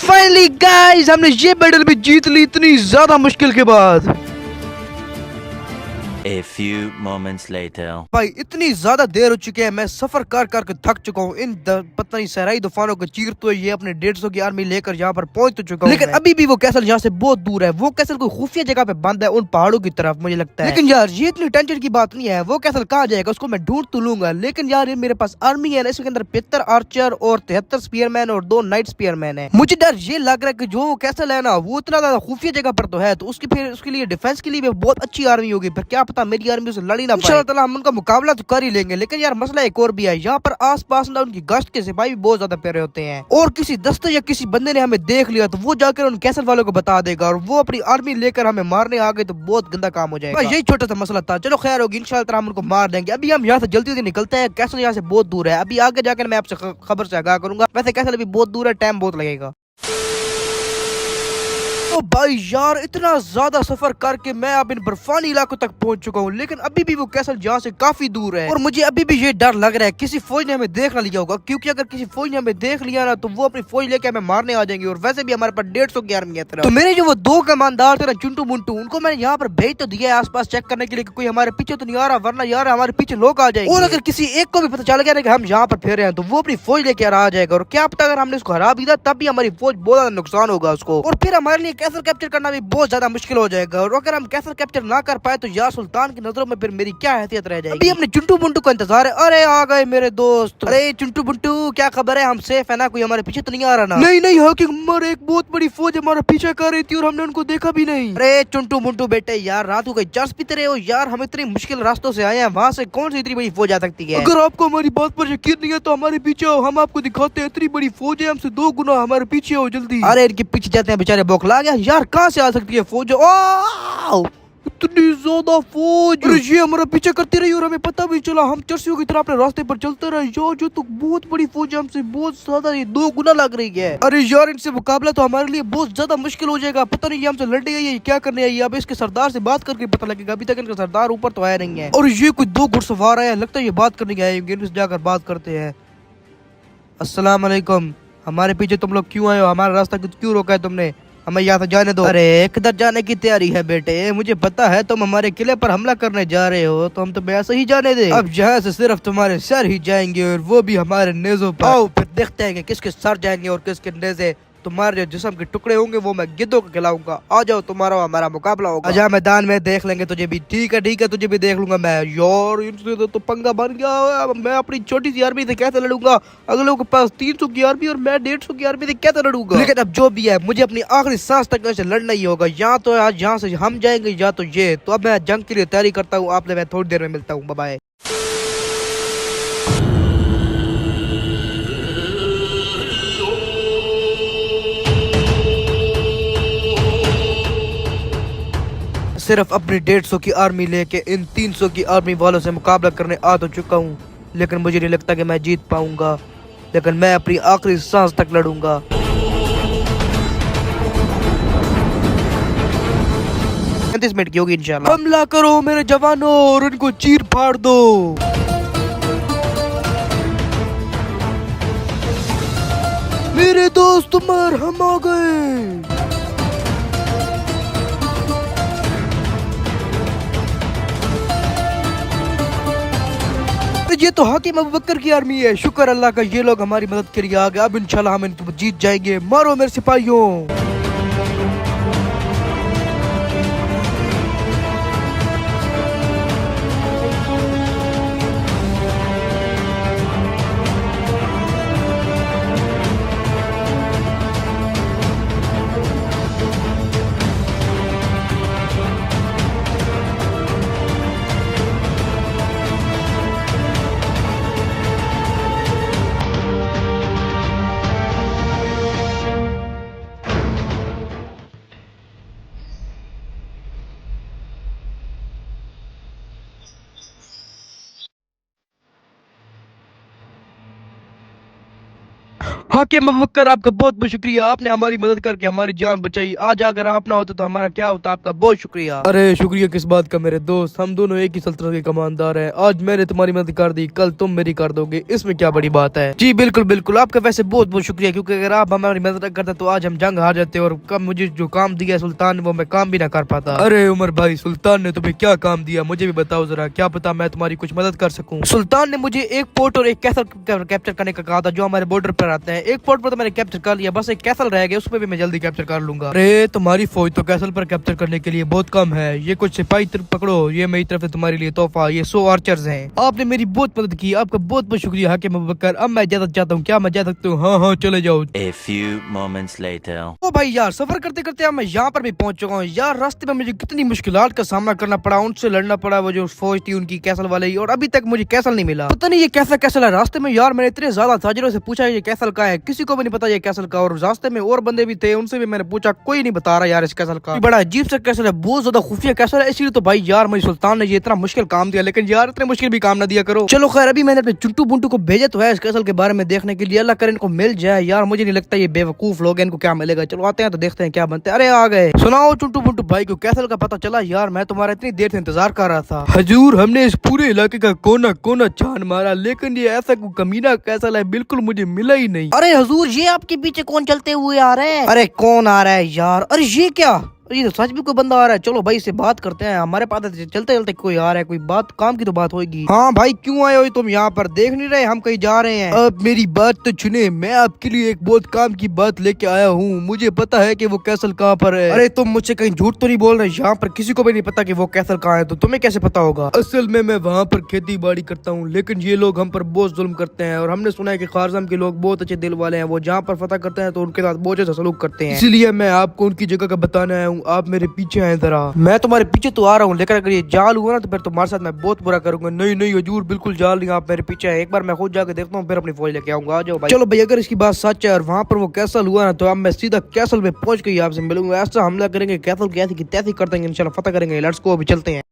फाइनली गाइस हमने ये बैटल भी जीत ली इतनी ज्यादा मुश्किल के बाद। A few moments later. भाई इतनी ज्यादा देर हो चुकी है, मैं सफर कर कर के थक चुका हूँ। पता नहीं सहराई तूफानों को चीरते हुए ये अपने 150 की आर्मी लेकर यहाँ पर पहुंच तो चुका हूँ, लेकिन अभी भी वो कैसल यहाँ से बहुत दूर है। वो कैसल कोई खुफिया जगह पे बंद है उन पहाड़ों की तरफ, मुझे लगता है। लेकिन यार ये इतनी टेंशन की बात नहीं है, वो कैसल कहाँ जाएगा उसको मैं ढूंढ तो लूंगा। लेकिन यार ये मेरे पास आर्मी है ना, इसके अंदर 75 आर्चर और 73 स्पीयरमैन और 2 नाइट स्पीयरमैन है। मुझे डर ये लग रहा है कि जो वो कैसल है ना, वो इतना ज्यादा खुफिया जगह पर तो है, तो उसकी फिर उसके लिए डिफेंस के लिए भी बहुत अच्छी आर्मी होगी। फिर क्या पता मेरी आर्मी उसे लड़ी ना पाए। इंशाल्लाह ताला हम उनका मुकाबला तो कर ही लेंगे। लेकिन यार मसला एक और भी है, यहाँ पर आस पास ना उनकी गश्त के सिपाही भी बहुत ज्यादा प्यारे होते हैं, और किसी दस्ते या किसी बंदे ने हमें देख लिया तो वो जाकर उन कैसल वालों को बता देगा और वो अपनी आर्मी लेकर हमें मारने आ गए तो बहुत गंदा काम हो जाएगा। यही छोटा सा मसला था, चलो खैर होगी, इंशाल्लाह हम उनको मार देंगे। अभी हम यहाँ से जल्दी से निकलते हैं, कैसल यहाँ से बहुत दूर है। अभी आगे जाकर मैं आपसे खबर से आगाह करूंगा। वैसे कैसल अभी बहुत दूर है, टाइम बहुत लगेगा। ओ भाई यार इतना ज्यादा सफर करके मैं अब इन बर्फानी इलाकों तक पहुंच चुका हूँ, लेकिन अभी भी वो कैसल यहाँ से काफी दूर है और मुझे अभी भी ये डर लग रहा है किसी फौज ने हमें देख ना लिया होगा, क्योंकि अगर किसी फौज ने हमें देख लिया ना तो वो अपनी फौज लेके हमें मारने आ जाएंगे। और वैसे भी हमारे पास 150 की आर्मी है। तो मेरे जो वो 2 कमानदार थे ना, चुंटू मुंटू, उनको मैंने यहाँ पर भेज तो दिया है आसपास चेक करने के लिए कोई हमारे पीछे तो नहीं आ रहा, वरना यार हमारे पीछे लोग आ जाएंगे। और अगर किसी एक को भी पता चल गया ना कि हम यहाँ पर फिर रहे हैं तो वो अपनी फौज लेके आ जाएगा, और क्या पता अगर हमने उसको हरा भी दिया तब भी हमारी फौज बहुत ज्यादा नुकसान होगा उसको, और फिर हमारे लिए कैसल कैप्चर करना भी बहुत ज्यादा मुश्किल हो जाएगा। और अगर हम कैसल कैप्चर ना कर पाए तो यार सुल्तान की नजरों में फिर मेरी क्या हैसियत रह जाएगी। अभी हमने चुंटू बुंटू का इंतजार है। अरे आ गए मेरे दोस्त। अरे चुंटू बुंटू क्या खबर है, हम सेफ है ना, कोई हमारे पीछे तो नहीं आ रहा ना? नहीं नहीं हाकिम उमर, एक बहुत बड़ी फौज हमारा पीछे कर रही थी और हमने उनको देखा भी नहीं। अरे चुंटू बुंटू बेटे यार रात को कहीं चर्च पीते रहे हो यार, हम इतनी मुश्किल रास्तों से आए हैं, वहाँ से कौन सी इतनी बड़ी फौज आ सकती है? अगर आपको हमारी बात पर यकीन नहीं है तो हमारे पीछे आओ, हम आपको दिखाते हैं, इतनी बड़ी फौज है, हमसे 2 गुना, हमारे पीछे आओ जल्दी। अरे इनके पीछे जाते हैं, बेचारे बौखला गया यार, कहाँ से आ सकती है फौज? इतनी ज्यादा फौज, ये हमारा पीछे करती रही और हमें पता भी चला, हम चर्चियों की तरह अपने रास्ते पर चलते रहे। यार जो तो बहुत बड़ी फौज है, हमसे बहुत ज्यादा 2 गुना लग रही है। अरे यार इनसे मुकाबला तो हमारे लिए बहुत ज्यादा मुश्किल हो जाएगा, पता नहीं ये हमसे लड़ने आई है क्या करने आई है। अब इसके सरदार से बात करके पता लगेगा, अभी तक इनका सरदार ऊपर तो आया नहीं है। और ये कोई 2 घुड़सवार आया, लगता है ये बात करने आए होंगे, इनसे जाकर बात करते हैं। अस्सलाम वालेकुम, हमारे पीछे तुम लोग क्यों आए हो, हमारा रास्ता क्यों रोका है तुमने, हमें यहाँ से जाने दो। अरे किधर जाने की तैयारी है बेटे, मुझे पता है तुम हमारे किले पर हमला करने जा रहे हो, तो हम तुम्हें ऐसे ही जाने दे। अब यहाँ से सिर्फ तुम्हारे सर ही जाएंगे और वो भी हमारे नेज़ों पर। आओ फिर देखते हैं कि किसके सर जाएंगे और किसके नेज़े। तुम्हारे जो जिस्म के टुकड़े होंगे वो मैं गिद्धों को खिलाऊंगा। आ जाओ, तुम्हारा हमारा मुकाबला होगा। आजा मैदान में, देख लेंगे तुझे भी। ठीक है तुझे भी देख लूंगा मैं। यार इनसे तो पंगा बन गया, मैं अपनी छोटी सी आर्मी से कैसे लड़ूंगा, अगलों के पास 300 की आर्मी और मैं 150 की आर्मी से कैसे लड़ूंगा। लेकिन अब जो भी है मुझे अपनी आखिरी सांस तक ऐसे लड़ना ही होगा, या तो आज यहाँ से हम जाएंगे या तो ये। तो अब मैं जंग के लिए तैयारी करता हूँ, आपसे मैं थोड़ी देर में मिलता हूँ, बाय बाय। सिर्फ अपनी 150 की आर्मी लेके इन 300 की आर्मी वालों से मुकाबला करने आ तो चुका हूँ, लेकिन मुझे नहीं लगता कि मैं जीत पाऊंगा। लेकिन मैं अपनी आखिरी सांस तक लड़ूंगा। 35 मिनट की होगी इंशाल्लाह। हमला करो मेरे जवानों और उनको चीर फाड़ दो। मेरे दोस्त उमर, हम आ गए। ये तो हाकिम अबू बकर की आर्मी है, शुक्र अल्लाह का ये लोग हमारी मदद के लिए आ गए। अब इंशाल्लाह हम इनको जीत जाएंगे। मारो मेरे सिपाहियों। हाकिम मुवक्कर, आपका बहुत बहुत शुक्रिया, आपने हमारी मदद करके हमारी जान बचाई। आज अगर आप ना होते तो हमारा क्या होता। आपका बहुत शुक्रिया। अरे शुक्रिया किस बात का मेरे दोस्त, हम दोनों एक ही सल्तनत के कमानदार हैं। आज मैंने तुम्हारी मदद कर दी, कल तुम मेरी कर दोगे, इसमें क्या बड़ी बात है। जी बिल्कुल बिल्कुल, आपका वैसे बहुत बहुत शुक्रिया, क्योंकि अगर आप हमारी मदद करते तो आज हम जंग हार जाते और कब मुझे जो काम दिया सुल्तान ने वो मैं काम भी ना कर पाता। अरे उमर भाई, सुल्तान ने तुम्हें क्या काम दिया मुझे भी बताओ जरा, क्या पता मैं तुम्हारी कुछ मदद कर सकूं। सुल्तान ने मुझे एक पोर्ट और एक कैसल कैप्चर करने का कहा था जो हमारे बॉर्डर पर आते हैं। एक पोर्ट पर तो मैंने कैप्चर कर लिया, बस एक कैसल रह गया, उसमें भी मैं जल्दी कैप्चर कर लूंगा। अरे तुम्हारी फौज तो कैसल पर कैप्चर करने के लिए बहुत कम है, ये कुछ सिपाही पकड़ो, ये मेरी तरफ से तुम्हारे लिए तोहफा, ये 100 आर्चर्स हैं। आपने मेरी बहुत मदद की, आपका बहुत बहुत शुक्रिया हाकिम अबूबकर। अब मैं इजाजत चाहता हूँ, क्या मैं जा सकता हूँ? हाँ हाँ चले जाओ। A few moments later. ओ भाई यार, सफर करते करते अब मैं यहाँ पर भी पहुंच चुका हूँ यार। रास्ते में मुझे कितनी मुश्किलात का सामना करना पड़ा, उनसे लड़ना पड़ा, वो जो फौज थी उनकी कैसल वाले ही, और अभी तक मुझे कैसल नहीं मिला। पता नहीं ये कैसा कैसल है। रास्ते में यार मैंने इतने ज्यादा ताजिरों से पूछा ये कैसल का है, किसी को भी नहीं पता ये कैसल का, और रास्ते में और बंदे भी थे उनसे भी मैंने पूछा, कोई नहीं बता रहा यार इस कैसल का। बड़ा अजीब सा कैसल है, बहुत ज्यादा खुफिया कैसल है, इसलिए तो भाई यार मुझे सुल्तान ने ये इतना मुश्किल काम दिया, लेकिन यार इतने मुश्किल भी काम ना दिया करो। चलो खैर, अभी मैंने अपने चुंटू बुंटू को भेजा तो है इस कैसल के बारे में देखने के लिए, अल्लाह करे इनको मिल जाए यार। मुझे नहीं लगता ये बेवकूफ लोग हैं, इनको क्या मिलेगा। चलो आते हैं तो देखते हैं क्या बनते हैं। अरे आ गए, सुनाओ चुंटू बुंटू भाई को कैसल का पता चला? यार मैं तुम्हारा इतनी देर से इंतजार कर रहा था। हजूर, हमने इस पूरे इलाके का कोना कोना छान मारा, लेकिन ये ऐसा कोई कमीना कैसल है बिल्कुल मुझे मिला ही नहीं। अरे हुजूर, ये आपके पीछे कौन चलते हुए आ रहे हैं? अरे कौन आ रहा है यार? अरे ये क्या, ये तो सच भी कोई बंदा आ रहा है। चलो भाई इससे बात करते हैं, हमारे पास चलते चलते कोई आ रहा है, कोई बात काम की तो बात होगी। हाँ भाई, क्यों आए हो तुम यहाँ पर? देख नहीं रहे हम कहीं जा रहे हैं? अब मेरी बात तो सुने, मैं आपके लिए एक बहुत काम की बात लेके आया हूँ। मुझे पता है कि वो कैसल कहाँ पर है। अरे तुम मुझसे कहीं झूठ तो नहीं बोल रहे? यहाँ पर किसी को भी नहीं पता कि वो कैसल कहाँ है, तो तुम्हें कैसे पता होगा? असल में मैं वहाँ पर खेती बाड़ी करता हूँ, लेकिन ये लोग हम पर बहुत जुल्म करते हैं, और हमने सुना है कि खारजम के लोग बहुत अच्छे दिल वाले हैं, वो जहाँ पर फतह करते हैं तो उनके साथ बहुत अच्छा सलूक करते हैं। इसलिए मैं आपको उनकी जगह का बताने आया हूँ, आप मेरे पीछे आए जरा। मैं तुम्हारे पीछे तो आ रहा हूँ, लेकिन अगर ये जाल हुआ ना तो फिर तुम्हारे साथ मैं बहुत बुरा करूंगा। नहीं नहीं हजूर, बिल्कुल जाल नहीं, आप मेरे पीछे है। एक बार मैं खुद जाके देखता हूँ, फिर अपनी फौज लेके आऊंगा। आ जाओ भाई। चलो भाई, अगर इसकी बात सच है और वहाँ पर वो कैसल हुआ ना, तो अब मैं सीधा कैसल में पहुंच के आपसे मिलूंगा। ऐसा हमला करेंगे, कैसल की ऐसी की तैसी कर देंगे, इंशाल्लाह फतह करेंगे। लेट्स गो, अभी चलते हैं।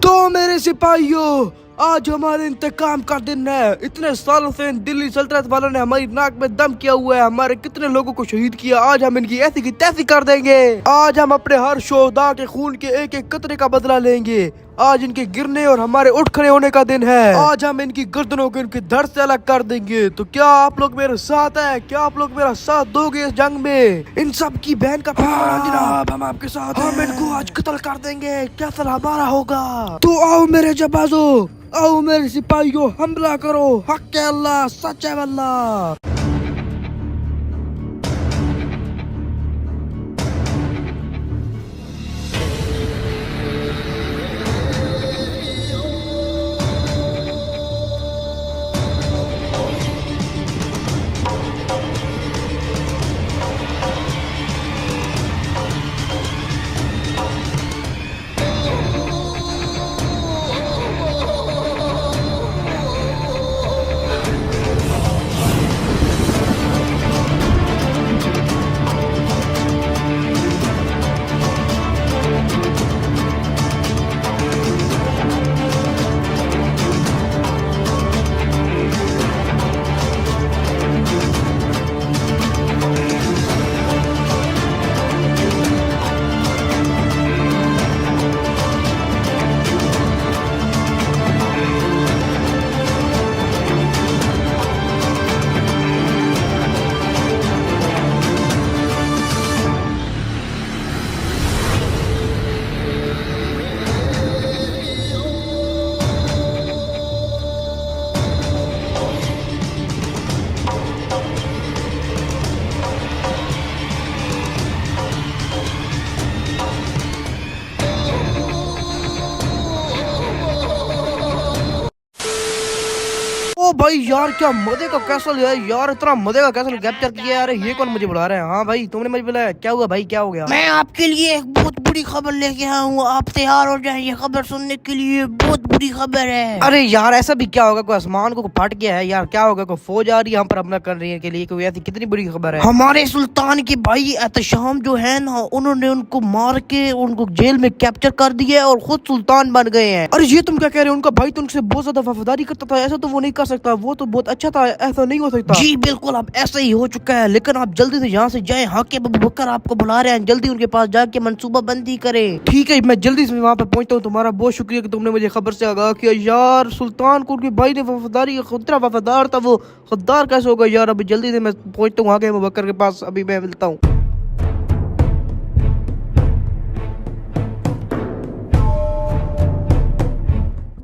तो मेरे सिपाहियों, आज हमारे इंतकाम का दिन है। इतने सालों से इन दिल्ली सल्तनत वालों ने हमारी नाक में दम किया हुआ है, हमारे कितने लोगों को शहीद किया। आज हम इनकी ऐसी की तैसी कर देंगे। आज हम अपने हर शोहदा के खून के एक एक कतरे का बदला लेंगे। आज इनके गिरने और हमारे उठ खड़े होने का दिन है। आज हम इनकी गर्दनों को इनके धड़ से अलग कर देंगे। तो क्या आप लोग मेरे साथ हैं? क्या आप लोग मेरा साथ दोगे इस जंग में? इन सब की बहन का जनाब, हम आपके साथ हैं। हम इनको आज कत्ल कर देंगे, कैसल हमारा होगा। तो आओ मेरे जबाजो, आओ मेरे सिपाहियों, हमला करो। हक अल्लाह, सच है अल्लाह। ओ भाई यार क्या मजे का कैसल है यार, इतना मजे का कैसल कैप्चर किया यार। ये कौन मुझे बुला रहे हैं? हाँ भाई तुमने मुझे बुलाया, क्या हुआ भाई, क्या हो गया? मैं आपके लिए एक बहुत बुरी खबर लेके आया हूँ, आप तैयार हो जाएं ये खबर सुनने के लिए। बहुत बुरी खबर है। अरे यार ऐसा भी क्या होगा, कोई आसमान को फट गया है यार? क्या होगा, कोई फौज आ रही है हम पर हमला करने के लिए? कोई ऐसी कितनी बड़ी खबर है? हमारे सुल्तान के भाई एहतशाम जो है ना, उन्होंने उनको मार के उनको जेल में कैप्चर कर दिया और खुद सुल्तान बन गए हैं। अरे ये तुम क्या कह रहे हो? उनका भाई तो उनसे बहुत ज्यादा वफादारी करता था, ऐसा तो वो नहीं कर सकता, वो तो बहुत अच्छा था, ऐसा नहीं हो सकता। जी बिल्कुल, अब ऐसा ही हो चुका है, लेकिन आप जल्दी से यहाँ से जाएं। हाकिम अबू बकर आपको बुला रहे हैं, जल्दी उनके पास जाके मंसूबा बंदी करें। ठीक है, मैं जल्दी से वहाँ पे पहुँचता हूँ। तुम्हारा बहुत शुक्रिया कि तुमने मुझे खबर से आगाह किया यार। सुल्तान को उनके भाई ने वफादारी, खुद वफादार था, वो गद्दार कैसे होगा यार? अभी जल्दी से मैं पहुँचता हूँ हाकिम अबू बकर के पास, अभी मैं मिलता हूँ।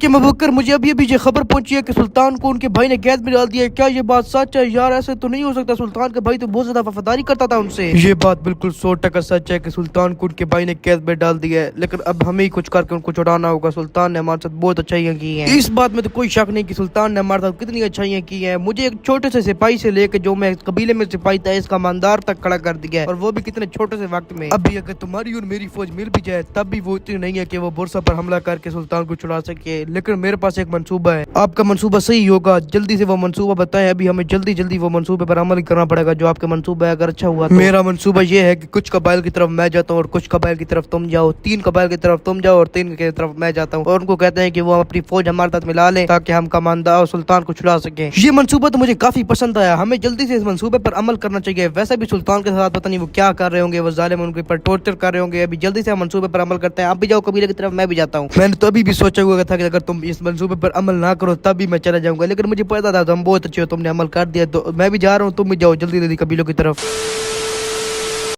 कि मबूकर मुझे अभी अभी ये खबर पहुंची है कि सुल्तान को उनके भाई ने कैद में डाल दिया है। क्या ये बात सच है यार? ऐसे तो नहीं हो सकता, सुल्तान के भाई तो बहुत ज्यादा वफादारी करता था उनसे। ये बात बिल्कुल 100% सच है कि सुल्तान को उनके भाई ने कैद में डाल दिया है, लेकिन अब हमें ही कुछ करके उनको छुड़ाना होगा। सुल्तान ने हमारे साथ बहुत अच्छाइयाँ की हैं, इस बात में तो कोई शक नहीं कि सुल्तान ने हमारे साथ कितनी अच्छाइयाँ की हैं। मुझे एक छोटे से सिपाही से लेकर जो मैं कबीले में सिपाही था, इसका ईमानदार तक खड़ा कर दिया है, और वो भी कितने छोटे से वक्त में। अभी अगर तुम्हारी और मेरी फौज मिल भी जाए तब भी वो इतनी नहीं है कि वो बुरसा पर हमला करके सुल्तान को छुड़ा सके, लेकिन मेरे पास एक मंसूबा है। आपका मंसूबा सही होगा, जल्दी से वो मंसूबा बताएं। अभी हमें जल्दी जल्दी वो मंसूबे पर अमल करना पड़ेगा जो आपका मंसूबा है, अगर अच्छा हुआ तो। मेरा मंसूबा ये है कि कुछ कबाइल की तरफ मैं जाता हूँ और कुछ कबाइल की तरफ तुम जाओ, 3 कबाइल की तरफ तुम जाओ और 3 की तरफ मैं जाता हूँ, और उनको कहते हैं कि वो अपनी फौज हमारे साथ मिला लें ताकि हम कमांडर और सुल्तान को छुड़ा सके। ये मंसूबा तो मुझे काफी पसंद आया, हमें जल्दी से इस मंसूबे पर अमल करना चाहिए। वैसे भी सुल्तान के साथ पता नहीं वो क्या कर रहे होंगे, वो जालिम उनके ऊपर टॉर्चर कर रहे होंगे। अभी जल्दी से हम मंसूबे पर अमल करते हैं। आप भी जाओ कबीले की तरफ, मैं भी जाता हूँ। मैंने तो अभी भी सोचा हुआ था कि अगर तुम इस मंसूबे पर अमल ना करो तब भी मैं चला जाऊंगा, लेकिन मुझे पता था तुम बहुत अच्छे हो, तुमने अमल कर दिया, तो मैं भी जा रहा हूँ, तुम भी जाओ जल्दी जल्दी कबीलों की तरफ।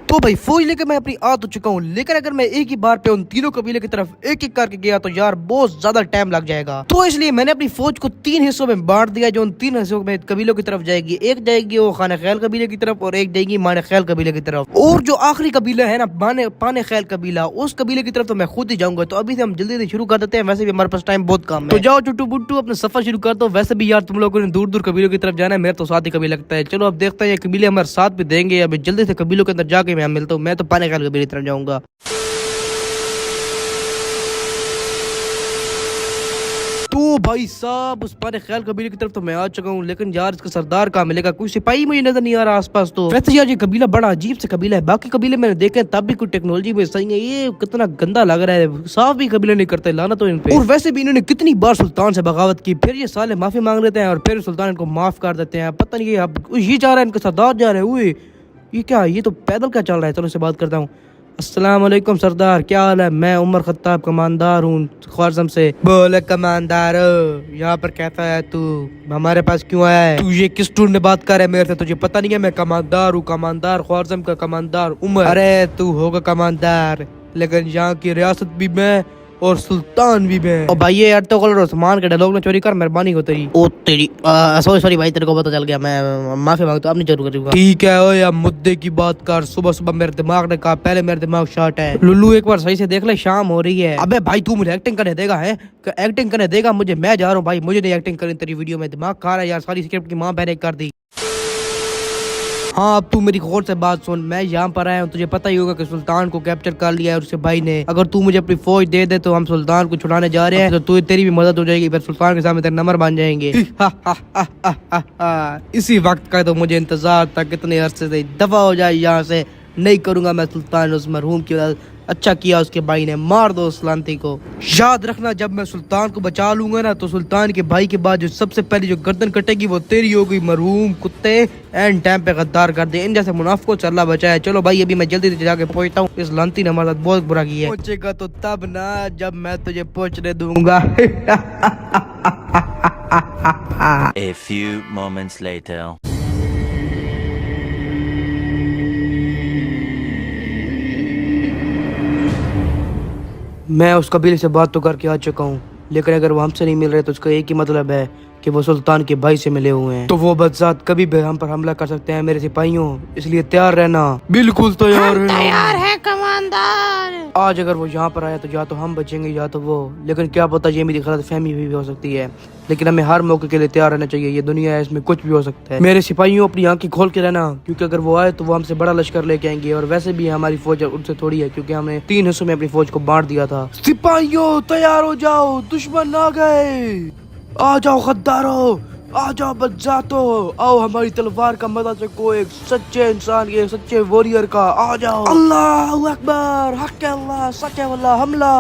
तो भाई फौज लेकर मैं अपनी आ तो चुका हूँ, लेकिन अगर मैं एक ही बार पे उन तीनों कबीले की तरफ एक एक करके गया तो यार बहुत ज्यादा टाइम लग जाएगा। तो इसलिए मैंने अपनी फौज को 3 हिस्सों में बांट दिया, जो उन 3 हिस्सों में कबीलों की तरफ जाएगी। एक जाएगी वो खाने खैल कबीले की तरफ, और एक जाएगी माने खैल कबीले की तरफ, और जो आखिरी कबीला है ना पाने खैल कबीला, उस कबीले की तरफ तो मैं खुद ही जाऊंगा। तो अभी से हम जल्दी से शुरू कर देते हैं, वैसे भी हमारे पास टाइम बहुत कम है। तो जाओ चुट्टू बुट्टू अपना सफर शुरू कर दो। वैसे भी यार तुम लोगों ने दूर दूर कबीलों की तरफ जाना है, मेरा तो साथ ही कबीला लगता है। चलो अब देखते हैं ये कबीले हमारे साथ भी देंगे। अभी जल्दी से कबीलों के अंदर जाके मैं मिलता हूँ। मैं तो पाने खैल कबीले की तरफ जाऊंगा। तो भाई साहब उस पाने ख्याल कबीले की तरफ तो मैं आ चुका हूँ, लेकिन यार इसका सरदार कहाँ मिलेगा? कोई सिपाही मुझे नजर नहीं आ रहा आसपास। तो वैसे यार ये कबीला बड़ा अजीब से कबीला है, बाकी कबीले मैंने देखे तब भी कुछ टेक्नोलॉजी में सही है, ये कितना गंदा लग रहा है, साफ भी कबीले नहीं करते, लाना तो इन पे। और वैसे भी इन्होंने कितनी बार सुल्तान से बगावत की, फिर ये साले माफी मांग लेते हैं और फिर सुल्तान इनको माफ कर देते हैं। पता नहीं अब ये जा रहा है, इनका सरदार जा रहा है। ये क्या, ये तो पैदल क्या चल रहा है? चलो इससे बात करता हूँ। अस्सलाम वालेकुम सरदार, क्या हाल है? मैं उमर खत्ताब कमांडर हूँ ख्वारज़म से। बोले कमांडर, यहाँ पर कैसा है तू? हमारे पास क्यों आया है? तू ये किस टूर में बात कर रहा है मेरे से? तुझे पता नहीं है मैं कमांडर हूँ, कमांडर ख्वारज़म का कमांडर उमर। अरे तू होगा कमांडर, लेकिन यहाँ की रियासत भी मैं और सुल्तान भी मैं। और भाई ये तो कलर उस्मान के डायलॉग ने चोरी कर, मेहरबानी हो तेरी। ओ तेरी सॉरी भाई, तेरे को पता चल गया, मैं माफी मांगता हूँ, अब नहीं जरूर करूँगा। ठीक है ओए, अब मुद्दे की बात कर। सुबह सुबह मेरे दिमाग ने कहा, पहले मेरे दिमाग शॉर्ट है। लुल्लू एक बार सही से देख ले, शाम हो रही है। अबे भाई तू मुझे एक्टिंग करने देगा? है एक्टिंग करने देगा मुझे? मैं जा रहा हूँ भाई, मुझे नहीं एक्टिंग करनी तेरी वीडियो में। दिमाग खा रहा है यार, सारी स्क्रिप्ट की माँ बहने कर दी। हाँ अब तू मेरी गौर से बात सुन, मैं यहाँ पर आया हूँ, तुझे पता ही होगा कि सुल्तान को कैप्चर कर लिया है उसके भाई ने। अगर तू मुझे अपनी फौज दे दे तो हम सुल्तान को छुड़ाने जा रहे हैं, तो तू तेरी भी मदद हो जाएगी, फिर सुल्तान के सामने तेरे नंबर बन जाएंगे। इसी वक्त का तो मुझे इंतजार था, कितने अरसे से। दफा हो जाए यहाँ से, नहीं करूंगा मैं सुल्तान उस मरहूम की वजह। अच्छा किया उसके भाई ने, मार दो उस लांती को। याद रखना जब मैं सुल्तान को बचा लूंगा ना, तो सुल्तान के भाई के बाद जो सबसे पहले जो गर्दन कटेगी वो तेरी होगी। मरहूम कुत्ते एंड टाइम पे गद्दार कर दे, इन जैसे मुनाफिकों से अल्लाह बचाए। चलो भाई अभी मैं जल्दी से जाके पहुंचता हूँ, इस लांती ने हमारे साथ बहुत बुरा किया है। पहुंचेगा तो तब ना जब मैं तुझे पहुंचने दूंगा। A few moments later. मैं उस कबीले से बात तो करके आ चुका हूँ, लेकिन अगर वो हमसे नहीं मिल रहे तो उसका एक ही मतलब है कि वो सुल्तान के भाई से मिले हुए हैं। तो वो बदजात कभी भी हम पर हमला कर सकते हैं मेरे सिपाहियों, इसलिए तैयार रहना। बिल्कुल तैयार है। तैयार है कमांडर। आज अगर वो यहाँ पर आया तो या तो हम बचेंगे या तो वो, लेकिन क्या पता ये मेरी गलत फहमी भी हो सकती है। लेकिन हमें हर मौके के लिए तैयार रहना चाहिए, ये दुनिया है, इसमें कुछ भी हो सकता है। मेरे सिपाहियों अपनी आंखें खोल के रहना, क्योंकि अगर वो आए तो वो हमसे बड़ा लश्कर लेके आएंगे, और वैसे भी हमारी फौज उनसे थोड़ी है, क्योंकि हमने 3 हिस्सों में अपनी फौज को बांट दिया था। सिपाहियों तैयार हो जाओ, दुश्मन आ गए, आ जाओ गद्दारों, आ जाओ बज्जातो, आओ हमारी तलवार का मजा चखो, एक सच्चे इंसान के, सच्चे वॉरियर का, आ जाओ। अल्लाह अकबर, हक अल्लाह, सच वाला हमला।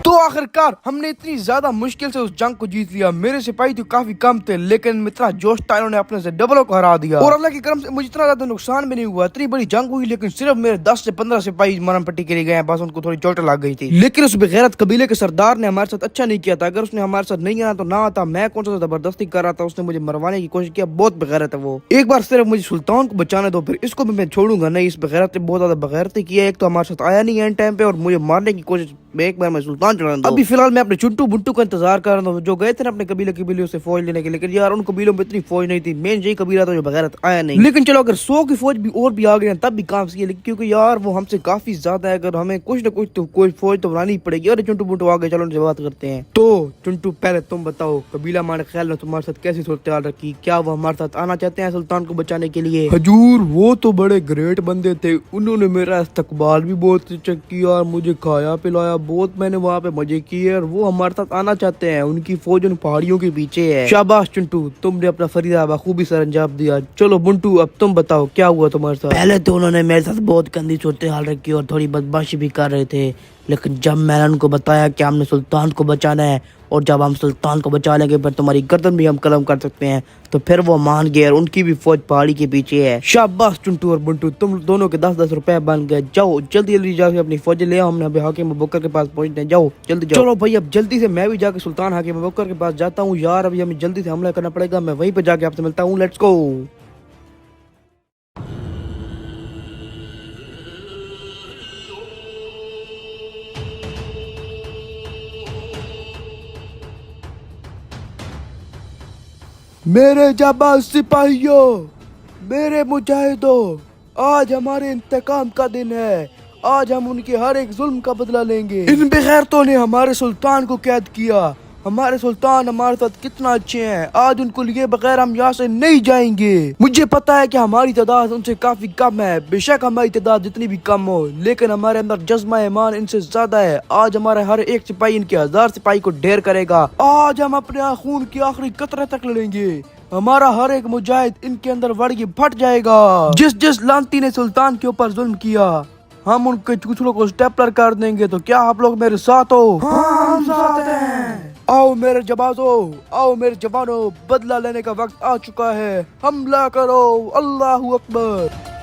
तो आखिरकार हमने इतनी ज्यादा मुश्किल से उस जंग को जीत लिया। मेरे सिपाही तो काफी कम थे, लेकिन इतना जोश था, इन्होंने अपने से डबलों को हरा दिया। और अल्लाह की करम से मुझे इतना ज्यादा नुकसान भी नहीं हुआ। इतनी बड़ी जंग हुई, लेकिन सिर्फ मेरे 10 से 15 सिपाही मरण पट्टी के लिए गए, बस उनको थोड़ी चोट लग गई थी। लेकिन उस बेगैरत कबीले के सरदार ने हमारे साथ अच्छा नहीं किया था। अगर उसने हमारे साथ नहीं आना तो ना आता, मैं कौन सा जबरदस्ती कर रहा था, उसने मुझे मरवाने की कोशिश किया। बहुत बेगैरत है वो। एक बार सिर्फ मुझे सुल्तान को बचाने दो, फिर इसको भी मैं छोड़ूंगा नहीं। इस बेगैरत ने बहुत ज्यादा बेगैरती की है। एक तो हमारे साथ आया नहीं एंड टाइम पे, और मुझे मारने की कोशिश, एक बार मैं सुल्तान चढ़ा दो। अभी फिलहाल मैं अपने चुट्टू बुट्टू का इंतजार कर रहा हूँ, जो गए थे ना अपने कबीले से फौज लेने के। लेकिन यार उन कबीलों में इतनी फौज नहीं थी, मेन यही कबीला था जो बगैरत आया नहीं। लेकिन चलो अगर 100 की फौज भी और भी आ गई तब भी काम सही है, क्योंकि यार वो हमसे काफी ज्यादा है। अगर हमें कुछ न कुछ तो कोई फौज तो बनानी पड़ेगी। अरे चुट्टू बुट्टू आ गए, चलो उनसे बात करते हैं। तो चुट्टू पहले तुम बताओ, कबीला हमारे ख्याल में तुम्हारे साथ कैसी सूरत रखी? क्या वो हमारे साथ आना चाहते हैं सुल्तान को बचाने के लिए? हजूर वो तो बड़े ग्रेट बंदे थे, उन्होंने मेरा इस्तकबाल भी बहुत अच्छा किया, मुझे खाया पिलाया बहुत, मैंने वहाँ पे मजे किए, और वो हमारे साथ आना चाहते हैं। उनकी फौज उन पहाड़ियों के पीछे है। शाबाश चुंटू, तुमने अपना फरीदा बखूबी सर अंजाम दिया। चलो बुंटू अब तुम बताओ क्या हुआ तुम्हारे साथ? पहले तो उन्होंने मेरे साथ बहुत गंदी सूरत हाल रखी और थोड़ी बदमाशी भी कर रहे थे, लेकिन जब मैंने उनको बताया कि हमने सुल्तान को बचाना है, और जब हम सुल्तान को बचा लेंगे फिर तुम्हारी गर्दन भी हम कलम कर सकते हैं, तो फिर वो मान गए और उनकी भी फौज पहाड़ी के पीछे है। शाबाश चुंटू और बुंटू, तुम दोनों के 10-10 रुपए बन गए। जाओ जल्दी जल्दी जाके अपनी फौज ले आओ, हमने अभी हाकिम अबूबकर के पास पहुंचते हैं। जाओ जल्दी जाओ। चलो भाई अब जल्दी से मैं भी जाके सुल्तान हाकिम अबूबकर के पास जाता हूँ। यार अभी हमें जल्दी से हमला करना पड़ेगा, मैं वहीं पे जाके आपसे मिलता हूँ। Let's go. मेरे जाबाज सिपाहियों, मेरे मुजाहिदों, आज हमारे इंतकाम का दिन है। आज हम उनके हर एक जुल्म का बदला लेंगे। इन बेगैरतों ने हमारे सुल्तान को कैद किया। हमारे सुल्तान हमारे साथ कितना अच्छे हैं, आज उनको लिए बगैर हम यहाँ से नहीं जाएंगे। मुझे पता है कि हमारी तादाद उनसे काफी कम है, बेशक हमारी तादाद जितनी भी कम हो, लेकिन हमारे अंदर जज्बा ईमान इनसे ज्यादा है। आज हमारे हर एक सिपाही इनके 1000 सिपाही को ढेर करेगा। आज हम अपने खून की आखिरी कतरे तक लड़ेंगे। हमारा हर एक मुजाहिद इनके अंदर वड़ के फट जाएगा। जिस जिस लांती ने सुल्तान के ऊपर जुल्म किया, हम उनके चुथड़ों को स्टेपलर कर देंगे। तो क्या आप लोग मेरे साथ हो? हाँ, हम साथ हैं। आओ मेरे जबाजो, आओ मेरे जवानों, बदला लेने का वक्त आ चुका है। हमला करो, अल्लाहू अकबर।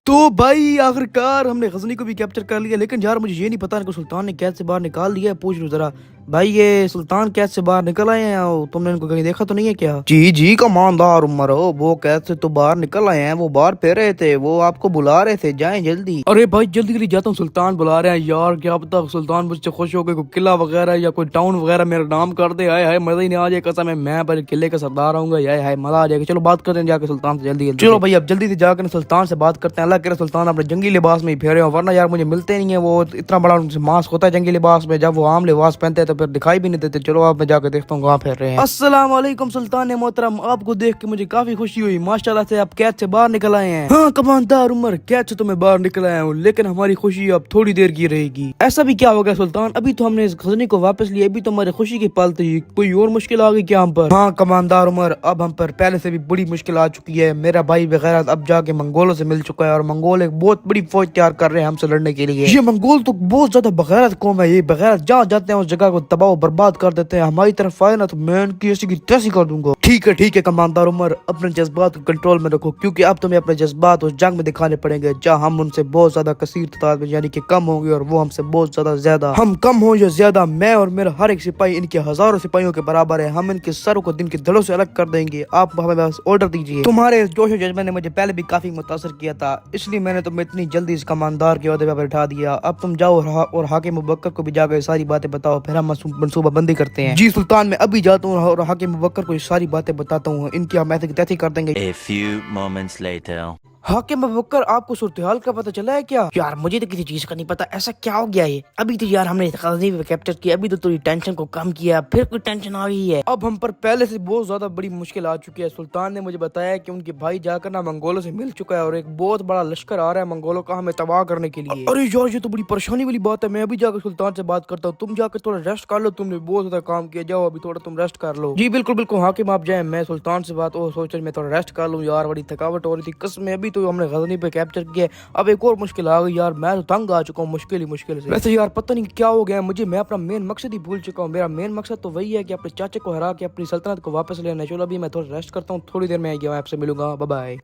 तो भाई आखिरकार हमने गजनी को भी कैप्चर कर लिया, लेकिन यार मुझे ये नहीं पता इनको सुल्तान ने कैद से बाहर निकाल दिया है। पूछ लो जरा भाई, ये सुल्तान कैद से बाहर निकल आए हैं, तुमने इनको कहीं देखा तो नहीं है क्या? जी जी कमांडर उमर, वो कैद से तो बाहर निकल आए हैं, वो बाहर फिर रहे थे, वो आपको बुला रहे थे, जाएं जल्दी। अरे भाई जल्दी जल्दी जाता हूँ, सुल्तान बुला रहे हैं यार, क्या पता सुल्तान मुझसे खुश हो गए, कोई किला वगैरह या कोई टाउन वगैरह मेरा नाम कर दे। हाय हाय मजा ही नहीं आ जाए, कसम है मैं पर किले का सरदार आऊंगा, हाय हाय मजा आ जाएगा। चलो बात करते हैं जाके सुल्तान से जल्दी जल्दी। चलो भाई अब जल्दी से जाकर सुल्तान से बात करते हैं। अल्लाह करे सुल्तान अपने जंगी लिबास में ही फेरे हो, वरना यार मुझे मिलते नहीं है, वो इतना बड़ा उनसे मास्क होता है जंगी लिबास में, जब वो आम लिबास पहनते हैं तो फिर दिखाई भी नहीं देते। चलो आप मैं जाकर देखता हूँ कहाँ फेर रहे हैं। अस्सलाम वालेकुम सुल्तान मोहतरम, आपको देख के मुझे काफी खुशी हुई, माशाल्लाह से आप कैद से बाहर निकल आए हैं। हाँ कमांडर उमर, कैद से तो मैं बाहर निकल आया हूँ, लेकिन हमारी खुशी अब थोड़ी देर की रहेगी। ऐसा भी क्या हो गया सुल्तान, अभी तो हमने इस खजनी को वापस लिया, अभी तो हमारी खुशी की पल थी, कोई और मुश्किल आ गई क्या हम पर? हाँ कमांडर उमर, अब हम पर पहले से भी बड़ी मुश्किल आ चुकी है। मेरा भाई वगैरह अब जाके मंगोलों से मिल चुका है, और मंगोल एक बहुत बड़ी फौज तैयार कर रहे हैं हमसे लड़ने के लिए। ये मंगोल तो बहुत ज्यादा बगैरत कौम है, ये बगैरत जहाँ जाते हैं उस जगह को तबाह बर्बाद कर देते हैं। हमारी तरफ आए ना तो मैं उनकी ऐसी की तैसी कर दूंगा। ठीक है कमांडर उमर, अपने जज्बात को कंट्रोल में रखो, क्योंकि अब तुम्हें अपने जज्बात उस जंग में दिखाने पड़ेंगे जहाँ हम उनसे बहुत ज्यादा कसीर तादाद में यानी कि कम होंगे, और वो हमसे बहुत ज्यादा। हम कम हो या ज्यादा, मैं और मेरा हर एक सिपाही इनके हजारों सिपाहियों के बराबर है। हम इनके सरों को दिन के धड़ों से अलग कर देंगे, आप हमें बस ऑर्डर दीजिए। तुम्हारे जोश जज्बे ने मुझे पहले भी काफी मुतासर किया था, इसलिए मैंने तुम्हें इतनी जल्दी इस कमांडर के ओहदे पर बैठा दिया। अब तुम जाओ और हाकिम मुबक्कर को भी जाकर सारी बातें बताओ, फिर हम मंसूबा बंदी करते हैं। जी सुल्तान, मैं अभी जाता हूँ और हाकिम मुबक्कर को सारी बातें बताता हूँ, इनकी हम ऐसे की तैसी कर देंगे। A few moments later. हाकिम अबूबकर, आपको सूरत-ए-हाल का पता चला है क्या? यार मुझे तो किसी चीज का नहीं पता, ऐसा क्या हो गया है? अभी तो यार हमने गजनी पे कैप्चर किया, अभी तो थोड़ी टेंशन को कम किया, फिर कोई टेंशन आ गई है। अब हम पर पहले से बहुत ज्यादा बड़ी मुश्किल आ चुकी है। सुल्तान ने मुझे बताया कि उनके भाई जाकर ना मंगोलों से मिल चुका है, और एक बहुत बड़ा लश्कर आ रहा है मंगोलों का हमें तबाह करने के लिए। अरे यार ये तो बड़ी परेशानी वाली बात है, मैं अभी जाकर सुल्तान से बात करता हूँ, तुम जाकर थोड़ा रेस्ट कर लो, तुमने बहुत ज्यादा काम किया, जाओ अभी थोड़ा तुम रेस्ट कर लो। जी बिल्कुल बिल्कुल हाकिम, आप जाए, मैं सुल्तान से बात सोच मैं थोड़ा रेस्ट कर लूँ, यार बड़ी थकावट हो रही थी कसम में, अभी तो हमने गजनी पे कैप्चर किया, अब एक और मुश्किल आ गई यार, मैं तो तंग आ चुका हूँ मुश्किल से। वैसे यार पता नहीं क्या हो गया मुझे, मैं अपना मेन मकसद ही भूल चुका हूँ। मेरा मेन मकसद तो वही है कि अपने चाचे को हरा के अपनी सल्तनत को वापस लेना। चलो अभी मैं थोड़ा रेस्ट करता हूँ, थोड़ी देर में आपसे मिलूंगा, बाय बाय।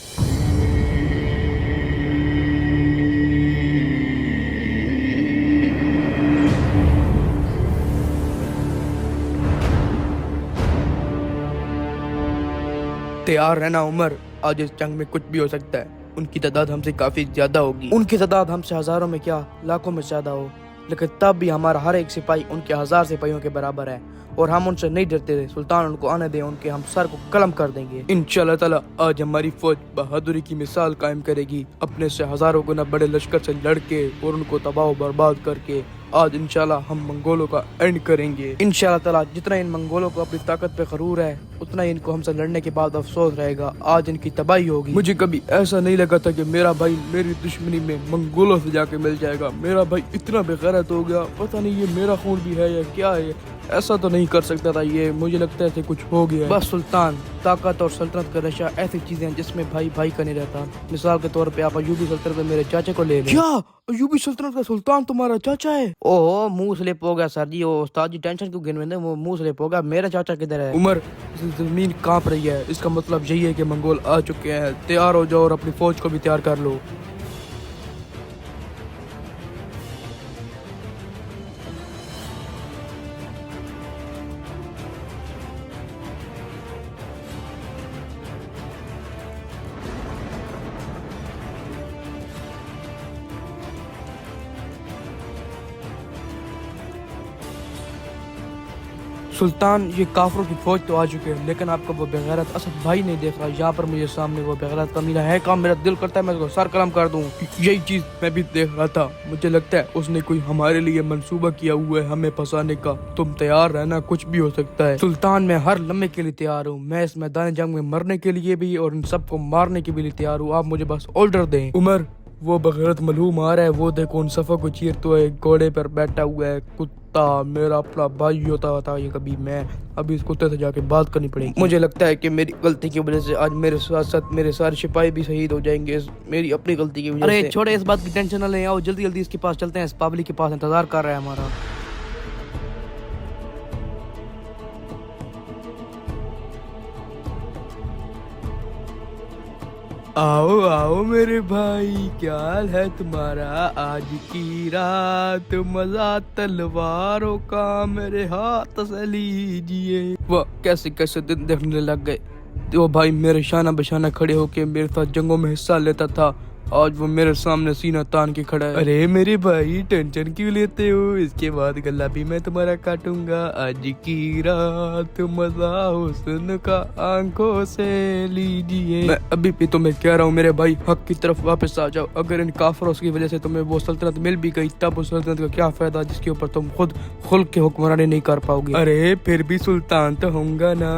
तैयार रहना उमर, आज इस जंग में कुछ भी हो सकता है। उनकी तादाद हमसे काफी ज्यादा होगी, उनकी तादाद हमसे हजारों में क्या लाखों में ज्यादा हो, लेकिन तब भी हमारा हर एक सिपाही उनके 1000 सिपाहियों के बराबर है, और हम उनसे नहीं डरते थे। सुल्तान उनको आने दें, उनके हम सर को कलम कर देंगे इंशाल्लाह ताला। आज हमारी फौज बहादुरी की मिसाल कायम करेगी, अपने से हजारों गुना बड़े लश्कर से लड़के और उनको तबाह बर्बाद करके आज इंशाल्लाह हम मंगोलों का एंड करेंगे इंशाल्लाह ताला। जितना इन मंगोलों को अपनी ताकत पे गरूर है, उतना ही इनको हमसे लड़ने के बाद अफसोस रहेगा। आज इनकी तबाही होगी। मुझे कभी ऐसा नहीं लगा था कि मेरा भाई मेरी दुश्मनी में मंगोलों से जाके मिल जाएगा। मेरा भाई इतना बेगैरत हो गया, पता नहीं ये मेरा खून भी है या क्या है, ऐसा तो नहीं कर सकता था ये, मुझे लगता है कुछ हो गया। बस सुल्तान, ताकत और सल्तनत का नशा ऐसी चीजें हैं जिसमें भाई भाई का नहीं रहता। मिसाल के तौर पे आप अयूबी सल्तनत में मेरे चाचे को ले लें। क्या अयूबी सल्तनत का सुल्तान तुम्हारा चाचा है? ओहो मुंह स्लिप हो गया सर जी, वो उस्ताद जी टेंशन क्यों गिन रहे, वो मुंह स्लिप हो गया। मेरा चाचा किधर है? उमर, जमीन कांप रही है, इसका मतलब यही है कि मंगोल आ चुके हैं। तैयार हो जाओ और अपनी फौज को भी तैयार कर लो। सुल्तान, ये काफरों की फौज तो आ चुके हैं, लेकिन आपका वो बेगैरत असद भाई नहीं देख रहा। यहाँ पर मुझे सामने वो बेगैरत कमीना है काम, मेरा दिल करता है मैं उसको सर कलम कर दूं। यही चीज मैं भी देख रहा था, मुझे लगता है उसने कोई हमारे लिए मंसूबा किया हुआ है हमें फंसाने का। तुम तैयार रहना, कुछ भी हो सकता है। सुल्तान, मैं हर लम्हे के लिए तैयार हूँ, मैं इस मैदान जंग में मरने के लिए भी और इन सबको मारने के लिए तैयार हूँ। आप मुझे बस ऑर्डर दें। उमर, वो बगैरत मलूम आ रहा है, वो देखो उन सफा को चीरते हुए घोड़े पर बैठा हुआ है। कुत्ता मेरा अपना भाई होता था ये, कभी मैं अभी इस कुत्ते से जाके बात करनी पड़ेगी। मुझे लगता है कि मेरी गलती की वजह से आज मेरे साथ साथ मेरे सारे सिपाही भी शहीद हो जाएंगे, मेरी अपनी गलती की वजह से। अरे छोड़े इस बात की टेंशन न ले, आओ जल्दी जल्दी इसके पास चलते हैं, इस पब्लिक के पास इंतजार कर रहा है हमारा। आओ आओ मेरे भाई, क्या हाल है तुम्हारा? आज की रात मजा तलवारों का मेरे हाथ से लीजिए। वाह, कैसे कैसे दिन देखने लग गए। तो भाई मेरे शाना बशाना खड़े होके मेरे साथ जंगों में हिस्सा लेता था, आज वो मेरे सामने सीना तान के खड़ा है। अरे मेरे भाई टेंशन क्यों लेते हो? इसके बाद गला भी मैं तुम्हारा काटूंगा। आज की रात मजा हुस्न का आंखों से लीजिए। मैं अभी भी तुम्हें कह रहा हूँ मेरे भाई, हक की तरफ वापस आ जाओ। अगर इन काफरों की वजह से तुम्हें वो सल्तनत मिल भी गई, तब उस सल्तनत का क्या फायदा जिसके ऊपर तुम खुद खुल के हुक्मरानी नहीं कर पाओगे। अरे फिर भी सुल्तान तो होऊंगा ना।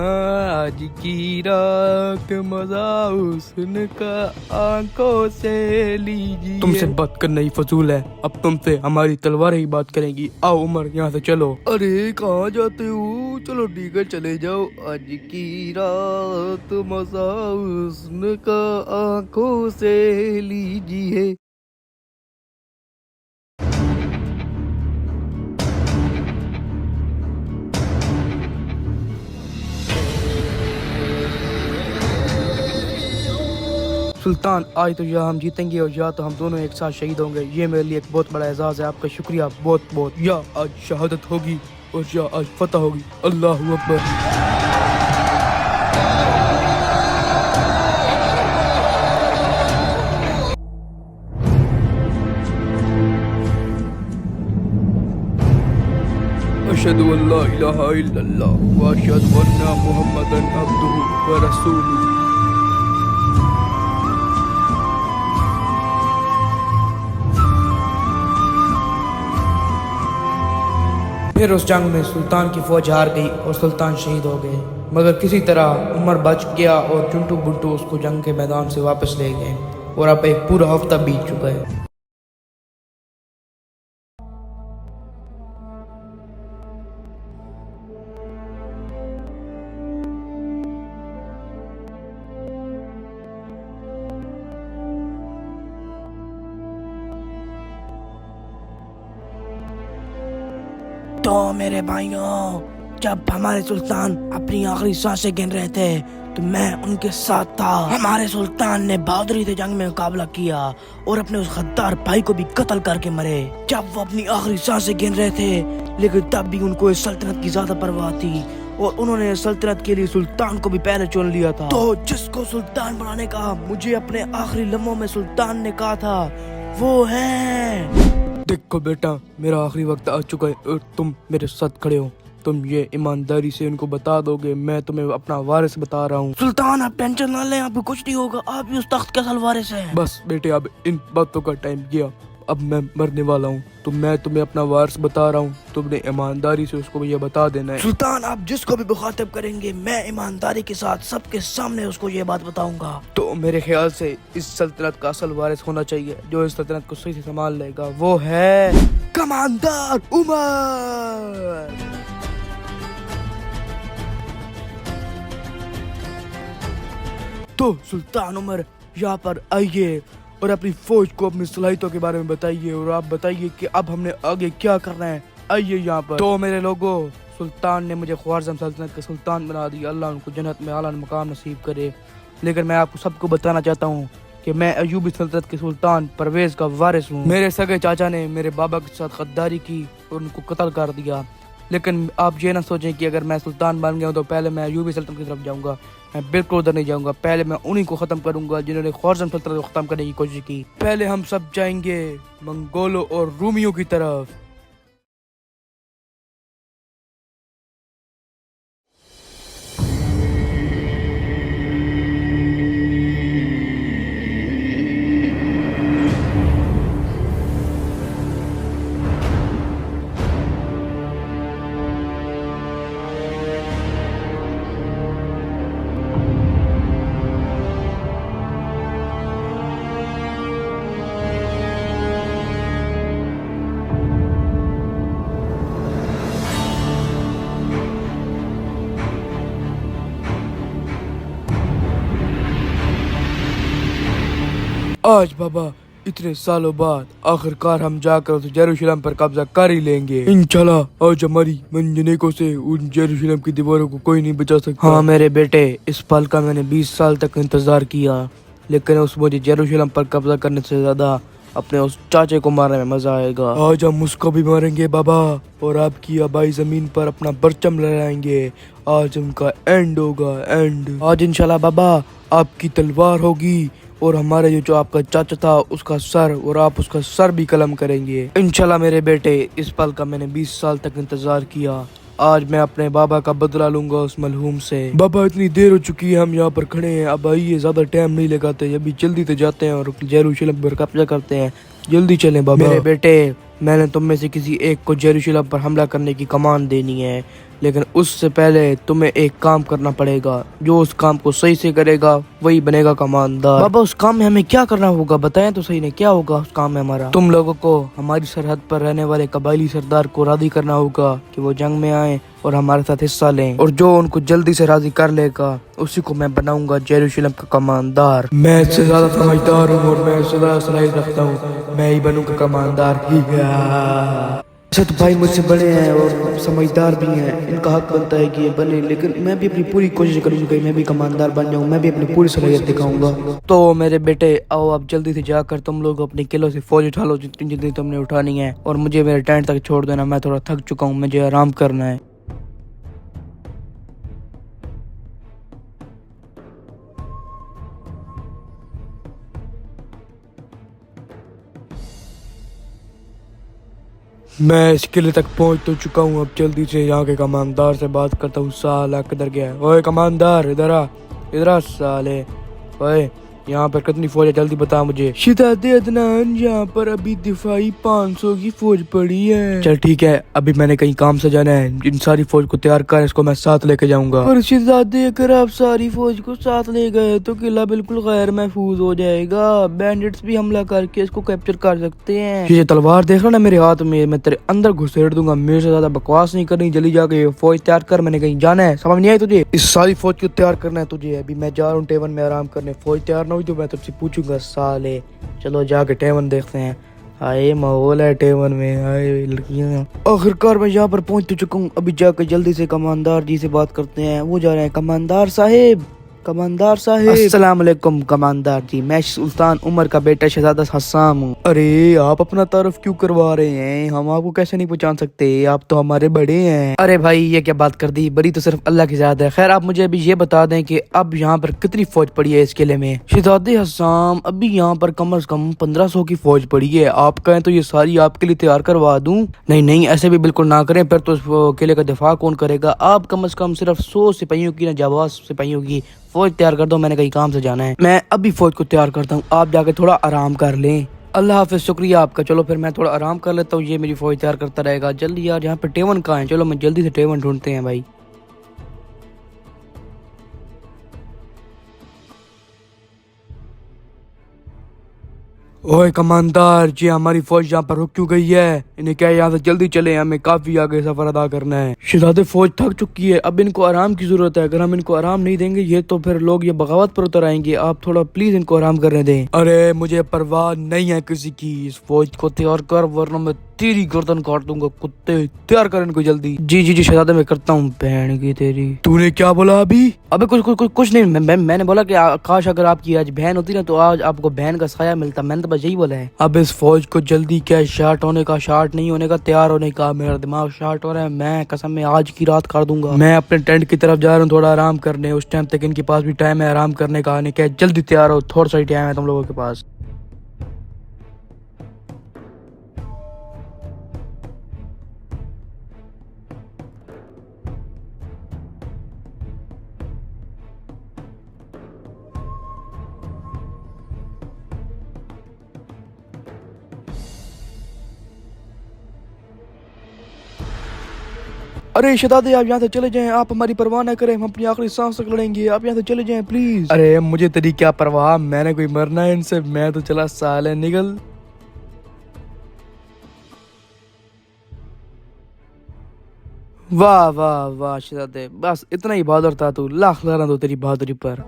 आज की रात मजा हुस्न का आंखों से लीजिए। तुमसे बात करना ही फजूल है, अब तुमसे हमारी तलवार ही बात करेंगी। आओ उमर, यहाँ से चलो। अरे कहाँ जाते हो? चलो ठीक है चले जाओ। आज की रात मजा हुस्न का आंखों से लीजिए। सुल्तान, आज तो या हम जीतेंगे और या तो हम दोनों एक साथ शहीद होंगे। ये मेरे लिए एक बहुत बड़ा एजाज है, आपका शुक्रिया बहुत बहुत। या आज शहादत होगी और या आज फतह होगी। अल्लाहू अकबर। अशहदु अल्ला इलाहा इल्लल्लाह व अशहदु अन्ना मुहम्मदन अब्दुहु व रसूलुहु। फिर उस जंग में सुल्तान की फौज हार गई और सुल्तान शहीद हो गए, मगर किसी तरह उमर बच गया और चुंटू बुंटू उसको जंग के मैदान से वापस ले गए और अब एक पूरा हफ्ता बीत चुका है। तो मेरे भाइयों, जब हमारे सुल्तान अपनी आखिरी सांसें गिन रहे थे तो मैं उनके साथ था। हमारे सुल्तान ने बहादुरी से जंग में मुकाबला किया और अपने उस गद्दार भाई को भी कत्ल करके मरे जब वो अपनी आखिरी सांसें गिन रहे थे। लेकिन तब भी उनको इस सल्तनत की ज्यादा परवाह थी और उन्होंने सल्तनत के लिए सुल्तान को भी पहले चुन लिया था। तो जिसको सुल्तान बनाने का मुझे अपने आखिरी लम्हों में सुल्तान ने कहा था, वो है। देखो बेटा, मेरा आखिरी वक्त आ चुका है और तुम मेरे साथ खड़े हो। तुम ये ईमानदारी से उनको बता दोगे? मैं तुम्हें अपना वारिस बता रहा हूँ। सुल्तान, आप टेंशन ना लें, आपको कुछ नहीं होगा, आप भी उस तख्त के असल वारिस हैं। बस बेटे, अब इन बातों का टाइम गया, अब मैं मरने वाला हूँ, तो मैं तुम्हें अपना वारिस बता रहा हूँ। तुमने ईमानदारी से उसको ये बता देना है। सुल्तान, आप जिसको भी मुखातिब करेंगे मैं ईमानदारी के साथ सबके सामने उसको ये बात बताऊंगा। तो मेरे ख्याल से इस सल्तनत का असल वारिस होना चाहिए, जो इस सल्तनत को सही से संभाल लेगा, वो है कमांडर उमर। तो सुल्तान उमर, यहाँ पर आइए और अपनी फौज को अपनी सलाहियतों के बारे में बताइए और आप बताइए कि अब हमने आगे क्या करना है। आइए यहाँ पर। तो मेरे लोगों, सुल्तान ने मुझे ख्वारिज़म सल्तनत का सुल्तान बना दिया। अल्लाह उनको जन्नत में आला मकाम नसीब करे। लेकिन मैं आपको सबको बताना चाहता हूँ कि मैं अयूबी सल्तनत के सुल्तान परवेज का वारिस हूँ। मेरे सगे चाचा ने मेरे बाबा के साथ गद्दारी की और उनको कत्ल कर दिया। लेकिन आप ये ना सोचें कि अगर मैं सुल्तान बन गया हूँ तो पहले मैं अयूबी सल्तनत की तरफ जाऊँगा। मैं बिल्कुल उधर नहीं जाऊँगा। पहले मैं उन्हीं को ख़त्म करूँगा जिन्होंने ख्वारिज़म सल्तनत को ख़त्म करने की कोशिश की। पहले हम सब जाएंगे मंगोलों और रूमियों की तरफ। आज बाबा, इतने सालों बाद आखिरकार हम जाकर उस जेरूशलेम पर कब्जा कर ही लेंगे इंशाल्लाह। आज हमारी मंजनेकों से उन जेरूशलेम की दीवारों को कोई नहीं बचा सकता। हाँ मेरे बेटे, इस पल का मैंने 20 साल तक इंतजार किया। लेकिन उस मुझे जेरूशलम पर कब्जा करने से ज्यादा अपने उस चाचे को मारने में मजा आएगा। आज हम उसको भी मारेंगे बाबा, और आपकी आबाई जमीन पर अपना परचम लहराएंगे। आज उनका एंड होगा, एंड। आज इंशाल्लाह बाबा आपकी तलवार होगी और हमारे जो आपका चाचा था उसका सर, और आप उसका सर भी कलम करेंगे इंशाल्लाह मेरे बेटे। इस पल का मैंने 20 साल तक इंतजार किया। आज मैं अपने बाबा का बदला लूंगा उस मलहूम से। बाबा इतनी देर हो चुकी है, हम यहाँ पर खड़े हैं, अब आइए, ज्यादा टाइम नहीं लगाते, अभी जल्दी से जाते हैं और जेरूशलम पर कब्जा करते हैं। जल्दी चलें बाबा। मेरे बेटे, मैंने तुम में से किसी एक को जेरूशलम पर हमला करने की कमांड देनी है, लेकिन उससे पहले तुम्हें एक काम करना पड़ेगा। जो उस काम को सही से करेगा वही बनेगा कमांडर। बाबा उस काम में हमें क्या करना होगा, बताएं तो सही ने, क्या होगा उस काम में हमारा? तुम लोगों को हमारी सरहद पर रहने वाले कबायली सरदार को राजी करना होगा कि वो जंग में आए और हमारे साथ हिस्सा लें, और जो उनको जल्दी से राजी कर लेगा उसी को मैं बनाऊंगा जेरूशलम का कमांडर। मैं इससे ज्यादा समझदार हूँ और मैं इससे ज्यादा सलाहियत रखता हूँ, मैं ही बनूंगा कमांडर ही। अच्छा तो भाई मुझसे बड़े हैं और समझदार भी हैं, इनका हक बनता है कि ये बने, लेकिन मैं भी अपनी पूरी कोशिश करूंगा कि मैं भी कमांडर बन जाऊं, मैं भी अपनी पूरी सलाहियत दिखाऊंगा। तो मेरे बेटे आओ, आप जल्दी से जाकर तुम लोग अपने किलों से फौज उठा लो जितनी जितनी तुमने उठानी है, और मुझे मेरे टेंट तक छोड़ देना, मैं थोड़ा थक चुका हूँ, मुझे आराम करना है। मैं इस किले तक पहुंच तो चुका हूं, अब जल्दी से यहाँ के कमांडर से बात करता हूँ। साला किधर गया? ओए कमांडर, इधर आ, इधर आ साले। ओए यहाँ पर कितनी फौज है, जल्दी बता मुझे। शिदाते अदनान, यहाँ पर अभी दिफाई 500 की फौज पड़ी है। चल ठीक है, अभी मैंने कहीं काम से जाना है, इन सारी फौज को तैयार कर, इसको मैं साथ लेके जाऊंगा। और शिदाते अगर आप सारी फौज को साथ ले गए तो किला बिल्कुल गैर महफूज हो जाएगा, बैंडिट्स भी हमला करके इसको कैप्चर कर सकते हैं। ये तलवार देख रहा ना मेरे हाथ में, मैं तेरे अंदर घुसेड़ दूंगा। मेरे से ज्यादा बकवास नहीं करनी, जल्दी जाके फौज तैयार कर, मैंने कहीं जाना है, समझ नहीं आई तुझे? इस सारी फौज को तैयार करना है तुझे। अभी मैं जा रहा हूँ टेवन में आराम करने, फौज तैयार ना हुई तो मैं तुझसे पूछूंगा साले। चलो जाके टेवन देखते हैं। आए माहौल है टेवन में, आए लड़कियां। आखिरकार मैं यहाँ पर पहुंच तो चुका हूँ, अभी जाकर जल्दी से कमांडर जी से बात करते हैं। वो जा रहे हैं। Commander Sahib, commander Sahib. अस्सलाम वालेकुम कमांडर जी, मैं सुल्तान उमर का बेटा शहजादा हस्साम हूँ। अरे आप अपना तारुफ क्यों करवा रहे हैं, हम आपको कैसे नहीं पहचान सकते, आप तो हमारे बड़े हैं। अरे भाई ये क्या बात कर दी, बड़ी तो सिर्फ अल्लाह की जात है। खैर आप मुझे अभी ये बता दें कि अब यहाँ पर कितनी फौज पड़ी है इस किले में? शहजादे हस्साम, अभी यहाँ पर कम से कम 1500 की फौज पड़ी है। आप कहें तो ये सारी आपके लिए तैयार करवा दूं? नहीं नहीं, ऐसे भी बिल्कुल ना करें, फिर तो इस किले का दिफा कौन करेगा? आप कम से कम सिर्फ 100 सिपाहियों की, ना जाबाज सिपाहियों की फौज तैयार कर दो, मैंने कहीं काम से जाना है। मैं अभी फौज को तैयार करता हूँ, आप जाके थोड़ा आराम कर लें। अल्लाह हाफिज, शुक्रिया आपका। चलो फिर मैं थोड़ा आराम कर लेता हूँ, ये मेरी फौज तैयार करता रहेगा। जल्दी यार, यहाँ पे टेवन कहाँ है? चलो मैं जल्दी से टेवन ढूंढते हैं भाई। ओए कमांडर जी, हमारी फौज यहाँ पर रुक क्यों गई है? इन्हें क्या यहाँ से जल्दी चले, हमें काफी आगे सफर अदा करना है। शहजादे फौज थक चुकी है, अब इनको आराम की जरूरत है। अगर हम इनको आराम नहीं देंगे ये तो फिर लोग ये बगावत पर उतर आएंगे। आप थोड़ा प्लीज इनको आराम करने दें। अरे मुझे परवाह नहीं है किसी की, इस फौज को तैयार कर वरना मैं तेरी गर्दन काट दूंगा। कुत्ते तैयार कर इनको जल्दी। जी जी जी शहजादे, मैं करता हूँ। बहन की तेरी, तूने क्या बोला अभी? अबे कुछ नहीं, मैंने बोला कि काश अगर आपकी आज बहन होती ना तो आज आपको बहन का साया मिलता। मैंने तो बस यही बोला है। अब इस फौज को जल्दी क्या शार्ट होने का, शार्ट नहीं होने का, तैयार होने का। मेरा दिमाग शार्ट हो रहा है, मैं कसम में आज की रात कर दूंगा। मैं अपने टेंट की तरफ जा रहा हूँ थोड़ा आराम करने, उस टाइम तक इनके पास भी टाइम है आराम करने का। आने क्या, जल्दी तैयार हो, थोड़ा सा ही टाइम है तुम लोगों के पास। अरे शहजादे आप यहाँ से चले जाएं, आप हमारी परवाह न करें, हम अपनी आखिरी सांस तक लड़ेंगे, आप यहाँ से चले जाएं प्लीज। अरे मुझे तेरी क्या परवाह, मैंने कोई मरना है इनसे, मैं तो चला साले निकल। वाह वाह वाह शहजादे, बस इतना ही बहादुर था तू, लाख लाना दो तेरी बहादुरी पर।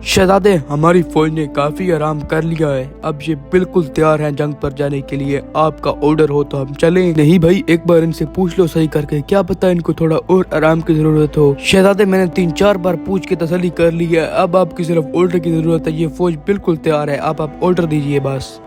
शहजादे, हमारी फौज ने काफी आराम कर लिया है, अब ये बिल्कुल तैयार हैं जंग पर जाने के लिए। आपका ऑर्डर हो तो हम चलें। नहीं भाई, एक बार इनसे पूछ लो सही करके, क्या पता इनको थोड़ा और आराम की जरूरत हो। शहजादे, मैंने 3-4 बार पूछ के तसल्ली कर ली है, अब आपकी सिर्फ ऑर्डर की जरूरत है। ये फौज बिल्कुल तैयार है, आप ऑर्डर दीजिए बस।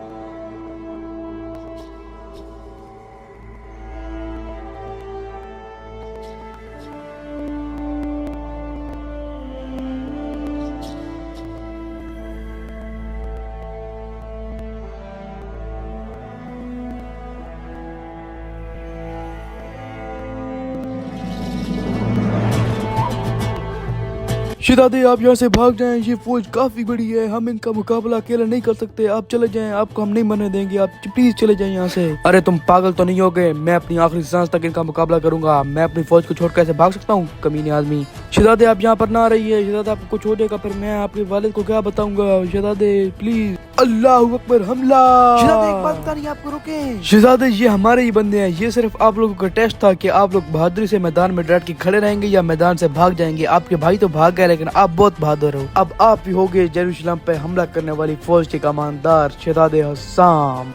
शहजादे, आप यहाँ से भाग जाएं, ये फौज काफी बड़ी है, हम इनका मुकाबला अकेला नहीं कर सकते। आप चले जाएं, आपको हम नहीं मरने देंगे, आप प्लीज चले जाएं यहाँ से। अरे तुम पागल तो नहीं हो गए? मैं अपनी आखिरी सांस तक इनका मुकाबला करूंगा। मैं अपनी फौज को छोड़ कैसे भाग सकता हूँ, कमीने आदमी। शहजादे, आप यहाँ पर ना रहिए। शहजादे, आपको कुछ हो जाएगा फिर मैं आपके वालिद को क्या बताऊंगा। शहजादे प्लीज। अल्लाह अकबर, हमला। शहजादे, एक बात बतानी, आपको रुके। शहजादे, ये हमारे ही बंदे हैं, ये सिर्फ आप लोगों का टेस्ट था कि आप लोग बहादुरी से मैदान में डट के खड़े रहेंगे या मैदान से भाग जाएंगे। आपके भाई तो भाग गए, लेकिन आप बहुत बहादुर हो। अब आप ही होगे जेरूशलम पे हमला करने वाली फौज के कमांडर, शहजादे हसाम।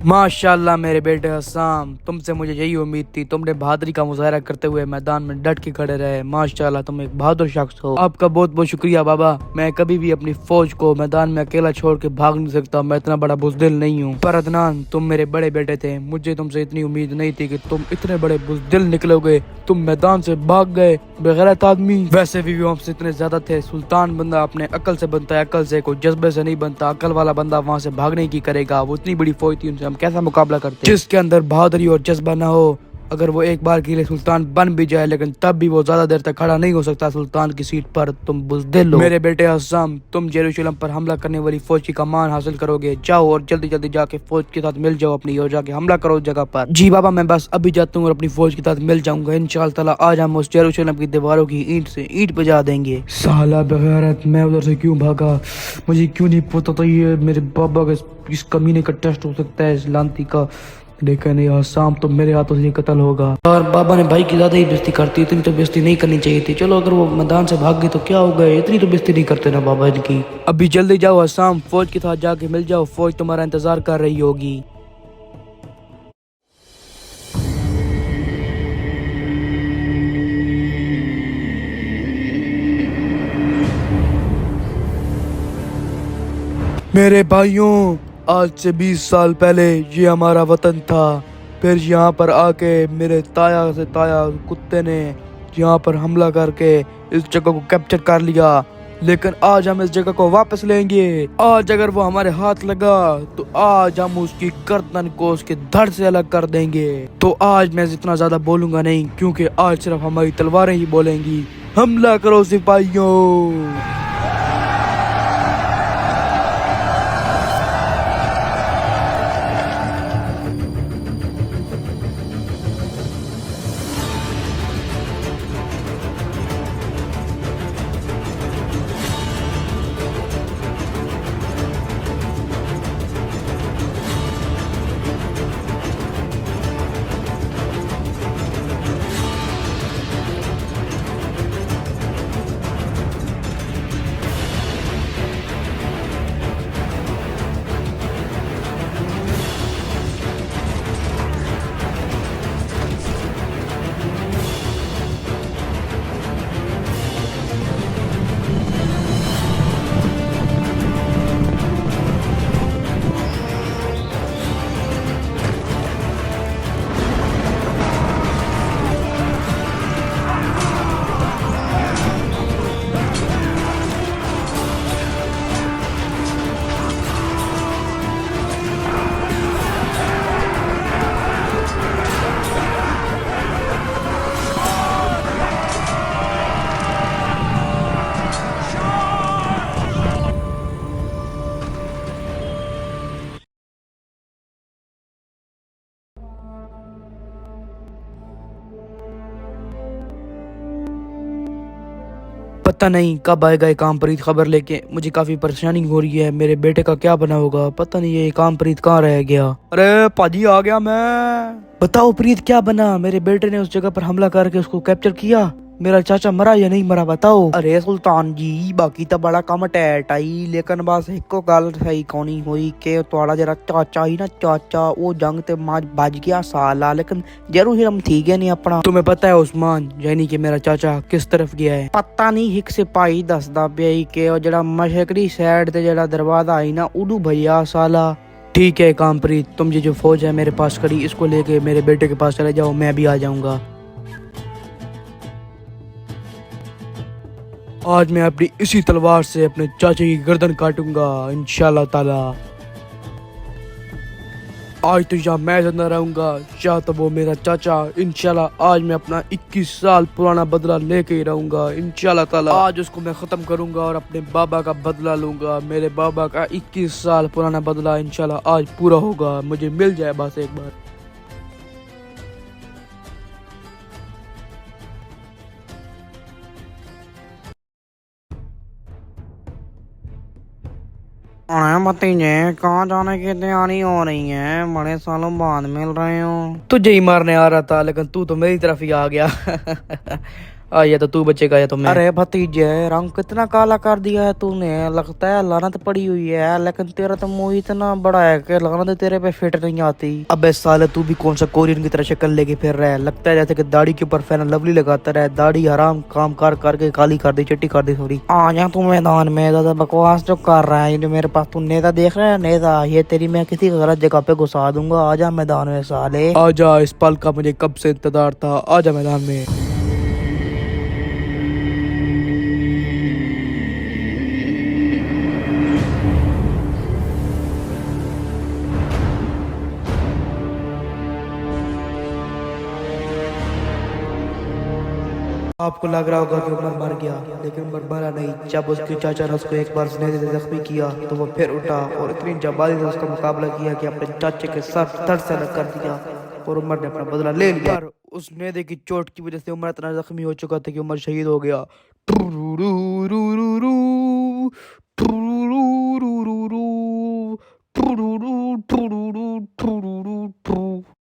माशाल्लाह मेरे बेटे हसाम, तुमसे मुझे यही उम्मीद थी। तुमने बहादुरी का मुजाहरा करते हुए मैदान में डट के खड़े रहे। माशाल्लाह, तुम एक बहादुर शख्स हो। आपका बहुत बहुत शुक्रिया बाबा। मैं कभी भी अपनी फौज को मैदान में अकेला छोड़ के भाग नहीं सकता, मैं इतना बड़ा बुज़दिल नहीं हूँ। पर अदनान, तुम मेरे बड़े बेटे थे, मुझे तुमसे इतनी उम्मीद नहीं थी कि तुम इतने बड़े बुज़दिल निकलोगे। तुम मैदान से भाग गए, बेगैरत आदमी। वैसे भी वो हमसे इतने ज्यादा थे। सुल्तान बंदा अपने अकल से बनता है, अकल से, कोई जज्बे से नहीं बनता। अकल वाला बंदा वहाँ से भागने की करेगा। वो इतनी बड़ी फौज थी, उनसे हम कैसा मुकाबला करते। जिसके अंदर बहादुरी और जज्बा ना हो, अगर वो एक बार के लिए सुल्तान बन भी जाए, लेकिन तब भी वो ज्यादा देर तक खड़ा नहीं हो सकता सुल्तान की सीट पर। तुम बुज़दिल हो। मेरे बेटे हसाम, तुम जेरूशलम पर हमला करने वाली फौज की कमान हासिल करोगे। जाओ और जल्दी जल्दी जाके फौज के साथ मिल जाओ अपनी, और जाके हमला करो जगह पर। जी बाबा, मैं बस अभी जाता हूँ और अपनी फौज के साथ मिल जाऊंगा। इंशाअल्लाह ताला आज हम उस जेरूशलम की दीवारों की ईंट से ईंट बजा देंगे। साला बेगैरत, मैं उधर से क्यों भागा? मुझे क्यों नहीं पता था ये मेरे बाबा का इस कमीने का टेस्ट हो सकता है, इस लांती का। लेकिन ये हसाम तो मेरे हाथों से कत्ल होगा। और बाबा ने भाई की ज्यादा ही बेइज्जती करती, इतनी तो बेइज्जती नहीं करनी चाहिए थी। चलो, अगर वो मैदान से भाग गई तो क्या हो गया, इतनी तो बेइज्जती नहीं करते ना बाबा इनकी। अभी जल्दी जाओ हसाम, फौज के साथ जाके मिल जाओ, फौज तुम्हारा इंतजार कर रही होगी। मेरे भाइयों, आज से 20 साल पहले ये हमारा वतन था। फिर यहाँ पर आके मेरे ताया से ताया कुत्ते ने यहाँ पर हमला करके इस जगह को कैप्चर कर लिया। लेकिन आज हम इस जगह को वापस लेंगे। आज अगर वो हमारे हाथ लगा तो आज हम उसकी गर्दन को उसके धड़ से अलग कर देंगे। तो आज मैं इतना ज्यादा बोलूंगा नहीं, क्योंकि आज सिर्फ हमारी तलवारें ही बोलेंगी। हमला करो सिपाहियों। पता नहीं कब आएगा ये कामप्रीत खबर लेके। मुझे काफी परेशानी हो रही है, मेरे बेटे का क्या बना होगा। पता नहीं ये कामप्रीत कहाँ रह गया। अरे पाजी आ गया मैं। बताओ प्रीत क्या बना। मेरे बेटे ने उस जगह पर हमला करके उसको कैप्चर किया। मेरा चाचा मरा या नहीं मरा बताओ। अरे सुल्तान जी बाकी तो बड़ा कम टैट आई, लेकिन बस एको गल सही कोनी हुई कि थोड़ा जरा चाचा ही ना चाचा वो जंग ते माज बज गया साला, लेकिन जरूर हम ठीक है नहीं अपना। तुम्हें पता है उस्मान यानी कि मेरा चाचा किस तरफ गया है? पता नहीं, एक सिपाही दसदा पिया कि वो जड़ा मशरकी साइड ते जड़ा दरवाजा आई ना उडू भैया साला। ठीक है कामप्रीत, तुम ये जो फौज है मेरे पास खड़ी इसको लेके मेरे बेटे के पास चले जाओ, मैं भी आ जाऊंगा। आज मैं अपनी इसी तलवार से अपने चाचे की गर्दन काटूंगा इंशाल्लाह ताला। आज तो या मैं जिंदा रहूंगा या तो वो मेरा चाचा। इंशाल्लाह आज मैं अपना 21 साल पुराना बदला लेके ही रहूंगा इंशाल्लाह ताला। आज उसको मैं खत्म करूंगा और अपने बाबा का बदला लूंगा। मेरे बाबा का 21 साल पुराना बदला इंशाल्लाह आज पूरा होगा, मुझे मिल जाए बस एक बार। भतीजे कहाँ जाने की तैयारी हो रही है? बड़े सालों बाद मिल रहे हो। तुझे ही मारने आ रहा था लेकिन तू तो मेरी तरफ ही आ गया। या तो तू बचेगा या तो मैं। अरे भतीजे रंग कितना काला कर दिया है तूने, लगता है लानत पड़ी हुई है। लेकिन तेरा तो मुंह इतना बड़ा है कि लानत तेरे पे फिट नहीं आती। अबे साले तू भी कौन सा कोरियन की तरह शक्ल लेके फिर रहा है, लगता है जैसे कि दाढ़ी के ऊपर फैन लवली लगाता रहा। दाढ़ी हराम काम कर करके काली कर दी, चिट्टी कर दी थोड़ी। आ जा तू मैदान में, ज्यादा बकवास जो कर रहा है। जो मेरे पास तू नेता देख रहा है नेता, ये तेरी मैं किसी गलत जगह पे घुसा दूंगा। आजा मैदान में साले, आजा। इस पल का मुझे कब से इंतजार था, आजा मैदान में। आपको लग रहा होगा कि उमर मर गया, लेकिन उमर मरा नहीं। जब उसके चाचा ने उसको एक बार सीने से जख्मी किया तो वो फिर उठा और इतनी जबानी से उसका मुकाबला किया कि अपने चाचे के सर धड़ से अलग कर दिया और उमर ने अपना बदला ले लिया। उस नेदे की चोट की वजह से उमर इतना जख्मी हो चुका था कि उमर शहीद हो गया।